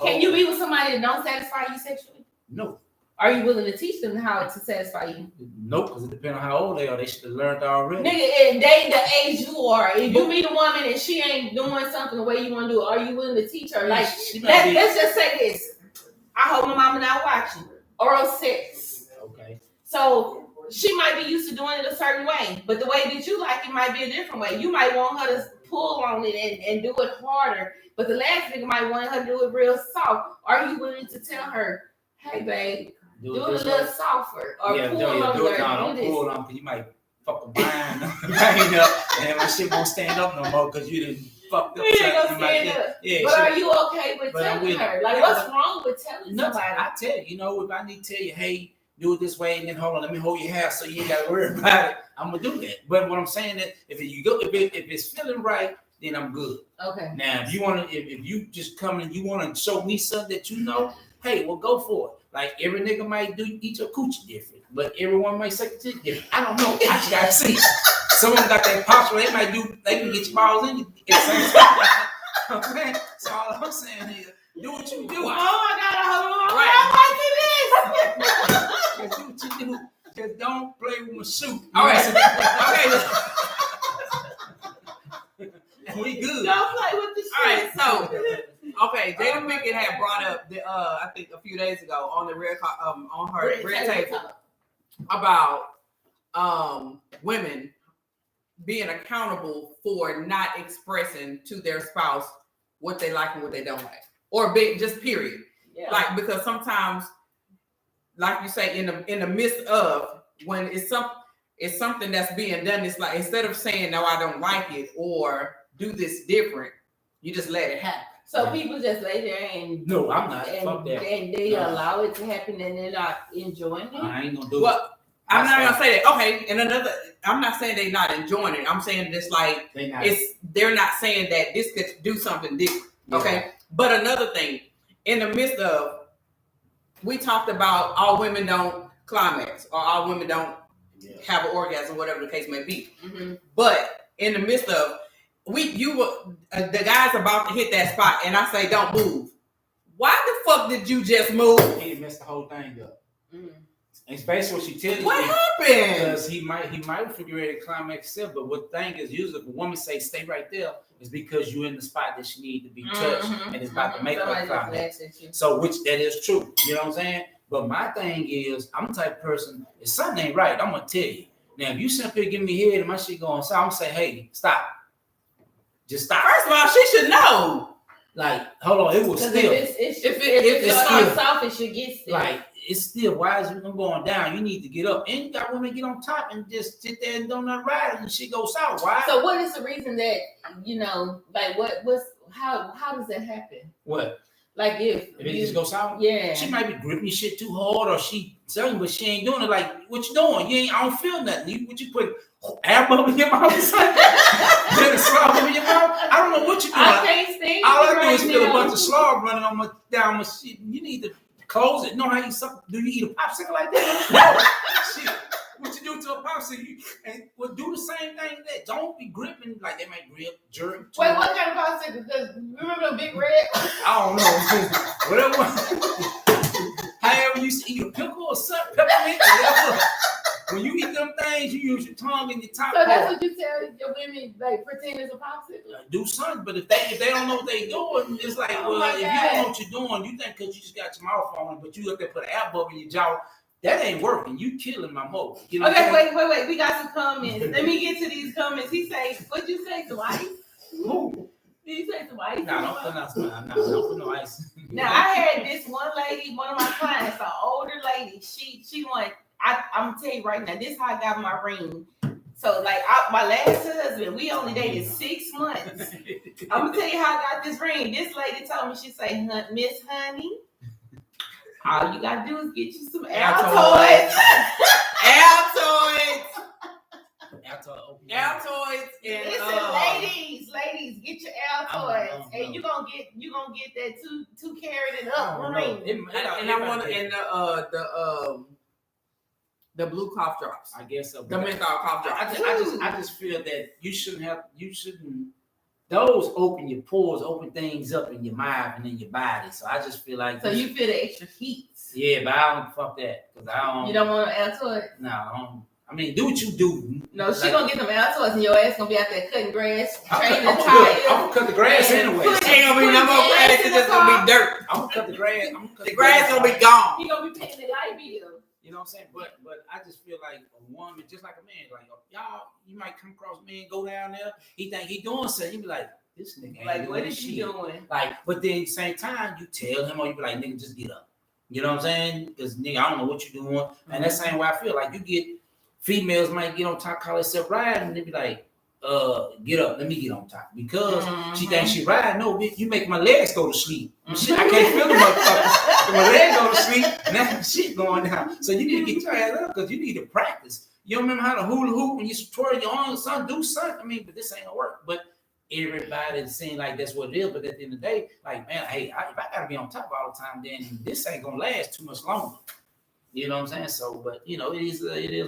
A: Can you be with somebody that don't satisfy you sexually?
C: No.
A: Are you willing to teach them how to satisfy you?
C: Nope, because it depends on how old they are. They should have learned already.
A: Nigga, if they the age you are, if you meet a woman and she ain't doing something the way you want to do, are you willing to teach her? Like, let's just say this. I hope my mama not watching. Oral sex.
C: Okay.
A: So she might be used to doing it a certain way, but the way that you like it might be a different way. You might want her to pull on it and do it harder, but the last nigga might want her to do it real soft. Are you willing to tell her, hey, babe, do it a little softer, or pull on
C: do it.
A: her?
C: No, don't pull on because you might fuck a bind up, and my shit won't stand up no more because you didn't fucked up.
A: You ain't gonna stand up. Yeah, but are you okay with telling her? Like, what's wrong with telling somebody?
C: I tell you, if I need to tell you, hey, do it this way, and then hold on, let me hold your hair so you ain't got to worry about it. I'm gonna do that. But what I'm saying is, if it's feeling right, then I'm good.
A: Okay.
C: Now, if you want to, if you just come and you want to show me something that you know, hey, well, go for it. Like every nigga might do eat your coochie different, but everyone might suck it different. I don't know. I just gotta see. Some of them got that posture. They can get your balls in you at the same time. Okay. So all I'm saying is, do what you do.
A: Oh my God! I'm
C: Just do what you do. Just don't play with my suit.
B: All right.
C: Okay. And we good.
A: Don't play with the shit.
B: All right. So. Okay, Jada Pinkett had brought up I think a few days ago on the on her red table about women being accountable for not expressing to their spouse what they like and what they don't like, or just period. Yeah. Like, because sometimes, like you say, in the midst of when it's something that's being done, it's like instead of saying no, I don't like it or do this different, you just let it happen.
A: So people just lay there and
C: no, I'm not. Fuck that.
A: And they allow it to happen, and they're not enjoying it.
C: I ain't gonna do it.
B: I'm not gonna say that. Okay, and I'm not saying they're not enjoying it. I'm saying it's like they're not saying that this could do something different. Yeah. Okay, but another thing, in the midst of, we talked about all women don't climax or all women don't have an orgasm, whatever the case may be. Mm-hmm. But in the midst of the guy's about to hit that spot, and I say, don't move. Why the fuck did you just move?
C: He messed the whole thing up. Mm. And it's basically what she tells you.
B: What happened?
C: Because he might figure out a climax himself, but what the thing is, usually if a woman say stay right there, it's because you're in the spot that she needs to be touched, and it's about to make her climax. So, which that is true. You know what I'm saying? But my thing is, I'm the type of person, if something ain't right, I'm gonna tell you. Now, if you sit up here giving me head and my shit going south, I'm gonna say, hey, stop. Just stop.
B: First of all, she should know.
C: Like, hold on, it was still.
A: If it's still soft, it should get still.
C: Like, it's still, why is it going down? You need to get up. And you got women get on top and just sit there and don't not ride and shit goes south. Why?
A: So what is the reason that, like how does that happen?
C: What?
A: Like if
C: it just goes south?
A: Yeah.
C: She might be gripping your shit too hard, or she telling you, but she ain't doing it. Like, what you doing? I don't feel nothing. You put apple in your mouth or something? Then a slob in your mouth? I don't know what you're doing.
A: I can't stand
C: all I do is feel a bunch of slob running down my shit. You need to close it. Know how you suck? Do you eat a popsicle like that? No. Shit. what you do to a popsicle, and well, do the same thing to that. Don't be gripping like they might grip, jerk.
A: Wait, what kind of popsicle? Because remember the big red?
C: I don't know. Whatever. However you eat a pickle or something, peppermint, whatever. When you eat them things, you use your tongue and your top
A: So that's
C: part.
A: what you tell your women, like, pretend it's a popsicle?
C: Do something, but if they don't know what they doing, it's like,
A: Oh
C: well,
A: my
C: if you
A: God.
C: don't know what you're doing, you think because you just got your mouth on it, but you up there put an air bubble in your jaw, that ain't working. You killing my motor. You know what I'm
A: Okay, wait. We got some comments. Let me get to these comments. He say, what'd you say, some ice?
C: Who?
A: Did you say some ice?
C: Nah, don't put no ice.
A: Now I had this one lady, one of my clients, an older lady. She wanted. I'm gonna tell you right now. This is how I got my ring. So like my last husband, we only dated 6 months. I'm gonna tell you how I got this ring. This lady told me, she say, Miss Honey, all you gotta do is get you some Altoids. Altoids. Altoids and listen, ladies, get your Altoids, and you gonna get that 2 carat and up ring.
B: And I want the blue cough drops.
C: I guess so.
B: The menthol cough drops.
C: I just feel that you shouldn't. Those open your pores, open things up in your mind and in your body. So I just feel like.
A: So you feel the extra heat.
C: Yeah, but I don't fuck that because I don't.
A: You don't want an Altoid?
C: No, I mean, do what you do.
A: No, she gonna get them Altoids and your ass gonna be out there cutting grass,
C: I'm
A: training
C: gonna cut the grass anyway.
A: Put-
B: Ain't gonna be no more grass. It's just gonna be dirt.
C: I'm gonna cut the grass.
B: The grass gonna be gone.
A: He gonna be paying the light bill.
C: You know what I'm saying? But I just feel like a woman, just like a man, like y'all, you might come across a man, go down there, he think he doing something, you be like, this nigga ain't
A: Like,
C: doing
A: what
C: this
A: is you
C: shit.
A: doing?
C: Like, but then same time, you tell him or you be like, nigga, just get up. You know what I'm saying? Because nigga, I don't know what you doing. And that's the same way I feel. Like you get females might get on top, call herself riding, and they be like, get up, let me get on top. Because she thinks she riding. No, bitch, you make my legs go to sleep. Shit, I can't feel the motherfucker. If my legs go to sleep, now shit going down. So you need to get your ass up because you need to practice. You don't remember how to hula hoop when you twirl your arms, son, do something. I mean, but this ain't gonna work. But everybody seems like that's what it is. But at the end of the day, like, man, hey, if I gotta be on top all the time, then this ain't gonna last too much longer. You know what I'm saying? So, but you know, it is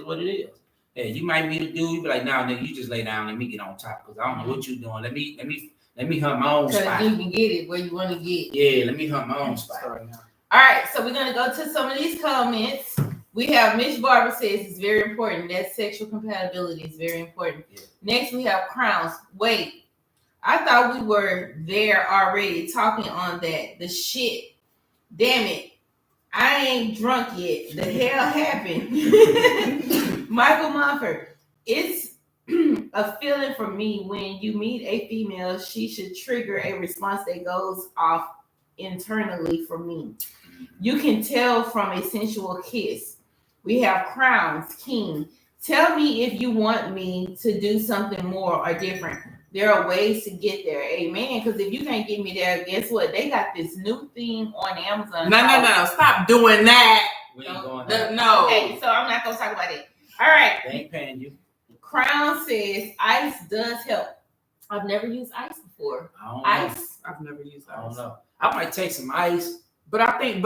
C: what it is. Hey, you might meet a dude, you be like, nah, nigga, you just lay down, let me get on top because I don't know what you doing. Let me hunt my own spot.
A: Because you can get it where you want to get.
C: Yeah, let me hunt my own spot.
A: All right, so we're gonna go to some of these comments. We have Mitch Barber says it's very important. That sexual compatibility is very important.
C: Yeah.
A: Next, we have Crowns. Wait, I thought we were there already talking on that. The shit. Damn it. I ain't drunk yet. The hell happened? Michael Mumford. It's a feeling for me when you meet a female, she should trigger a response that goes off internally for me. You can tell from a sensual kiss. We have Crowns, King. Tell me if you want me to do something more or different. There are ways to get there. Amen. Because if you can't get me there, guess what? They got this new thing on Amazon.
B: No. Stop doing that.
C: We ain't going there.
B: No.
A: Okay, so I'm not going to talk about it. All right.
C: They ain't paying you.
A: Crown says ice does help. I've never used ice before.
C: I don't know.
A: Ice.
B: I've never used
C: I don't
B: ice.
C: know. I might take some ice.
B: But I think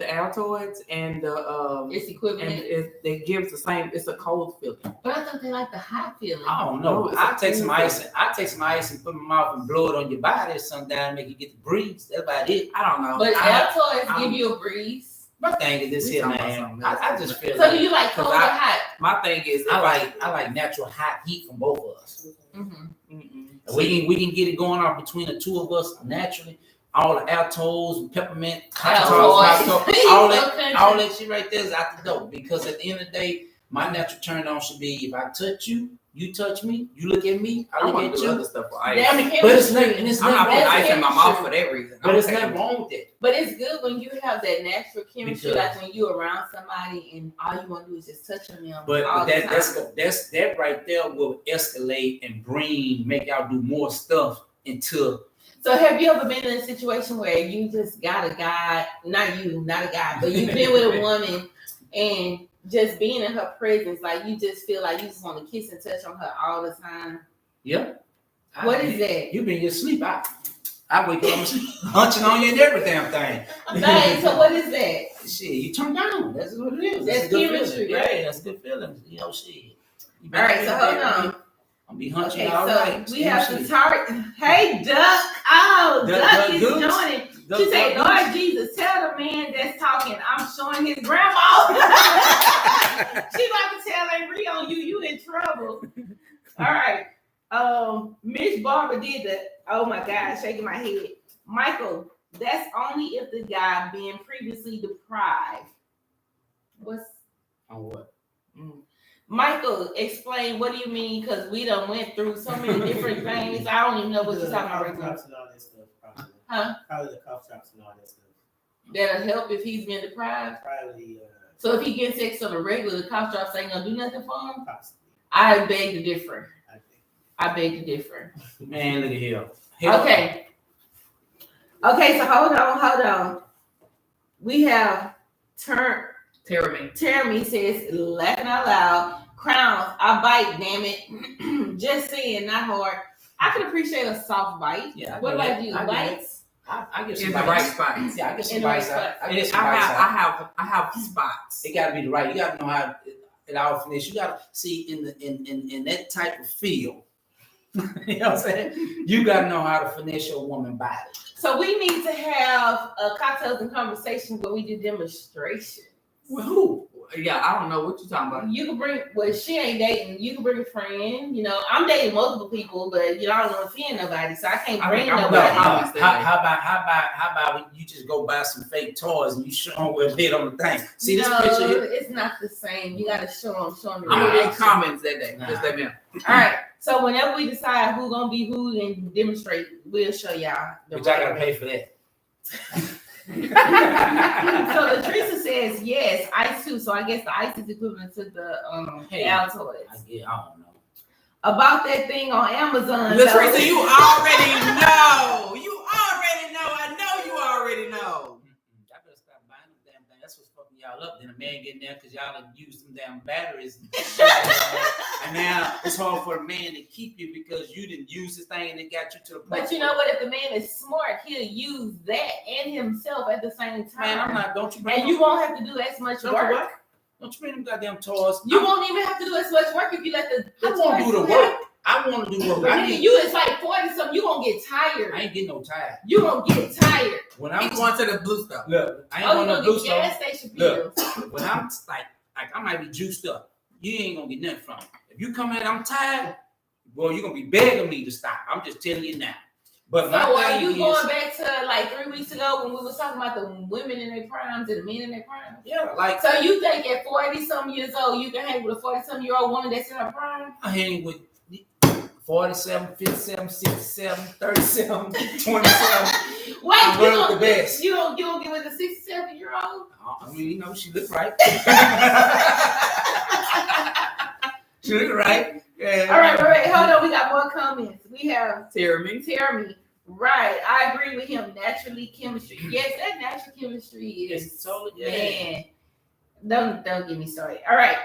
B: the Altoids and the
A: It's equivalent.
B: it gives the same. It's a cold feeling.
A: But I thought they like the hot feeling.
C: I don't know.
B: No, it's
C: I
B: a
C: take some
B: cool
C: ice. I take some ice and put my mouth and blow it on your body or something down, make you get the breeze. That's about it.
B: I don't know.
A: But Altoids
B: I'm-
A: give you a breeze.
C: My thing is this
B: We
C: here,
B: talking about
C: man.
B: something
C: I
B: else.
C: just feel
A: So
C: like
A: do you like cold or
B: I-
A: hot?
B: My thing is,
C: I like natural hot heat from both of us.
A: Mm-hmm.
C: And we can get it going off between the two of us naturally. All the Altos, peppermint,
A: Altoids.
C: all
A: Okay.
C: that shit right there is out the door. Because at the end of the day, my natural turn on should be if I touch you, you touch me, you look at me, I
B: I
C: look
B: want
C: at
B: to do
C: you.
B: other stuff for ice.
A: That's
C: But it's not,
A: chemistry.
C: and it's
B: I'm not putting
A: That's
B: ice in my
A: chemistry.
B: mouth for that reason.
C: but
B: I'm
C: it's
B: taking-
C: nothing wrong with that.
A: But it's good when you have that natural chemistry,
C: Because-
A: like when you're around somebody and all you want to do is just touch them.
C: But
A: all the time.
C: that's that right there will escalate and make y'all do more stuff until
A: So have you ever been in a situation where you just got a guy, not a guy, but you've been with a woman and just being in her presence, like you just feel like you just want to kiss and touch on her all the time?
C: yeah.
A: What is that?
C: You been in your sleep. I wake up, I'm hunching on you and every damn thing.
A: Dang, so what is that?
C: Shit, you turn down. That's what it is.
A: That's
C: a good
A: chemistry,
C: feeling.
A: right?
C: Yeah, that's a good feeling. You know, shit. You
A: All right,
C: better
A: so
C: be
A: hold
C: there,
A: on.
C: man. I'm be hunching
A: Okay,
C: all
A: so
C: night.
A: we have to target. Hey, Duck. Oh, Duck is
C: Goose.
A: joining.
C: Duck,
A: She said,
C: Duck,
A: Lord Jesus, tell the man that's talking, I'm showing his grandma. She about to tell Henry on you in trouble. All right. Miss Barbara did that. Oh my God, shaking my head. Michael, that's only if the guy been previously deprived. What's
C: On what?
A: Michael, explain what do you mean? Because we done went through so many different things. I don't even know what you're talking about right now.
D: Cough drops and all that stuff, probably.
A: Huh?
D: Probably the cough drops and all that stuff.
A: That'll help if he's been deprived.
D: Probably,
A: So if he gets sex on a regular, the cough drops ain't gonna do nothing for him.
D: possibly.
A: I beg to differ.
D: I think.
A: I beg to differ.
C: Man, look at here.
A: Okay. Okay, so hold on. We have Terry says, laughing out loud, crowns, I bite, damn it. Just saying, not hard. I can appreciate a soft bite.
C: Yeah.
A: What about you?
C: I get it.
A: Bites?
C: I get
B: In
C: some
B: the
C: bites.
B: right spots.
C: Yeah, I get some
A: In the right
C: bites.
A: spot.
C: I get some bites.
B: I have spots.
C: It gotta be the right. You gotta know how it all finish. You gotta see in that type of feel. You know what I'm saying? You gotta know how to finesse your woman body.
A: So we need to have a cocktails and conversations where we do demonstrations.
C: Well, who?
B: Yeah, I don't know what you're talking about.
A: You can bring, well, she ain't dating. You can bring a friend. You know, I'm dating multiple people, but I don't know if he ain't nobody, so I can't
B: I
A: bring
B: think I'm
A: nobody.
B: done.
C: How about you just go buy some fake toys and you show them what it did on the thing? See this
A: No,
C: picture here?
A: it's not the same. You got to show them.
B: I'm gonna read
A: All
B: comments that day. Just let me know.
A: right. So whenever we decide who gonna be who and demonstrate, we'll show y'all.
C: But y'all gotta pay for that.
A: So Latricia says yes, ice too. So I guess the ice is equivalent to the
C: Hey.
A: Altoids.
C: I don't know.
A: About that thing on Amazon.
B: Latricia,
A: though.
B: you already know. You already know. I know you already know.
C: Y'all better stop buying them damn thing. That's what's fucking y'all up. Then a man getting there because y'all done used them damn batteries. And now it's hard for a man to keep you because you didn't use this thing and it got you to the point.
A: But you know what? If the man is smart, he'll use that and himself at the same time.
C: Man, I'm not. Don't you bring
A: And you won't have to do as much
C: Don't you
A: work.
C: what? Don't you bring them goddamn toys?
A: You won't even have to do as much work if you let the
C: I want to do the
A: toys
C: work. I want to do work. I
A: Nigga, you is like 40 something. You gonna get tired.
C: ain't getting no tired.
A: You gonna get tired.
C: When
B: I'm
C: I'm
B: going to the blue stuff.
C: look, I ain't
A: Oh, you
C: going to
A: gonna
C: blue
A: get
C: stuff.
A: gas station pills.
C: Look, when I'm like I might be juiced up, you ain't gonna get nothing from it. If you come in, I'm tired, boy, you're gonna be begging me to stop. I'm just telling you now. But my
A: So are
C: thing
A: you
C: is,
A: going back to like 3 weeks ago when we was talking about the women in their primes and the men in their primes?
C: yeah, like
A: So you think at 40 some years old you can hang with a 40 some year old woman that's in her prime?
C: I hang with 47, 57, 67, 37, 27.
A: Wait,
C: I'm
A: you
C: running with
A: don't
C: the best.
A: you don't get with a 67-year-old?
C: I mean, you know, she look right. She look right. Yeah.
A: All right, hold on. We got more comments. We have
B: Terry.
A: Terry. Right, I agree with him. Naturally, chemistry. Yes, that natural chemistry is
C: It's totally
A: man. Don't get me started. All right,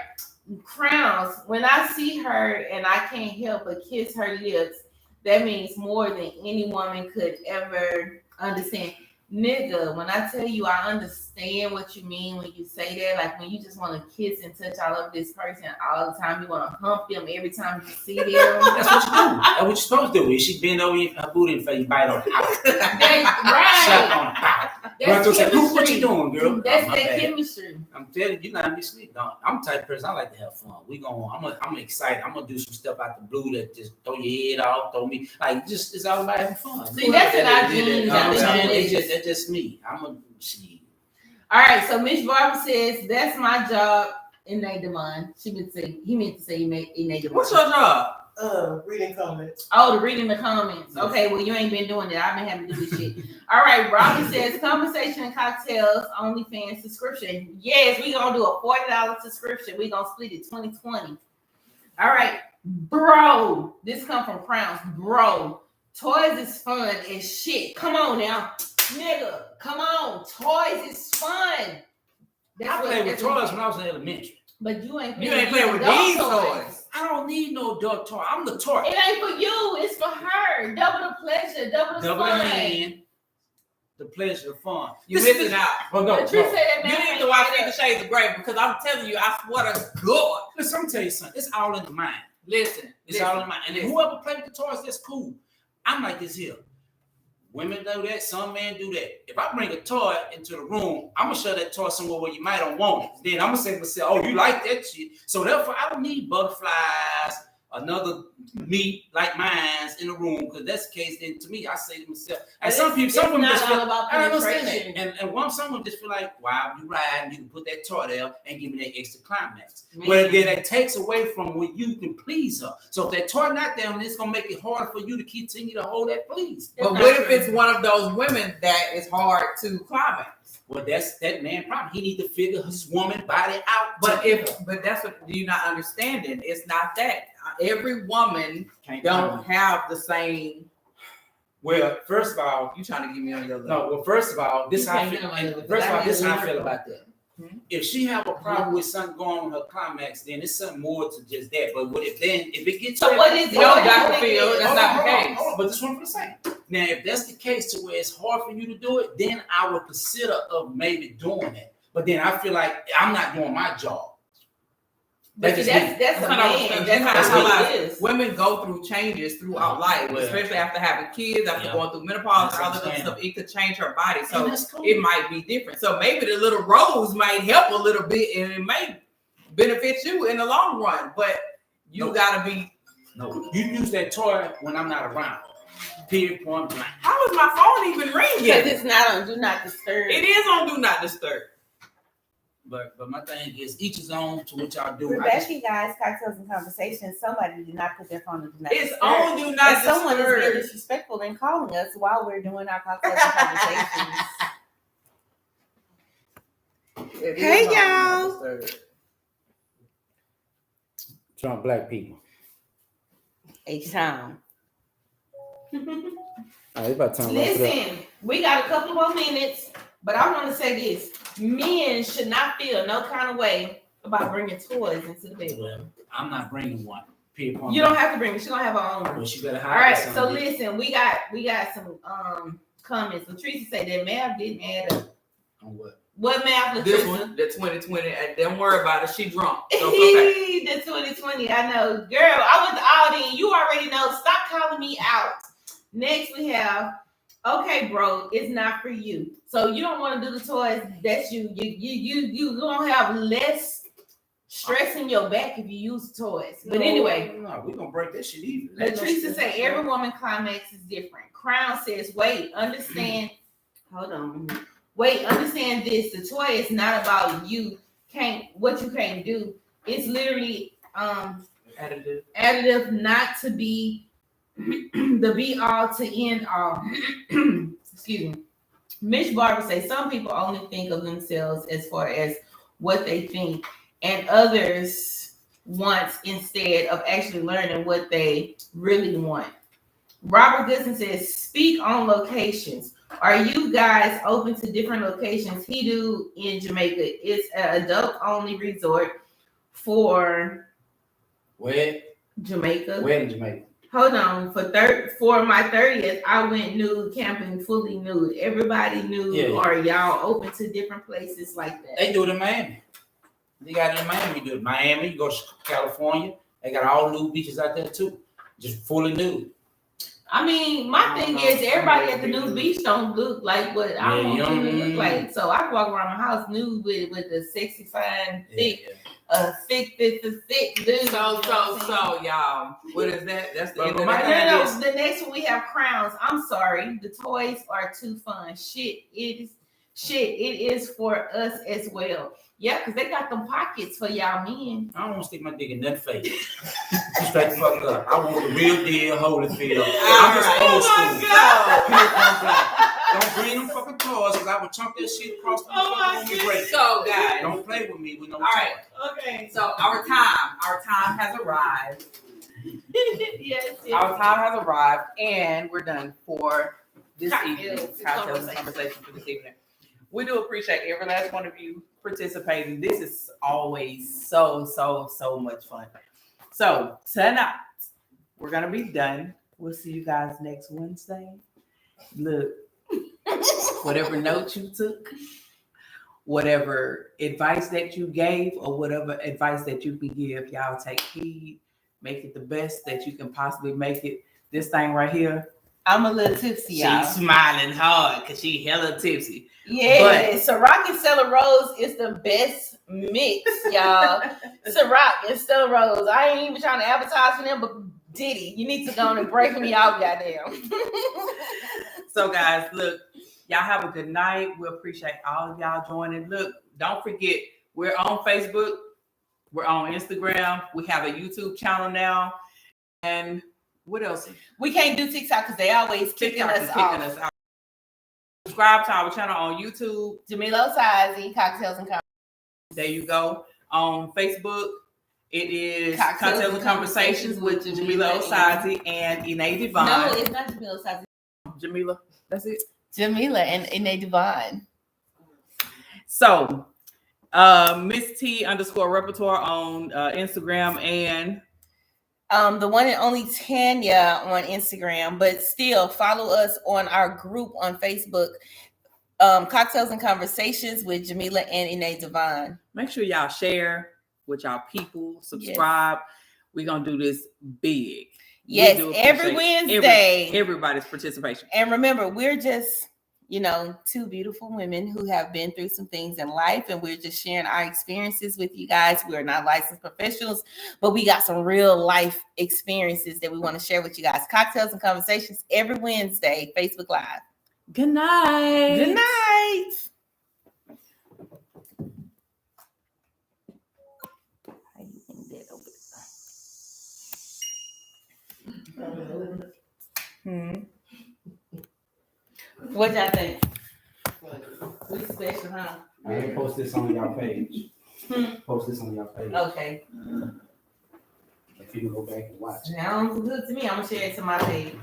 A: crowns. When I see her and I can't help but kiss her lips, that means more than any woman could ever understand. Nigga, when I tell you I understand what you mean when you say that, like when you just want to kiss and touch all of this person all the time, you want to hump them every time you see them.
C: That's what you do. That's what you're supposed to do. If she bend over her booty and you bite on her.
A: Right.
C: Shut on her. Run through and say, "Look what you doing, girl?"
A: That's
C: Oh, my
A: that
C: bad.
A: chemistry.
C: I'm telling you, not be sleep. No, I'm the type of person I like to have fun. I'm excited. I'm gonna do some stuff out the blue that just throw your head off, throw me like just it's all about having fun.
A: See, that's what I do.
C: You know what I'm saying?
A: That's
C: That's just me. I'm a she.
A: All right, so Miss Barbara says that's my job. Inay Demond. He meant to say Inay Demond.
B: What's your job?
D: Reading comments.
A: Oh, the reading the comments. Okay, well, you ain't been doing it. I've been having to do this shit. All right, Robin says conversation and cocktails, OnlyFans subscription. Yes, we gonna do a $40 subscription. We gonna split it 2020. All right, bro. This come from Crowns. Bro, toys is fun as shit. Come on now, nigga. Come on, toys is fun.
C: I played with toys when I was in elementary.
A: But you ain't
B: You ain't playing with
A: adult
B: these toys.
C: I don't don't need no adult toy. I'm the toy.
A: It ain't for you. It's for her. Double the pleasure. Double the
C: Double
A: fun.
C: the hand, the pleasure, the fun.
B: You
C: This-
B: missing out.
C: Oh no,
A: But you
C: no.
A: said that
B: You
A: man
B: need to
A: ain't
B: watch
A: made
B: 50
A: up.
B: Shades of Grey because I'm telling you, I swear to God.
C: Listen, I'm gonna tell you something. It's all in the mind.
B: Listen,
C: It's all in the mind. And
B: listen.
C: whoever play with the toys, that's cool. I'm like this here. Women do that, some men do that. If I bring a toy into the room, I'm gonna show that toy somewhere where you might don't want it. Then I'm gonna say to myself, oh, you like that shit. So therefore, I don't need butterflies, another meat like mine's in the room, because that's the case. Then to me, I say to myself, and some women
A: It's
C: just
A: not
C: feel,
A: all about
C: I don't understand
A: penetration.
C: that. And someone just feel like, wow, you ride, you can put that toy there and give me that extra climax.
A: Man.
C: Well, then that takes away from what you can please her. So if that toy not there, it's gonna make it harder for you to continue to hold that please.
B: But what if it's one of those women that is hard to climax?
C: Well, that's that man problem. He need to figure his woman body out.
B: But that's what you're not understanding. It's not that every woman
C: Can't
B: don't have the same.
C: Well, first of all,
B: You trying to give me on your
C: no. Well, first of all, this
A: You
C: how I
A: can't
C: feel.
A: get away with
C: First
A: it.
C: of all, this
A: I
C: how I
A: mean,
C: feel about that.
B: Hmm?
C: If she have a problem with something going on with her climax, then it's something more to just that. But what if it gets
A: So what is it?
B: You know,
A: What
B: Dr.
A: is
B: Phil,
A: it?
B: that's not the case.
C: Hold on, but this one for the same. Now, if that's the case to where it's hard for you to do it, then I would consider of maybe doing that. But then I feel like I'm not doing my job.
A: But
C: That's
A: see,
C: just
A: that's a
B: That's
A: man. That's
B: that's
A: how
B: how
A: it is.
B: Women go through changes throughout life,
C: Well,
B: especially after having kids, after
C: yeah.
B: going through menopause,
C: That's
B: all that other
C: understandable.
B: stuff. It could change her body. So
C: And that's cool.
B: it might be different. So maybe the little rose might help a little bit and it may benefit you in the long run. But you
C: No.
B: gotta be.
C: No, you use that toy when I'm not around. Period, point blank.
B: How is my phone even
A: Because
B: ringing?
A: it's not on Do Not Disturb.
B: It is on Do Not Disturb.
C: But my thing is, each is on to what y'all do.
E: We're
C: I
E: back,
C: just-
E: you guys. Cocktails and conversations. Somebody did not put their phone on Do Not
B: It's
E: Disturb.
B: on Do
E: And
B: Not
E: someone is being
B: Disturb.
E: disrespectful and calling us while we're doing our cocktails and conversations.
B: It is
E: Hey,
B: on Do Not
E: y'all.
B: Disturb.
C: Trump black people.
E: H-Town.
C: About
A: Listen, we got a couple more minutes, but I want to say this: men should not feel no kind of way about bringing toys into the bedroom.
C: Well, I'm not bringing one. Period, point
A: You don't
C: blank.
A: have to bring it. She's gonna have her own.
C: Well, she better hide
A: All right.
C: something.
A: So listen, we got some comments. Latricia said that math didn't add up.
C: On what?
A: What math,
B: This
A: Latricia?
B: one, the 2020, don't worry about it. She drunk. So it's okay.
A: The 2020. I know, girl. I went to Aldi. You already know. Stop calling me out. Next we have, okay, bro, it's not for you. So you don't want to do the toys. That's you. You gonna have less stress in your back if you use toys. But anyway,
C: no, we gonna break that shit even.
A: Latricia said every woman climax is different. Crown says, wait, understand. Hold on. Wait, understand this. The toy is not about you what you can't do. It's literally additive, not to be the be all to end all. Excuse me. Mitch Barber says some people only think of themselves as far as what they think, and others want instead of actually learning what they really want. Robert Goodson says, speak on locations. Are you guys open to different locations? He do in Jamaica. It's an adult only resort for
C: Where?
A: Jamaica.
C: Where in Jamaica?
A: Hold on. For my 30th, I went nude camping, fully nude. Everybody nude.
C: Yeah.
A: Are y'all open to different places like that?
C: They do it in Miami. They got it in Miami. You do it in Miami. You go to California. They got all nude beaches out there too. Just fully nude.
A: I mean, my thing is everybody at the nude beach don't look like what I
C: Yeah,
A: want
C: you
A: them to
C: don't-
A: look like. So I can walk around my house nude with the sexy, fine, thick, thick dude.
B: So, y'all. What is that? That's the
C: But
B: end of
C: my
B: that.
C: thing
A: No,
C: is-
A: the next one we have crowns. I'm sorry, the toys are too fun. It is for us as well. Yeah, because they got them pockets for y'all men.
C: I don't want to stick my dick in that face. Straight the fuck up. I want the real deal Holyfield. I'm just
B: Alright.
C: old
A: Oh my
C: school.
A: God.
C: Period, point blank. Don't bring them fucking toys because I would chunk that shit across the
A: Oh my
C: fucking room and break it.
B: So, guys.
C: Don't play with me with no
B: All right.
A: Okay.
B: So our time has arrived.
A: Yes.
B: Our time has arrived, and we're done for this
A: Cocktails
B: evening.
A: and
B: Cocktails and conversation for this evening. We do appreciate every last one of you participating. This is always so much fun.
F: So tonight we're gonna be done. We'll see you guys next Wednesday. Look, whatever notes you took, whatever advice that you gave, or whatever advice that you can give, y'all take heed. Make it the best that you can possibly make it. This thing right here,
A: I'm a little tipsy, y'all.
F: she's smiling hard because she hella tipsy.
A: Yeah, Ciroc and Stella Rose is the best mix, y'all. Ciroc and Stella Rose. I ain't even trying to advertise for them, but Diddy, you need to go on and break me out, goddamn.
F: So, guys, look, y'all have a good night. We appreciate all of y'all joining. Look, don't forget, we're on Facebook. We're on Instagram. We have a YouTube channel now. And what else?
A: We can't do TikTok because they always kicking
F: TikTok is
A: us
F: kicking
A: off.
F: us out. Subscribe to our channel on YouTube.
A: Jamila Osazi, Cocktails and Conversations.
F: There you go. On Facebook, it is
A: Cocktails
F: Cocktails and Conversations with Jamila Osazi and Ine Devine.
A: No, it's not Jamila Osazi.
F: Jamila, that's it.
A: Jamila and Ine Devine.
F: So, Miss T _ repertoire on Instagram and
A: The one and only Tanya on Instagram, but still follow us on our group on Facebook, Cocktails and Conversations with Jamila and Ine Devine.
F: make sure y'all share with y'all people, subscribe. We're gonna do this big.
A: Yes,
F: We do
A: every
F: appreciate
A: Wednesday.
F: everybody's participation.
A: And remember, we're just, two beautiful women who have been through some things in life, and we're just sharing our experiences with you guys. We're not licensed professionals, but we got some real life experiences that we want to share with you guys. Cocktails and Conversations every Wednesday, Facebook Live.
F: Good night.
A: Good night. How you think that over there? What y'all think? We special, huh?
C: Yeah, post this on y'all page. Post this on y'all page.
A: Okay.
C: If you can go back and watch.
A: Sounds good to me. I'm gonna share it to my page.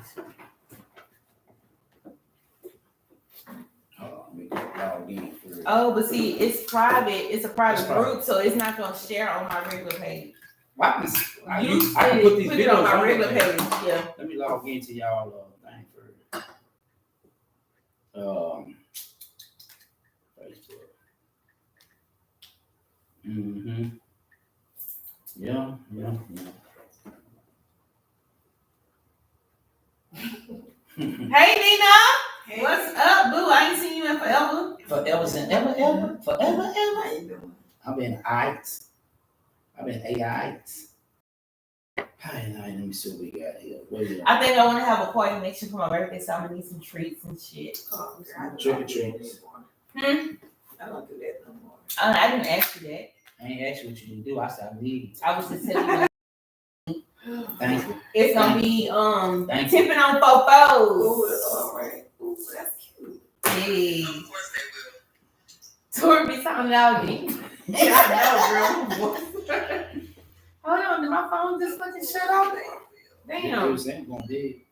C: Let me log in first.
A: Oh, but see, it's private. It's a private
C: It's private.
A: group, so it's not gonna share on my regular page.
C: I can
A: You
C: put these
A: put
C: videos
A: it on my
C: on
A: regular
C: there.
A: page. Yeah.
C: Let me log into y'all thing first. Facebook. Mm-hmm. Yeah.
A: Hey, Nina. What's up, boo? I ain't seen you in forever.
C: Forever and ever. I've been AIDS. I've been AIDS. Hi, let me see what we got here. What is it?
A: I think I want to have a party next year for my birthday, so I'm gonna need some treats and shit.
C: Trick or treats.
A: I don't do that no more. I didn't ask you that.
C: I ain't asked you what you do. I said I need.
A: I was just telling you.
C: Thank you.
A: It's gonna be
C: Thank you.
A: tipping on fofos.
E: Ooh, all right. Ooh, that's cute.
A: Hey. Tori be sounding out deep.
E: Yeah, I know, girl.
A: Hold on, did my phone just fucking shut off? Damn.
C: I'm gonna be.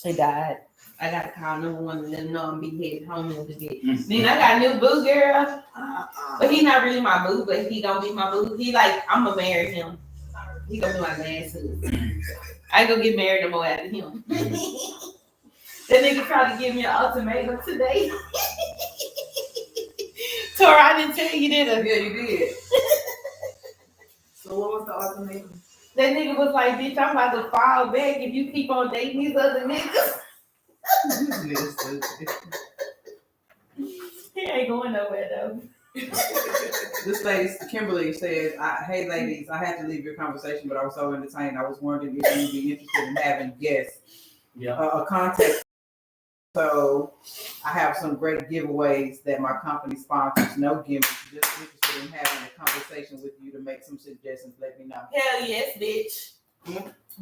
A: It died. I gotta call number one and let them know I'm be headed home in a bit. Then I got a new boo girl, but he not really my boo, but he gonna be my boo. He like, I'm gonna marry him. He gonna be my last husband. I go get married no more after him. That nigga tried to give me an ultimatum today. Tora, I didn't tell you, did I?
E: Yeah, you did. So what was the ultimatum?
A: That nigga was like, bitch, I'm about to fall back if you keep on dating these other niggas. He ain't going nowhere though.
F: This lady, Kimberly, said, "Hey, ladies, I had to leave your conversation, but I was so entertained. I was wondering if you'd be interested in having guests, a contact. So I have some great giveaways that my company sponsors. No gimmicks. Just interested in having a conversation with you to make some suggestions. Let me know."
A: Hell yes, bitch.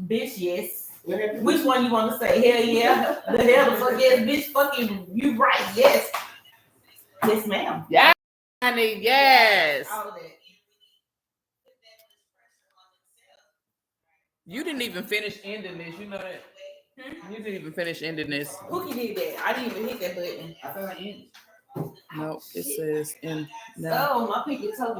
A: Bitch, yes. Which one you want to say? Hell yeah. The hell the fuck yes, bitch. Fucking, you right. Yes. Yes, ma'am.
F: Yeah, honey. Yes.
A: All of that.
F: You didn't even finish ending this. You know that. You didn't even finish ending this.
A: Pookie did that. I didn't even hit that button.
C: I feel like
F: No, it says in.
A: So my pinky toe